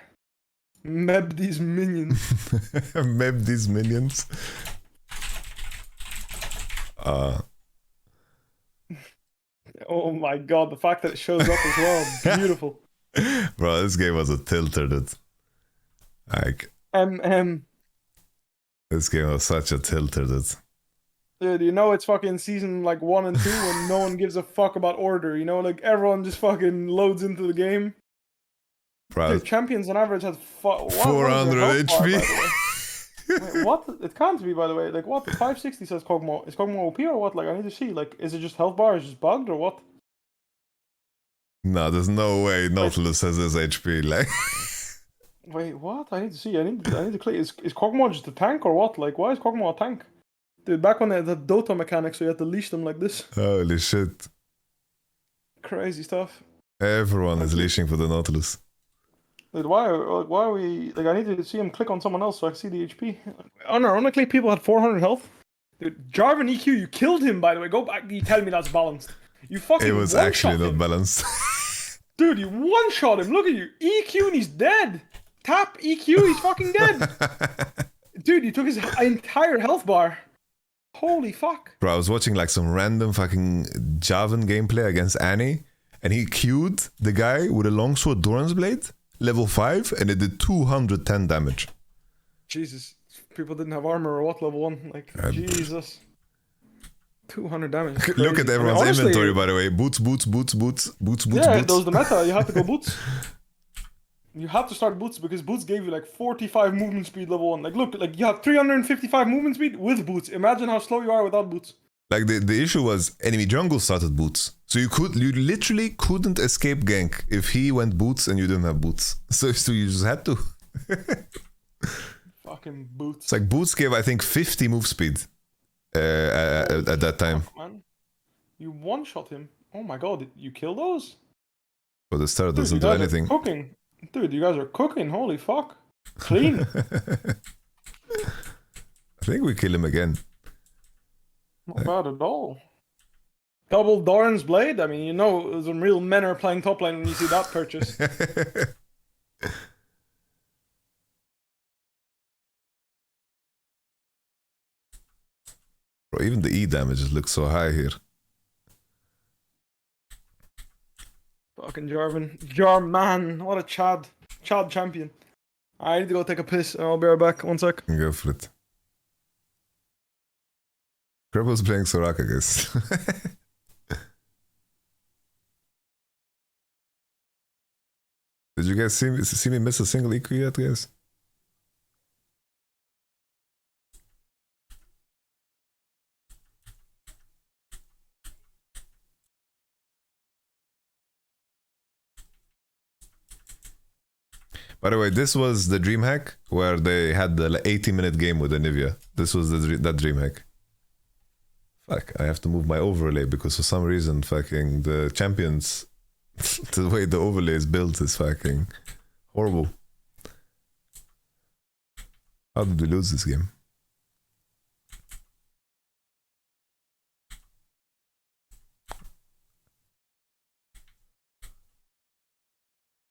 Mebdi's Minions. Mebdi's Minions. Oh my god, the fact that it shows up as well. Beautiful. Bro, this game was a tilter, dude. Like... This game was such a tilter, dude. Dude, you know it's fucking season like 1 and 2 when no one gives a fuck about order, you know? Like, everyone just fucking loads into the game. Bro, dude, champions on average had 400 HP. Wait, what? It can't be, by the way. Like, what? 560 says Kog'Maw. Is Kog'Maw OP or what? Like, I need to see. Like, is it just health bar? Is it just bugged or what? No, there's no way Nautilus has this HP. Like... Wait, what? I need to see. I need to click. Is Kog'Maw just a tank or what? Like, why is Kog'Maw a tank? Dude, back when they had the Dota mechanics, so you had to leash them like this. Holy shit. Crazy stuff. Everyone is leashing for the Nautilus. Dude, why are we... Like, I need to see him click on someone else so I can see the HP. Ironically, people had 400 health. Dude, Jarvan EQ, you killed him, by the way. Go back, you tell me that's balanced. You fucking It was actually not balanced. Dude, you one-shot him. Look at you. EQ and he's dead. Tap EQ, he's fucking dead. Dude, you took his entire health bar. Holy fuck. Bro, I was watching like some random fucking Javan gameplay against Annie, and he queued the guy with a longsword Doran's Blade, level 5, and it did 210 damage. Jesus. People didn't have armor or what, level 1? Like, Jesus. 200 damage. Look at everyone's inventory, by the way. Boots. Yeah, boots. That was the meta. You had to go boots. You had to start boots because boots gave you like 45 movement speed level 1. Like, look, like you have 355 movement speed with boots. Imagine how slow you are without boots. Like the issue was enemy jungle started boots, so you literally couldn't escape gank if he went boots and you didn't have boots. So you just had to. Fucking boots. It's like boots gave I think 50 move speed at that time. Fuck, man. You one shot him. Oh my god, you kill those? But the star doesn't do anything. Cooking. Dude, you guys are cooking. Holy fuck. Clean. I think we kill him again. Not bad at all. Double Doran's Blade? I mean, you know, some real men are playing top lane when you see that purchase. Bro, even the E damages look so high here. Fucking Jarvan. Jarman. What a Chad. Chad champion. I need to go take a piss and I'll be right back. 1 sec. Go for it. Cripple's playing Soraka, guys. Did you guys see me miss a single EQ yet, guys? By the way, this was the dream hack where they had the 80-minute game with Anivia. This was that dream hack. Fuck, I have to move my overlay because for some reason fucking the champions, the way the overlay is built is fucking horrible. How did we lose this game?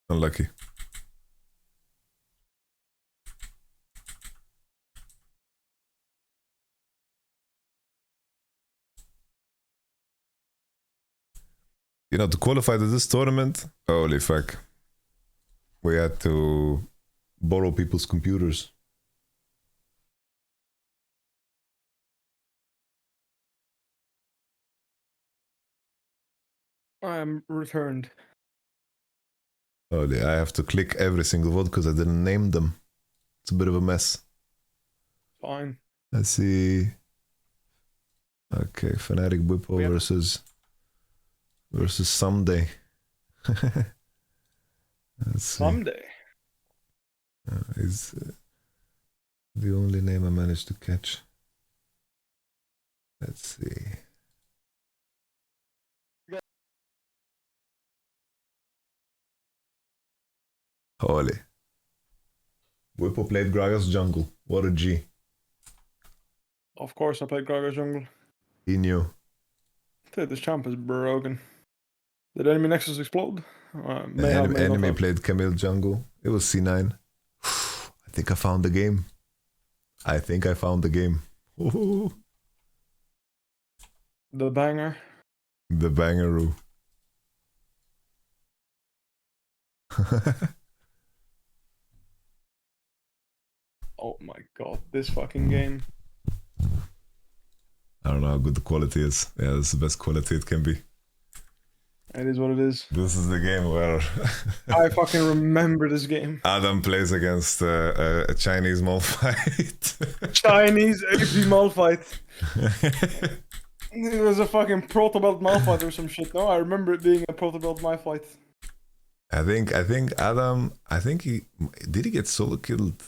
Unlucky. You know, to qualify to this tournament, holy fuck, we had to borrow people's computers. I am returned. Holy, I have to click every single vote because I didn't name them. It's a bit of a mess. Fine. Let's see. Okay, Fnatic Bwipo versus Someday. Let's see. Someday. Is the only name I managed to catch. Let's see. Holy. Bwipo played Gragas jungle. What a G. Of course I played Gragas jungle. He knew. Dude, this champ is broken. Did enemy nexus explode? Enemy played Camille jungle. It was C9. I think I found the game. Ooh. The banger. The bangaroo. Oh my god, this fucking game. I don't know how good the quality is. Yeah, this is the best quality it can be. It is what it is. This is the game where I fucking remember this game. Adam plays against a Chinese Malphite. Chinese AP Malphite. It was a fucking Protobelt Malphite or some shit, no? I remember it being a Protobelt Malphite. I think Adam, he get solo killed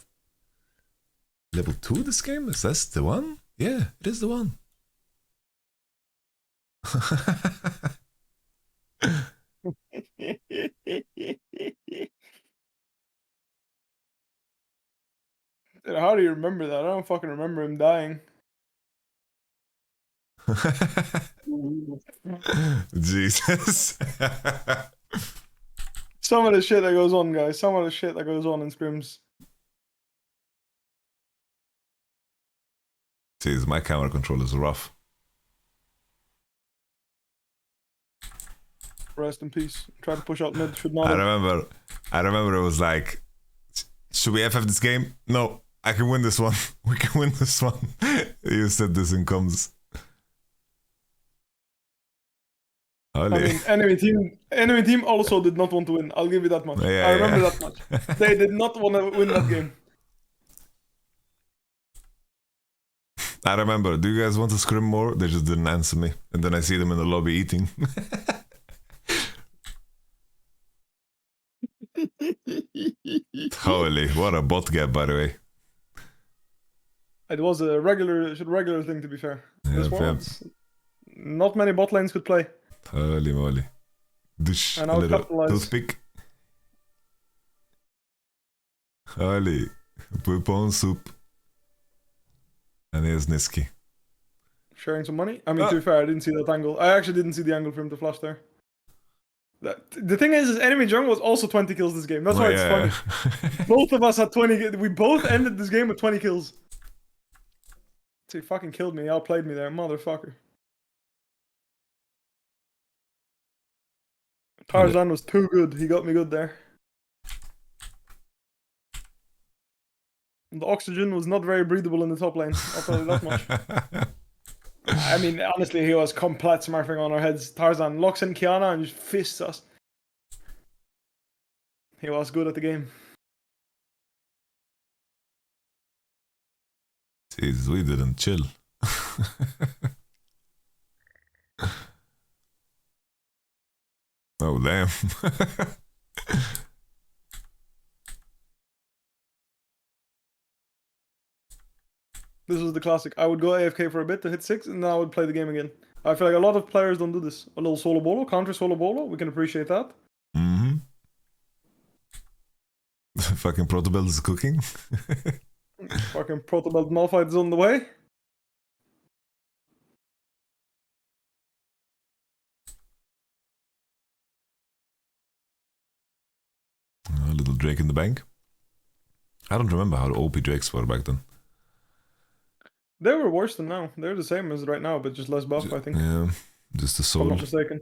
level 2 this game? Is that the one? Yeah, it is the one. Dude, how do you remember that? I don't fucking remember him dying. Jesus. Some of the shit that goes on, guys. Some of the shit that goes on in scrims. Jeez, my camera control is rough. Rest in peace. Try to push out mid. Should not. I remember it was like, should we FF this game? No, I can win this one. We can win this one. You said this in comms. I mean, enemy team also did not want to win. I'll give you that much. Yeah, I remember that much. They did not want to win that game. I remember. Do you guys want to scrim more? They just didn't answer me. And then I see them in the lobby eating. Holy, what a bot gap, by the way. It was a regular thing, to be fair. This Yep, one, not many bot lanes could play. Holy moly. Dish, And a I'll little capitalize. toothpick. Ali, Bwipo soup. And here's Niski. Sharing some money. I mean, to be fair, I didn't see that angle. I actually didn't see the angle for him to flash there. The thing is enemy jungle was also 20 kills this game. That's why it's funny. Both of us had 20. We both ended this game with 20 kills. So he fucking killed me. He outplayed me there, motherfucker. Tarzan was too good. He got me good there. The oxygen was not very breathable in the top lane. I'll tell you that much. I mean, honestly, he was complete smurfing on our heads. Tarzan locks in Kiana and just fists us. He was good at the game. Jeez, we didn't chill. Oh, damn. This was the classic. I would go AFK for a bit to hit 6, and then I would play the game again. I feel like a lot of players don't do this. A little solo bolo, counter solo bolo. We can appreciate that. Mm-hmm. Fucking Protobelt is cooking. Fucking Protobelt Malphite is on the way. A little Drake in the bank. I don't remember how OP Drakes were back then. They were worse than now. They're the same as right now, but just less buff, I think. Yeah, just the If I'm soul. not mistaken.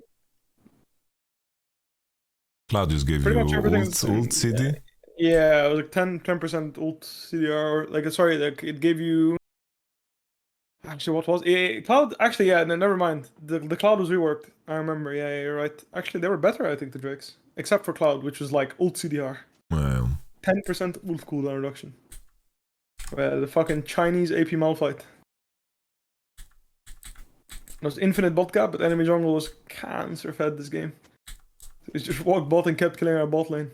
Cloud just gave Pretty you much everything's ult CD. Yeah, it was like 10% ult CDR. Or like, sorry, like it gave you. Actually, what was Cloud? Actually, yeah, no, never mind. The Cloud was reworked. I remember. Yeah, you're right. Actually, they were better, I think, the Drakes, except for Cloud, which was like ult CDR. Well, 10% ult cooldown reduction. The fucking Chinese AP Malphite. It was infinite bot cap, but enemy jungle was cancer fed this game. He just walked bot and kept killing our bot lane.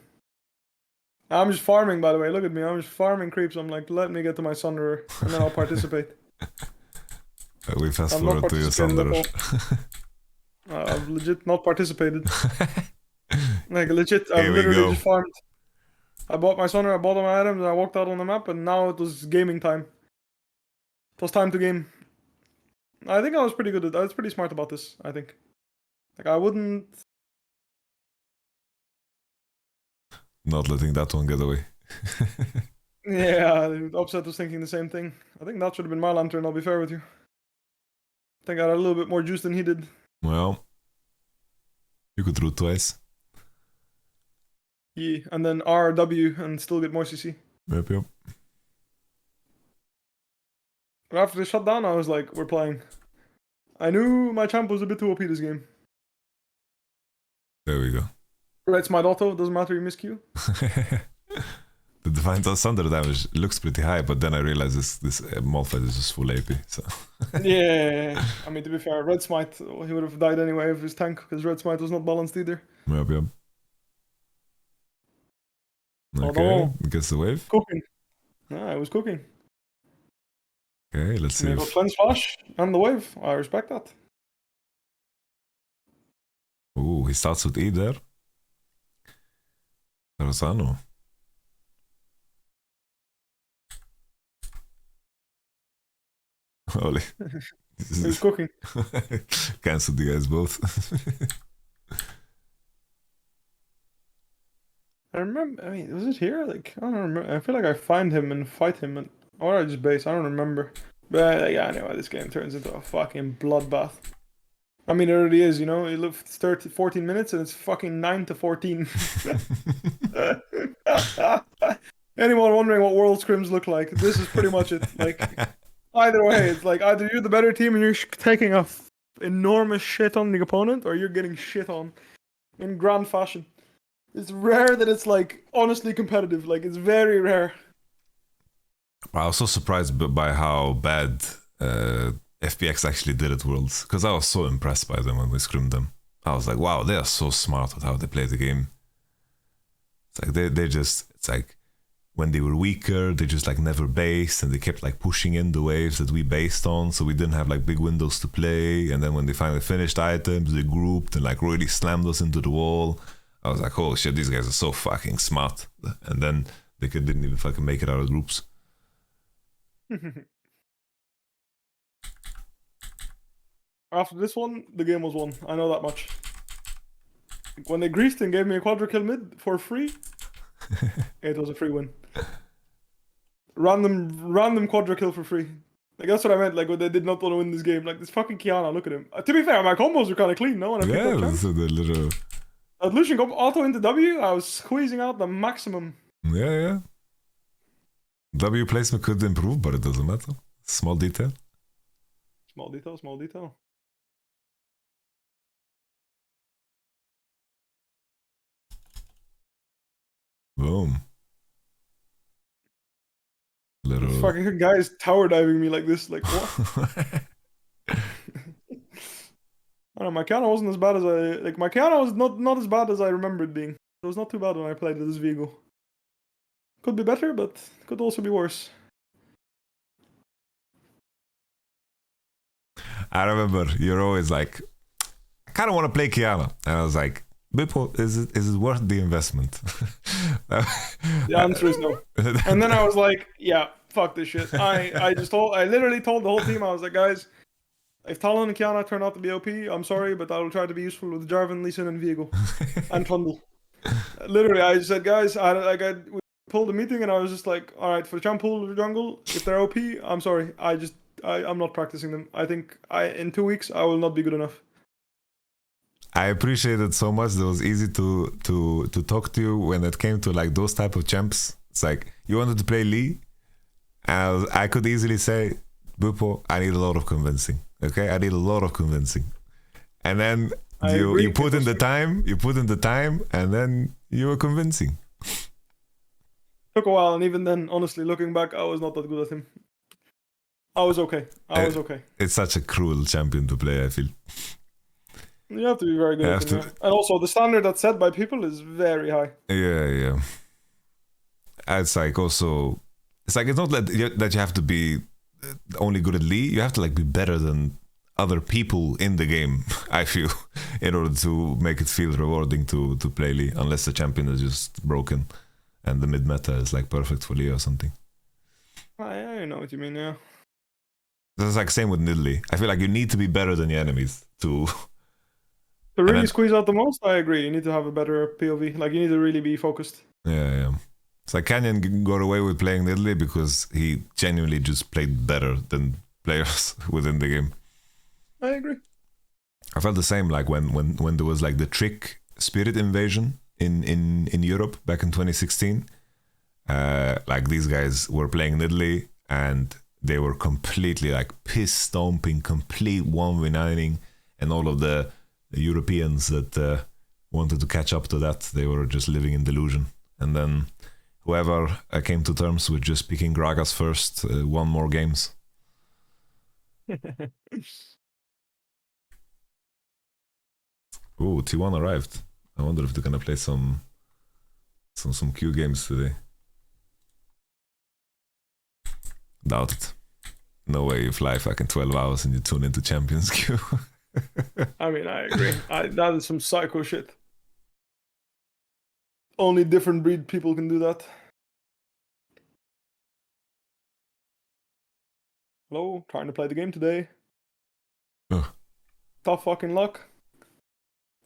I'm just farming, by the way. Look at me. I'm just farming creeps. I'm like, let me get to my Sunderer, and then I'll participate. we fast I'm not forward to your participating at Sunderer. I've legit not participated. Like, legit, I've Here we literally go. just farmed. I bought my Sunderer, I bought all my items, and I walked out on the map, and now it was gaming time. It was time to game. I think I was pretty good at. I was pretty smart about this, I think. Like, I wouldn't. Not letting that one get away. Yeah, Upset was thinking the same thing. I think that should have been my lantern, I'll be fair with you. I think I had a little bit more juice than he did. Well, you could root twice. Yeah, and then RW and still get more CC. Yep, yep. But after the shutdown, I was like, we're playing. I knew my champ was a bit too OP this game. There we go. Right, my auto, doesn't matter, you miss Q. The Divine Thunder damage looks pretty high, but then I realized this Malphite is just full AP. So Yeah, I mean, to be fair, Red Smite, he would have died anyway of his tank, because Red Smite was not balanced either. yep, yep. Oh, Okay, no. gets the wave. Cooking. Yeah, I was cooking. Okay, let's see You got if... Cleanse Flash and the wave. I respect that. Ooh, he starts with E there. Tarzan. Holy. He was cooking. Cancelled you guys both. I remember, I mean, was it here? Like, I don't remember. I feel like I find him and fight him, or I just base. I don't remember. But yeah, anyway, this game turns into a fucking bloodbath. I mean, it already is, you know? It looks 14 minutes and it's fucking 9-14. Anyone wondering what World Scrims look like? This is pretty much it. Like, either way, it's like either you're the better team and you're taking a enormous shit on the opponent, or you're getting shit on in grand fashion. It's rare that it's like honestly competitive. Like, it's very rare. I was so surprised by how bad FPX actually did at Worlds, because I was so impressed by them when we scrimmed them. I was like, wow, they are so smart at how they play the game. It's like they just, it's like when they were weaker, they just like never based, and they kept like pushing in the waves that we based on, so we didn't have like big windows to play. And then when they finally finished items, they grouped and like really slammed us into the wall. I was like, oh shit, these guys are so fucking smart. And then They didn't even fucking make it out of groups. After this one, the game was won. I know that much. When they greased and gave me a quadra kill mid for free, it was a free win. Random quadra kill for free. Like, that's what I meant, like, when they did not want to win this game. Like, this fucking Qiyana, look at him. To be fair, my combos were kind of clean, no? When I picked up champ. So the little... Lucian got auto into W, I was squeezing out the maximum. Yeah. W placement could improve, but it doesn't matter. Small detail. Small detail. Boom. Little... This fucking guy is tower diving me like this, like, what? I don't know, my Qiyana wasn't as bad as my Qiyana was not as bad as I remember it being. It was not too bad when I played this Vigo. Could be better, but could also be worse. I remember you're always like, I kind of want to play Qiyana. And I was like, Bwipo, is it worth the investment? The answer is no. And then I was like, yeah, fuck this shit. I literally told the whole team, I was like, guys, if Talon and Qiyana turn out to be OP, I'm sorry, but I will try to be useful with Jarvan, Lee Sin, and Viego. And Trundle. Literally, I just said, guys, we pulled a meeting and I was just like, alright, for the champ pool jungle, if they're OP, I'm sorry. I'm not practicing them. I think in 2 weeks, I will not be good enough. I appreciate it so much. It was easy to talk to you when it came to like those type of champs. It's like, you wanted to play Lee, and I could easily say, Bwipo, I need a lot of convincing. Okay, I need a lot of convincing. And then you put in the time, and then you were convincing. Took a while, and even then, honestly, looking back, I was not that good at him. I was okay. It's such a cruel champion to play, I feel. You have to be very good at him, yeah. And also, the standard that's set by people is very high. Yeah. It's like also, it's not that you have to be only good at Lee. You have to like be better than other people in the game, I feel, in order to make it feel rewarding to play Lee, unless the champion is just broken and the mid meta is like perfect for Lee or something. I know what you mean, yeah. That's like same with Nidalee. I feel like you need to be better than your enemies to really squeeze out the most. I agree. You need to have a better POV. Like, you need to really be focused. Yeah. It's like Canyon got away with playing Nidalee because he genuinely just played better than players within the game. I agree. I felt the same like when there was like the Trick Spirit invasion in Europe back in 2016. Like these guys were playing Nidalee and they were completely like piss stomping, complete 1v9ing, and all of the Europeans that wanted to catch up to that, they were just living in delusion. And then whoever came to terms with just picking Gragas first won more games. Ooh, T1 arrived. I wonder if they're gonna play some Q games today. Doubt it. No way you fly fucking 12 hours and you tune into Champions Queue. I mean, I agree. That is some psycho shit. Only different breed people can do that. Hello, trying to play the game today. Tough fucking luck.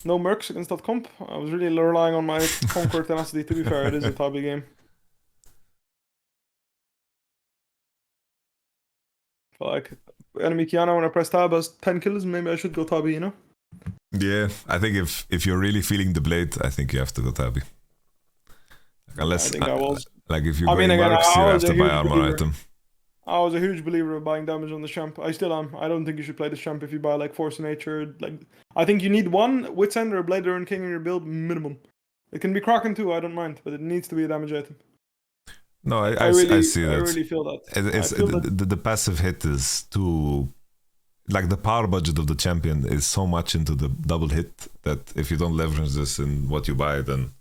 No mercs against that comp. I was really relying on my Conquer tenacity. To be fair, it is a Tabi game. Like, enemy Qiyana, when I press tab has 10 kills, maybe I should go Tabi, you know? Yeah, I think if you're really feeling the blade, I think you have to go Tabi. Like, unless, I think I was. Like if you're going mercs, you have to buy armor item. I was a huge believer of buying damage on the champ. I still am. I don't think you should play this champ if you buy like Force of Nature. Like, I think you need one Wit's End or a Blade Rune King in your build minimum. It can be Kraken too, I don't mind, but it needs to be a damage item. No, I see that. I really feel that. The passive hit is too... Like, the power budget of the champion is so much into the double hit that if you don't leverage this in what you buy, then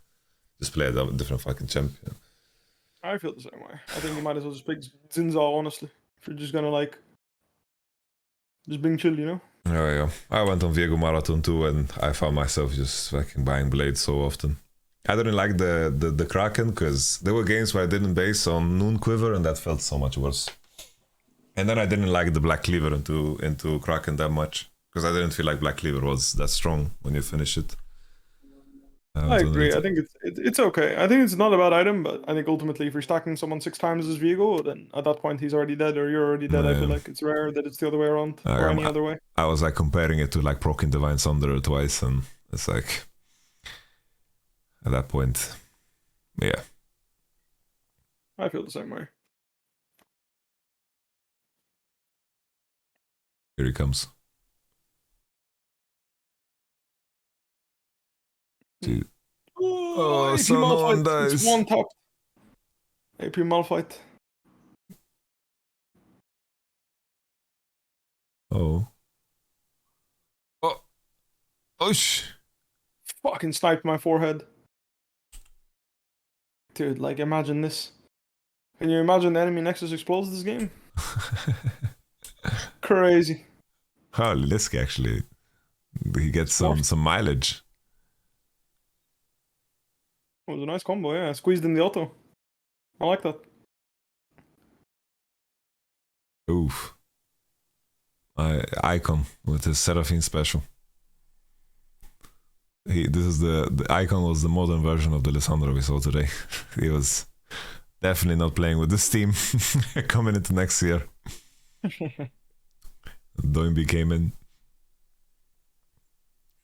just play a different fucking champion. I feel the same way. I think you might as well just pick Zinzao, honestly. If you're just gonna, like... Just being chill, you know? Yeah. I went on Viego Marathon too, and I found myself just fucking buying blades so often. I didn't like the Kraken because there were games where I didn't base on Noon Quiver, and that felt so much worse. And then I didn't like the Black Cleaver into Kraken that much because I didn't feel like Black Cleaver was that strong when you finish it. I agree. I think it's okay. I think it's not a bad item, but I think ultimately if you're stacking someone 6 times as Viego, then at that point he's already dead or you're already dead. I feel like it's rare that it's the other way around or any other way. I was like comparing it to like proccing Divine Sunderer twice, and it's like at that point, yeah. I feel the same way. Here he comes. Dude. Oh, AP so no one Malphite. It's dies. one top. AP Malphite. Oh. Oh sh. Fucking sniped my forehead. Dude, like imagine this. Can you imagine the enemy Nexus explodes this game? Crazy. Oh, Lisk actually. He gets some mileage. It was a nice combo, yeah. Squeezed in the auto. I like that. Oof. Icon with his Seraphine special. The Icon was the modern version of the Lissandra we saw today. He was definitely not playing with this team coming into next year. Doinby came in.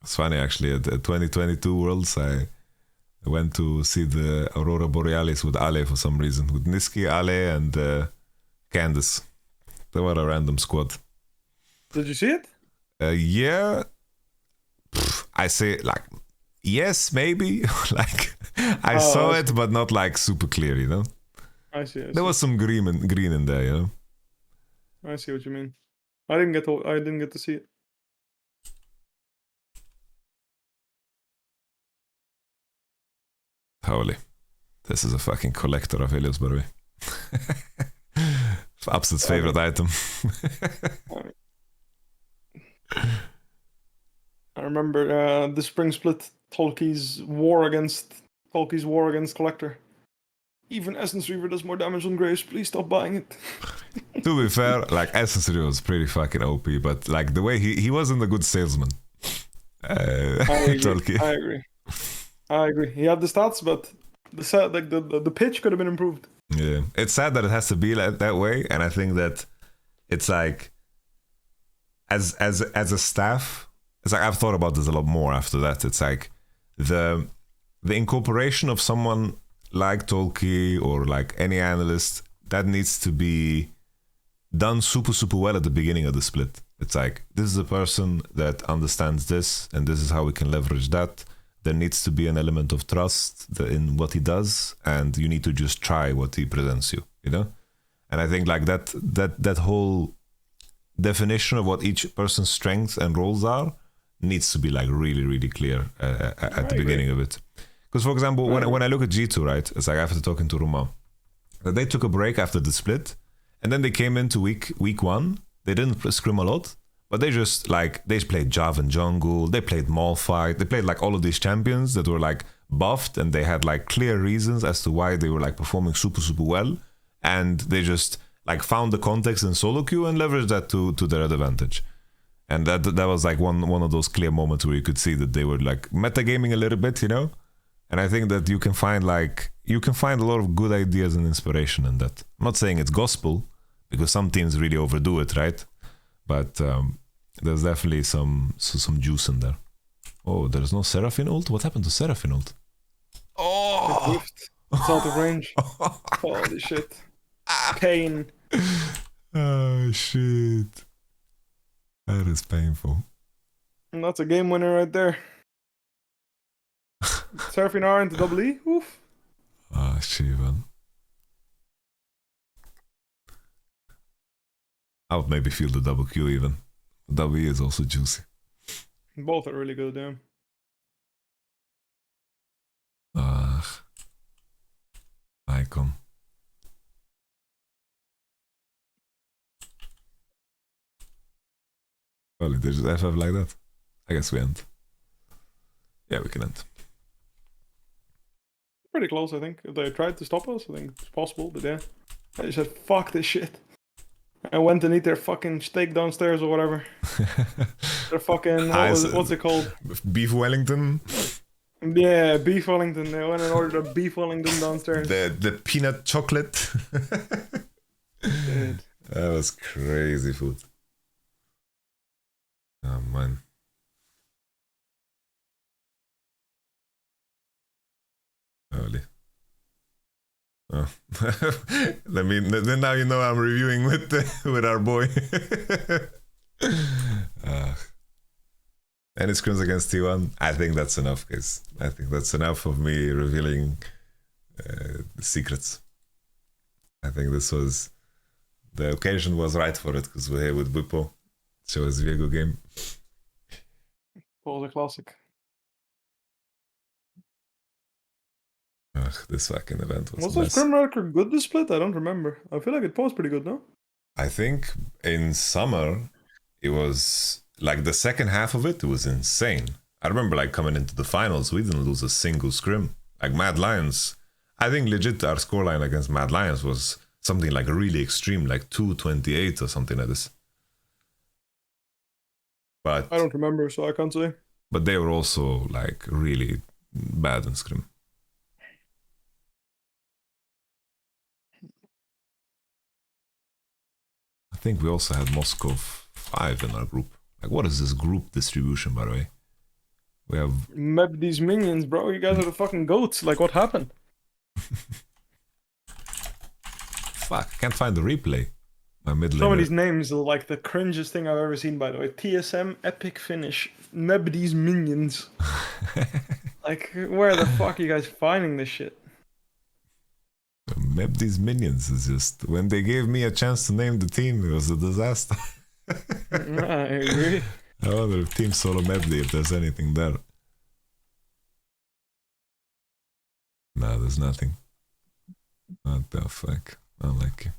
It's funny actually, at the 2022 Worlds I went to see the Aurora Borealis with Ale for some reason. With Niski, Ale and Candice. They were a random squad. Did you see it? Yeah. I say like yes, maybe. Like I saw it, but not like super clear, you know. I see. There was some green in there, you know. I see what you mean. I didn't get to see it. Holy. This is a fucking collector of Helios, by the way. Upset's favorite item. I remember the Spring Split Tolki's war against Collector. Even Essence Reaver does more damage on Graves. Please stop buying it. To be fair, like Essence Reaver was pretty fucking OP, but like the way he wasn't a good salesman. I agree. He had the stats, but the pitch could have been improved. Yeah, it's sad that it has to be like that way, and I think that it's like as a staff, it's like I've thought about this a lot more after that. It's like the incorporation of someone like Tolki or like any analyst that needs to be done super well at the beginning of the split. It's like this is a person that understands this, and this is how we can leverage that. There needs to be an element of trust in what he does, and you need to just try what he presents you, you know? And I think like that whole definition of what each person's strengths and roles are needs to be like really clear at the beginning of it. Because for example, when I look at G2, right, it's like after talking to Ruma, they took a break after the split, and then they came into week 1. They didn't scrim a lot, but they just like they played Javan jungle, they played Malphite, they played like all of these champions that were like buffed, and they had like clear reasons as to why they were like performing super well, and they just like found the context in solo queue and leveraged that to their advantage. And that was like one of those clear moments where you could see that they were like metagaming a little bit, you know. And I think that you can find a lot of good ideas and inspiration in that. I'm not saying it's gospel, because some teams really overdo it, right? But there's definitely some juice in there. Oh, there's no Seraphine ult? What happened to Seraphine ult? Oh! It's out of range. Holy shit. Pain. Oh, shit. That is painful. And that's a game winner right there. Seraphine R into double E. Oof. Ah, shit, man. I would maybe feel the double Q even. Double E is also juicy. Both are really good, yeah. Icon. Well, they just FF like that. I guess we end. Yeah, we can end. Pretty close, I think. If they tried to stop us, I think it's possible, but yeah. I just said, fuck this shit. I went and eat their fucking steak downstairs or whatever. Their fucking, what's it called? Beef Wellington. Yeah, beef Wellington. They went and ordered a beef Wellington downstairs. The peanut chocolate. Dude. That was crazy food. Oh man. Holy. Oh. Then now you know I'm reviewing with our boy. Any scrims against T1? I think that's enough, guys. I think that's enough of me revealing the secrets. I think the occasion was right for it, because we're here with Bwipo. Show us VIT Game. What was a classic? Ugh, this fucking event was Was the scrim record good this split? I don't remember. I feel like it was pretty good, no? I think in summer it was like the second half of it was insane. I remember like coming into the finals, we didn't lose a single scrim. Like Mad Lions, I think legit our scoreline against Mad Lions was something like really extreme, like 228 or something like this. But I don't remember, so I can't say. But they were also like really bad in scrim. I think we also had Moscow 5 in our group. Like, what is this group distribution, by the way? We have Mebdi's minions, bro. You guys are the fucking goats. Like, what happened? Fuck, I can't find the replay. My mid Some of these names are like the cringest thing I've ever seen, by the way. TSM, epic finish, Mebdi's minions. Like, where the fuck are you guys finding this shit? Mebdi's minions is just, when they gave me a chance to name the team, it was a disaster. I agree. I wonder if Team Solo Mebdi, if there's anything there. No, there's nothing. What the fuck? Unlucky.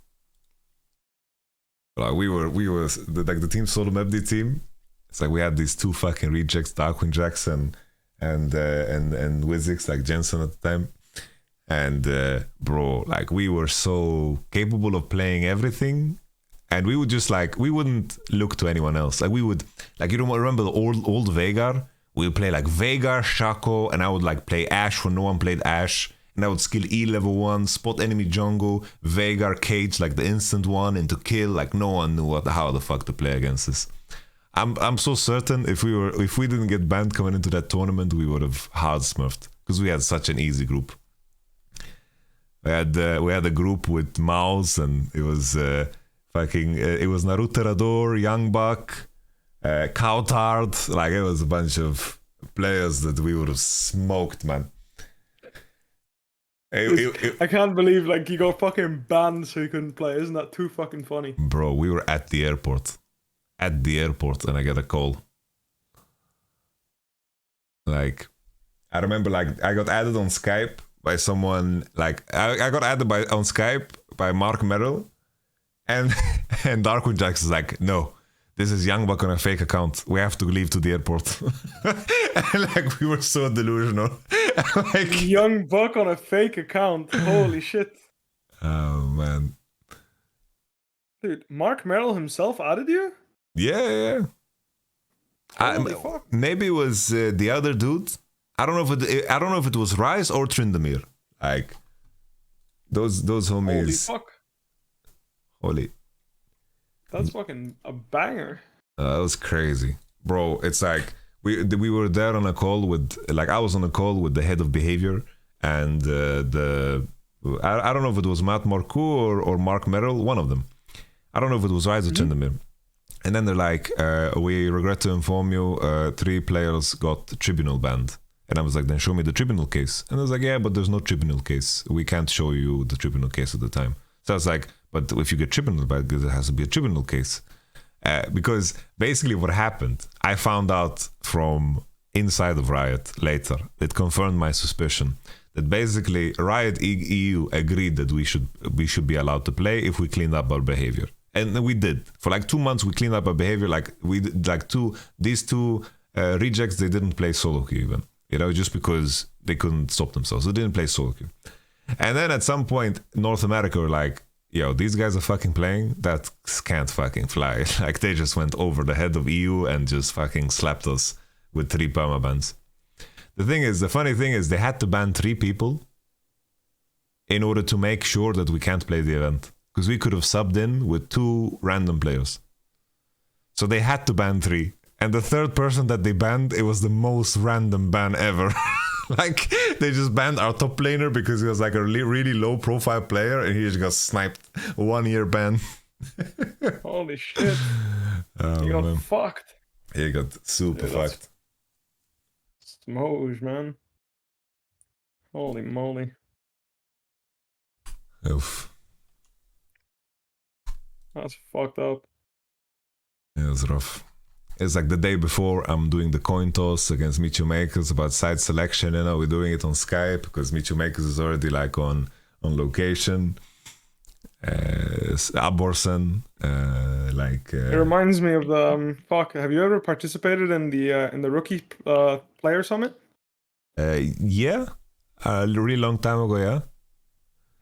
Like we were like the Team Solo Mebdi team. It's like we had these two fucking rejects, Darkwing Jackson and Wizix, like Jensen at the time. And bro, like we were so capable of playing everything, and we would just like, we wouldn't look to anyone else. Like we would, like, you don't remember the old Veigar? We would play like Veigar, Shaco, and I would like play Ashe when no one played Ashe, and I would skill E level 1, spot enemy jungle, Veigar cage like the instant one into kill. Like no one knew how the fuck to play against this. I'm so certain if we didn't get banned coming into that tournament, we would have hard smurfed, because we had such an easy group. We had a group with Mouse, and it was it was Naruto, Young Buck, Cowtard. Like it was a bunch of players that we would have smoked, man. I can't believe like you got fucking banned so you couldn't play. Isn't that too fucking funny? Bro, we were at the airport, and I got a call. Like, I remember, like I got added on Skype by someone, like I got added on Skype by Mark Merrill, and Darkwing Jax is like, no, this is Young Buck on a fake account. We have to leave to the airport. And like we were so delusional. Like, Young Buck on a fake account. Holy shit. Oh man. Dude, Mark Merrill himself added you? Yeah. Holy fuck. Maybe it was the other dude. I don't know if it was Rise or Trindamir. Like those homies. Holy fuck. Holy. That's fucking a banger. That was crazy, bro. It's like we were there on a call with, like, I was on a call with the head of behavior, and I don't know if it was Matt Marcoux or Mark Merrill, one of them. I don't know if it was Rise or Trindamir. And then they're like, we regret to inform you, 3 players got tribunal banned. And I was like, then show me the tribunal case. And I was like, yeah, but there's no tribunal case. We can't show you the tribunal case at the time. So I was like, but if you get tribunal banned, there has to be a tribunal case. Because basically what happened, I found out from inside of Riot later. It confirmed my suspicion that basically Riot EU agreed that we should be allowed to play if we cleaned up our behavior. And we did. For like 2 months, we cleaned up our behavior. Like we did, like these two rejects, they didn't play solo queue even. You know, just because they couldn't stop themselves. They didn't play solo queue. And then at some point, North America were like, yo, these guys are fucking playing? That can't fucking fly. Like, they just went over the head of EU and just fucking slapped us with 3 permabans. The funny thing is, they had to ban 3 people in order to make sure that we can't play the event. Because we could have subbed in with 2 random players. So they had to ban 3. And the 3rd person that they banned, it was the most random ban ever. Like, they just banned our top laner because he was like a really low profile player and he just got sniped. 1 year ban. Holy shit. Oh, You got man. fucked. He got super fucked. Smoosh, man. Holy moly. Oof. That's fucked up. It was rough. It's like the day before I'm doing the coin toss against Michu Makers about side selection. You know, we're doing it on Skype because Michu Makers is already like on location. Aborson, It reminds me of the fuck. Have you ever participated in the rookie player summit? Yeah, a really long time ago. Yeah.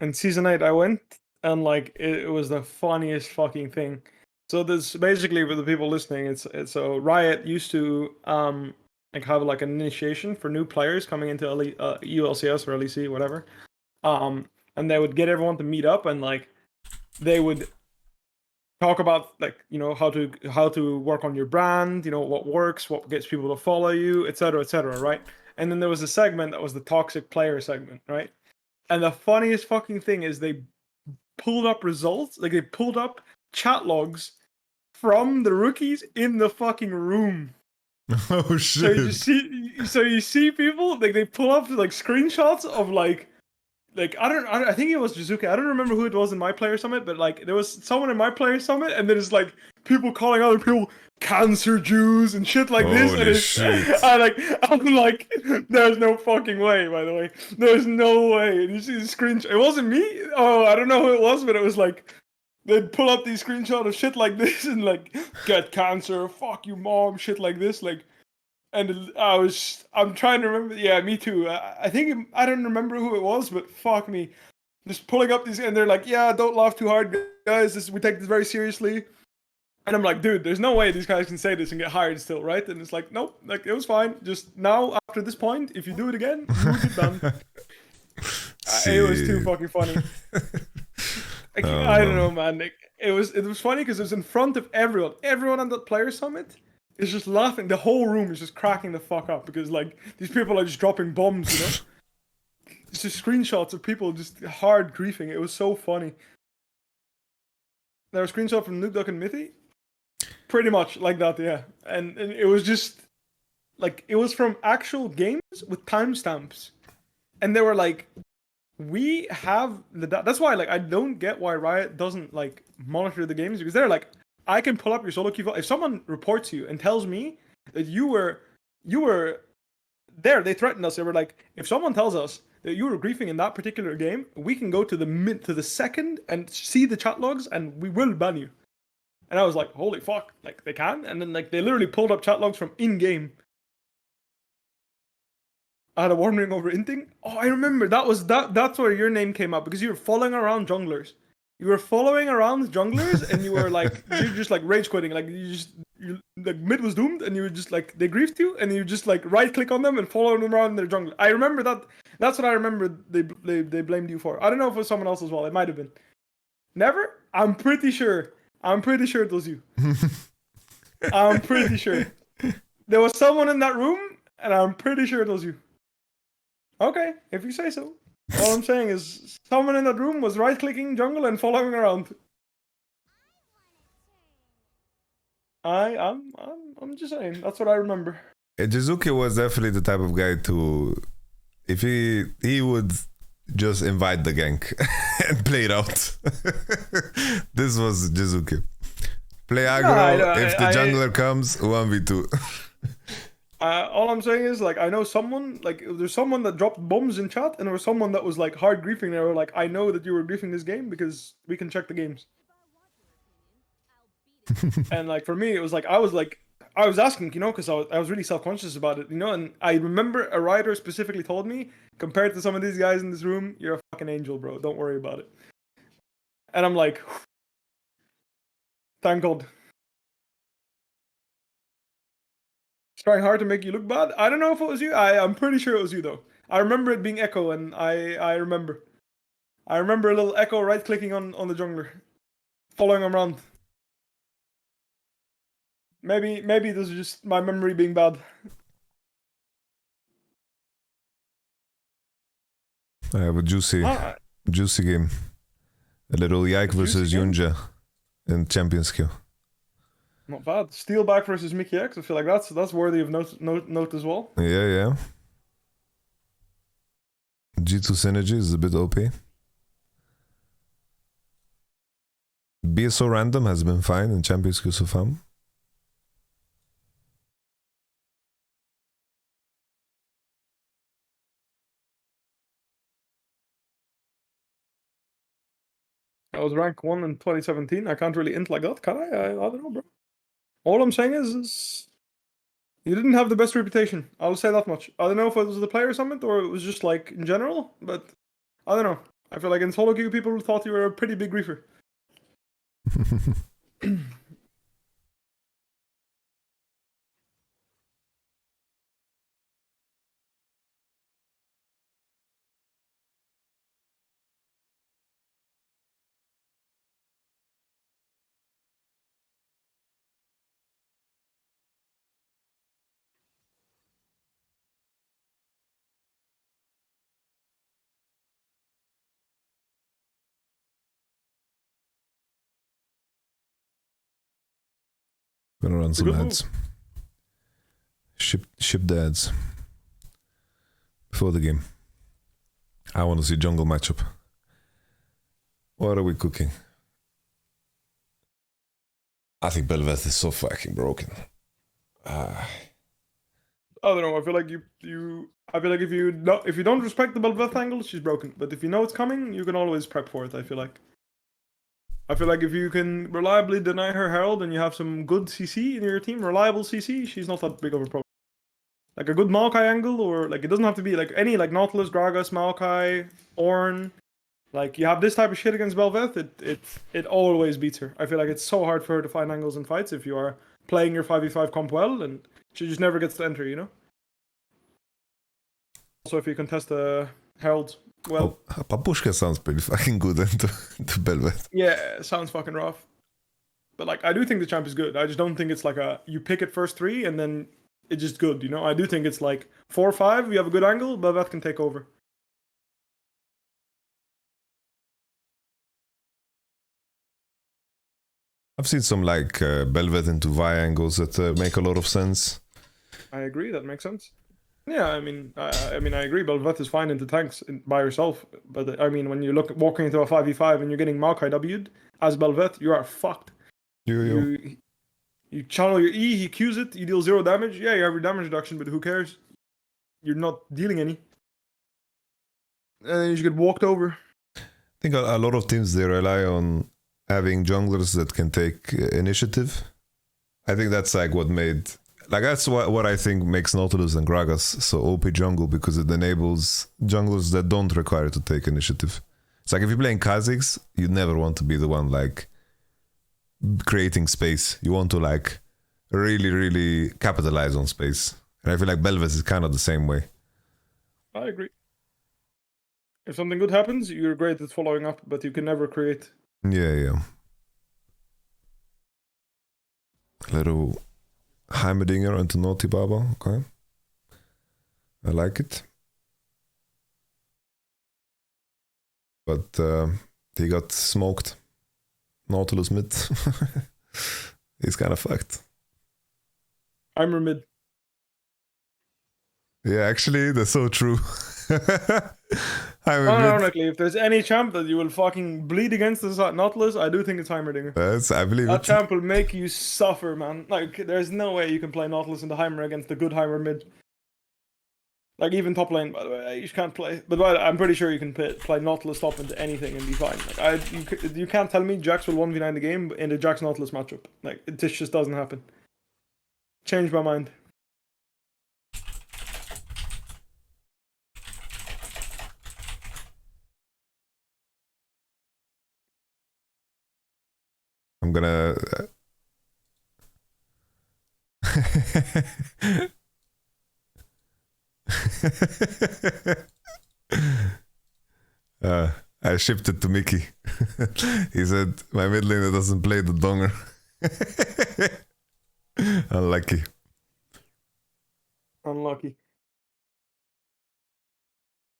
In season 8, I went and like it was the funniest fucking thing. So this basically, for the people listening, it's so Riot used to like have like an initiation for new players coming into ULCS or LEC, whatever. And they would get everyone to meet up and like they would talk about like, you know, how to work on your brand, you know, what works, what gets people to follow you, etc., right? And then there was a segment that was the toxic player segment, right? And the funniest fucking thing is they pulled up results, like they pulled up chat logs from the rookies in the fucking room. Oh shit! So you see people like they pull up like screenshots of like I think it was JunJia. I don't remember who it was in my player summit, but like there was someone in my player summit, and then it's like people calling other people cancer Jews and shit like this. Holy And shit. I'm like, there's no fucking way. By the way, there's no way. And you see the screenshot. It wasn't me. Oh, I don't know who it was, but it was like. They'd pull up these screenshots of shit like this and like get cancer, fuck you mom, shit like this, like, and I'm trying to remember. Yeah, me too. I think I don't remember who it was, but fuck me, just pulling up these and they're like, yeah, don't laugh too hard, guys. We take this very seriously. And I'm like, dude, there's no way these guys can say this and get hired still, right? And it's like, nope, like it was fine. Just now after this point, if you do it again, you get done. It was too fucking funny. I don't know, man. Like, it was funny because it was in front of everyone. Everyone on the player summit is just laughing. The whole room is just cracking the fuck up because like these people are just dropping bombs, you know. It's just screenshots of people just hard griefing. It was so funny. There was a screenshot from Nuke Duck and Mithy, pretty much like that, yeah. And it was just like it was from actual games with timestamps, and they were like. We have that's why like I don't get why Riot doesn't like monitor the games because they're like I can pull up your solo queue. If someone reports you and tells me that you were there, they threatened us. They were like, if someone tells us that you were griefing in that particular game, we can go to the second and see the chat logs and we will ban you. And I was like, holy fuck, like they can? And then like they literally pulled up chat logs from in game. I had a warning over inting. Oh, I remember that's where your name came up because you were following around junglers. You were following around junglers and you were like you're just like rage quitting. Like you like mid was doomed and you were just like they griefed you and you just like right click on them and follow them around their jungle. I remember that. That's what I remember they blamed you for. I don't know if it was someone else as well. It might have been. Never? I'm pretty sure it was you. I'm pretty sure. There was someone in that room and I'm pretty sure it was you. Okay, if you say so. All I'm saying is someone in that room was right-clicking jungle and following around. I'm just saying. That's what I remember. JunJia was definitely the type of guy to, if he would just invite the gank and play it out. This was JunJia. Play aggro. If the jungler comes, 1v2. All I'm saying is, like, I know someone, like, there's someone that dropped bombs in chat, and there was someone that was, like, hard griefing. They were like, I know that you were griefing this game because we can check the games. And, like, for me, it was like, I was like, I was asking, you know, because I was really self-conscious about it, you know, and I remember a writer specifically told me, compared to some of these guys in this room, you're a fucking angel, bro. Don't worry about it. And I'm like, thank God. It's trying hard to make you look bad. I don't know if it was you. I'm pretty sure it was you, though. I remember it being Echo, and I remember. I remember a little Echo right-clicking on the jungler, following him around. Maybe this is just my memory being bad. I have a juicy game. A little Yike versus JunJia in Champions Queue. Not bad. Steelback versus Mickey X. I feel like that's worthy of note as well. Yeah. G2 synergy is a bit OP. BSO random has been fine in Champions Queue so far. I was rank 1 in 2017. I can't really int like that, can I? I don't know, bro. All I'm saying is you didn't have the best reputation. I'll say that much. I don't know if it was the player summit or it was just like in general, but I don't know. I feel like in solo queue people thought you were a pretty big griefer. Gonna run some Good ads. Ship the ads before the game. I want to see jungle matchup. What are we cooking? I think Belveth is so fucking broken. I don't know. I feel like I feel like if you don't respect the Belveth angle, she's broken. But if you know it's coming, you can always prep for it. I feel like if you can reliably deny her Herald and you have some good CC in your team, reliable CC, she's not that big of a problem. Like a good Maokai angle, or like it doesn't have to be like any like Nautilus, Gragas, Maokai, Ornn. Like you have this type of shit against Belveth, it always beats her. I feel like it's so hard for her to find angles in fights if you are playing your 5v5 comp well, and she just never gets to enter, you know? Also, if you contest the Herald well. Papushka sounds pretty fucking good into Belveth. Yeah, sounds fucking rough. But like, I do think the champ is good. I just don't think it's like you pick it first 3 and then it's just good, you know? I do think it's like 4 or 5, you have a good angle, Belveth can take over. I've seen some like Belveth into Vi angles that make a lot of sense. I agree, that makes sense. Yeah, I mean, I agree. Belveth is fine into tanks by herself, but I mean, when you look walking into a 5v5 and you're getting Maokai W'd as Belveth, you are fucked. You channel your E, he Qs it, you deal 0 damage. Yeah, you have your damage reduction, but who cares? You're not dealing any. And then you just get walked over. I think a lot of teams, they rely on having junglers that can take initiative. I think that's like what made... Like that's what I think makes Nautilus and Gragas so OP jungle, because it enables junglers that don't require to take initiative. It's like if you're playing Kha'Zix, you never want to be the one like creating space. You want to like really capitalize on space. And I feel like Belveth is kind of the same way. I agree. If something good happens, you're great at following up, but you can never create. Yeah. Little Heimerdinger into Naughty Baba, okay. I like it. But he got smoked. Nautilus mid. He's kind of fucked. Heimer mid. Yeah, actually, that's so true. Ironically, if there's any champ that you will fucking bleed against this Nautilus, I do think it's Heimerdinger. I believe that champ will make you suffer, man. Like, there's no way you can play Nautilus into Heimer against the good Heimer mid. Like, even top lane, by the way, you can't play. But I'm pretty sure you can play Nautilus top into anything and be fine. Like, you can't tell me Jax will 1v9 the game in the Jax Nautilus matchup. Like, this just doesn't happen. changed my mind. I'm gonna. I shipped it to Mickey. He said, my mid laner doesn't play the donger. Unlucky. Unlucky.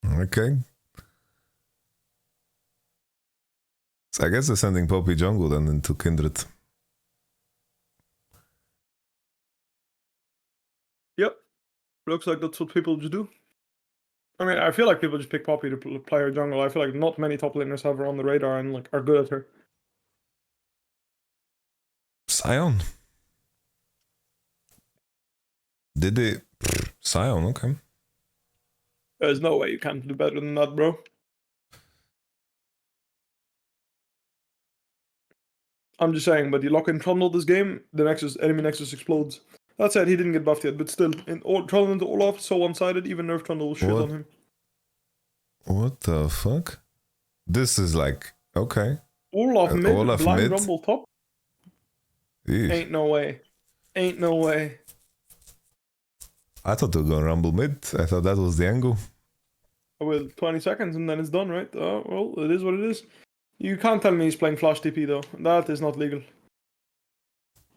Okay. So I guess they're sending Poppy jungle then into Kindred. Yep. Looks like that's what people just do. I mean, I feel like people just pick Poppy to play her jungle. I feel like not many top laners have her on the radar and like are good at her. Sion. Did they? Sion, okay. There's no way you can't do better than that, bro. I'm just saying, but you lock in Trundle this game, the enemy Nexus explodes. That said, he didn't get buffed yet, but still, Trundle into Olaf, so one-sided, even nerf Trundle will shit on him. What the fuck? This is like, okay. Olaf mid, Olaf blind mid? Rumble top? Eesh. Ain't no way. Ain't no way. I thought they were going Rumble mid. I thought that was the angle. Well, 20 seconds and then it's done, right? Well, it is what it is. You can't tell me he's playing Flash TP though. That is not legal.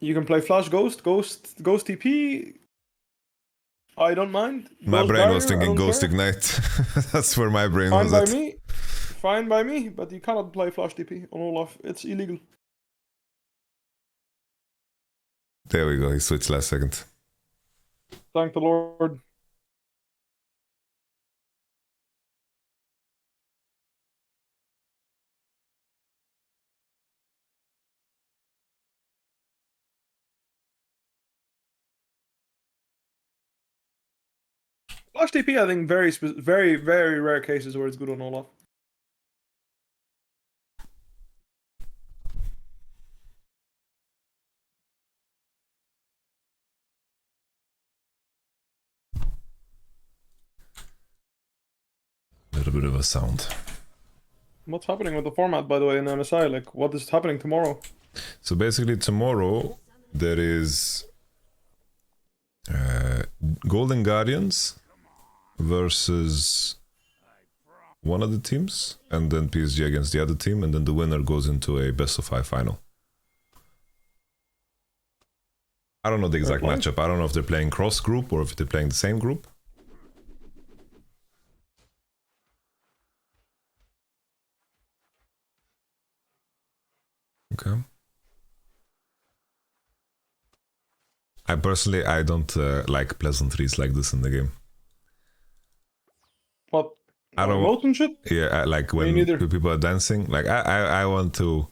You can play Flash Ghost TP. I don't mind. My Ghost brain was Barrier, thinking I don't Ghost care. Ignite. That's where my brain Fine was by at. me. Fine by me, but you cannot play Flash TP on Olaf. It's illegal. There we go. He switched last second. Thank the Lord. Flash TP, I think, very, very rare cases where it's good on Olaf. A little bit of a sound. What's happening with the format, by the way, in MSI? Like, what is happening tomorrow? So basically tomorrow there is Golden Guardians versus one of the teams, and then PSG against the other team, and then the winner goes into a best of 5 final. I don't know the exact matchup. I don't know if they're playing cross group or if they're playing the same group. Okay. I personally, I don't like pleasantries like this in the game. What? I don't Emote and shit? Yeah, I like Me when neither. people are dancing. Like I want to.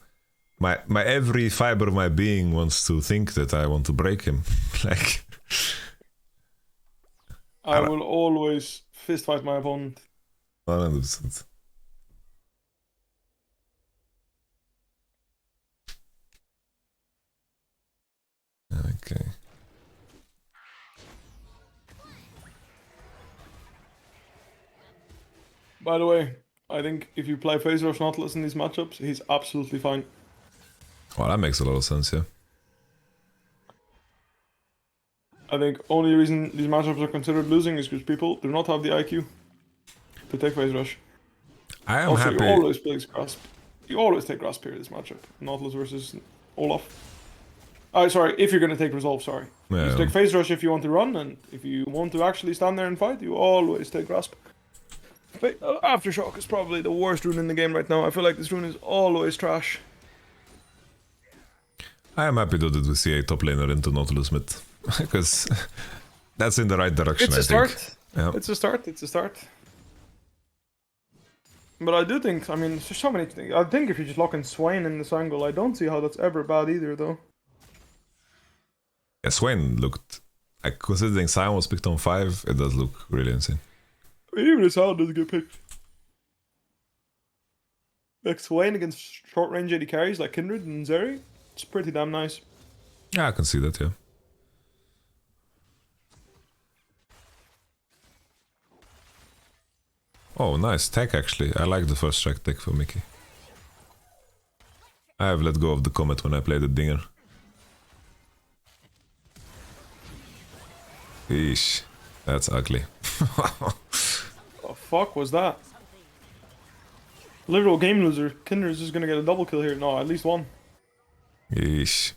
My every fiber of my being wants to think that I want to break him. Like I will always fist fight my opponent. 100%. Okay. By the way, I think if you play Phase Rush Nautilus in these matchups, he's absolutely fine. Well, that makes a lot of sense, yeah. I think only reason these matchups are considered losing is because people do not have the IQ to take Phase Rush. I am Also, happy. you always play Grasp. You always take Grasp here this matchup. Nautilus versus Olaf. Sorry, if you're going to take Resolve, sorry. Yeah. You take Phase Rush if you want to run, and if you want to actually stand there and fight, you always take Grasp. Aftershock is probably the worst rune in the game right now. I feel like this rune is always trash. I am happy though that we see a top laner into Nautilus mid. Because that's in the right direction, It's a I think. start. Yeah. It's a start. It's a start. But I do think, I mean, there's so many things. I think if you just lock in Swain in this angle, I don't see how that's ever bad either, though. Yeah, Swain looked, like, considering Sion was picked on 5, it does look really insane. Even his sound doesn't get picked. Like Swain against short range AD carries like Kindred and Zeri, it's pretty damn nice. Yeah, I can see that, yeah. Oh, nice tech actually. I like the first strike tech for Mickey. I have let go of the comet when I played the Dinger. Eesh, that's ugly. The fuck was that? Literal game loser. Kinder's just gonna get a double kill here. No, at least one. Eesh.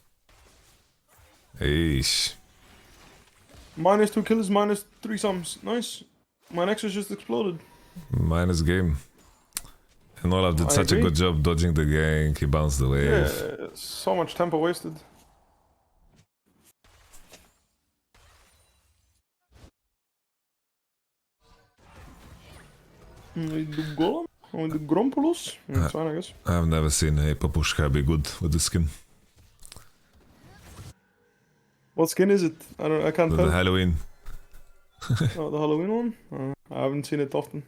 Eesh. -2 kills, -3 sums. Nice. My Nexus just exploded. Minus game. And Olaf did I such a agree. good job dodging the gank, he bounced the wave. Yeah, so much tempo wasted. We do Golem? We do Grompolos? It's fine, I guess. I've never seen a Papushka be good with the skin. What skin is it? I can't The tell. Halloween. Oh, the Halloween one? I haven't seen it often.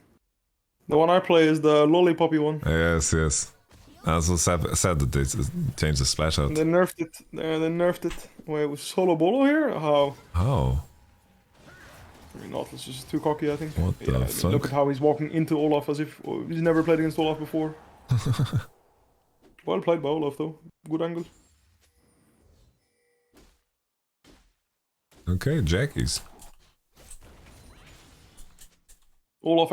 The one I play is the Lollipoppy one. Yes, yes. I was so sad that they changed the splash out. They nerfed it. They nerfed it. Wait, was Solo Bolo here? How? Oh, I mean, Nautilus is just too cocky, I think. What the fuck? Look at how he's walking into Olaf as if he's never played against Olaf before. Well played by Olaf, though. Good angle. okay, Jackies. Olaf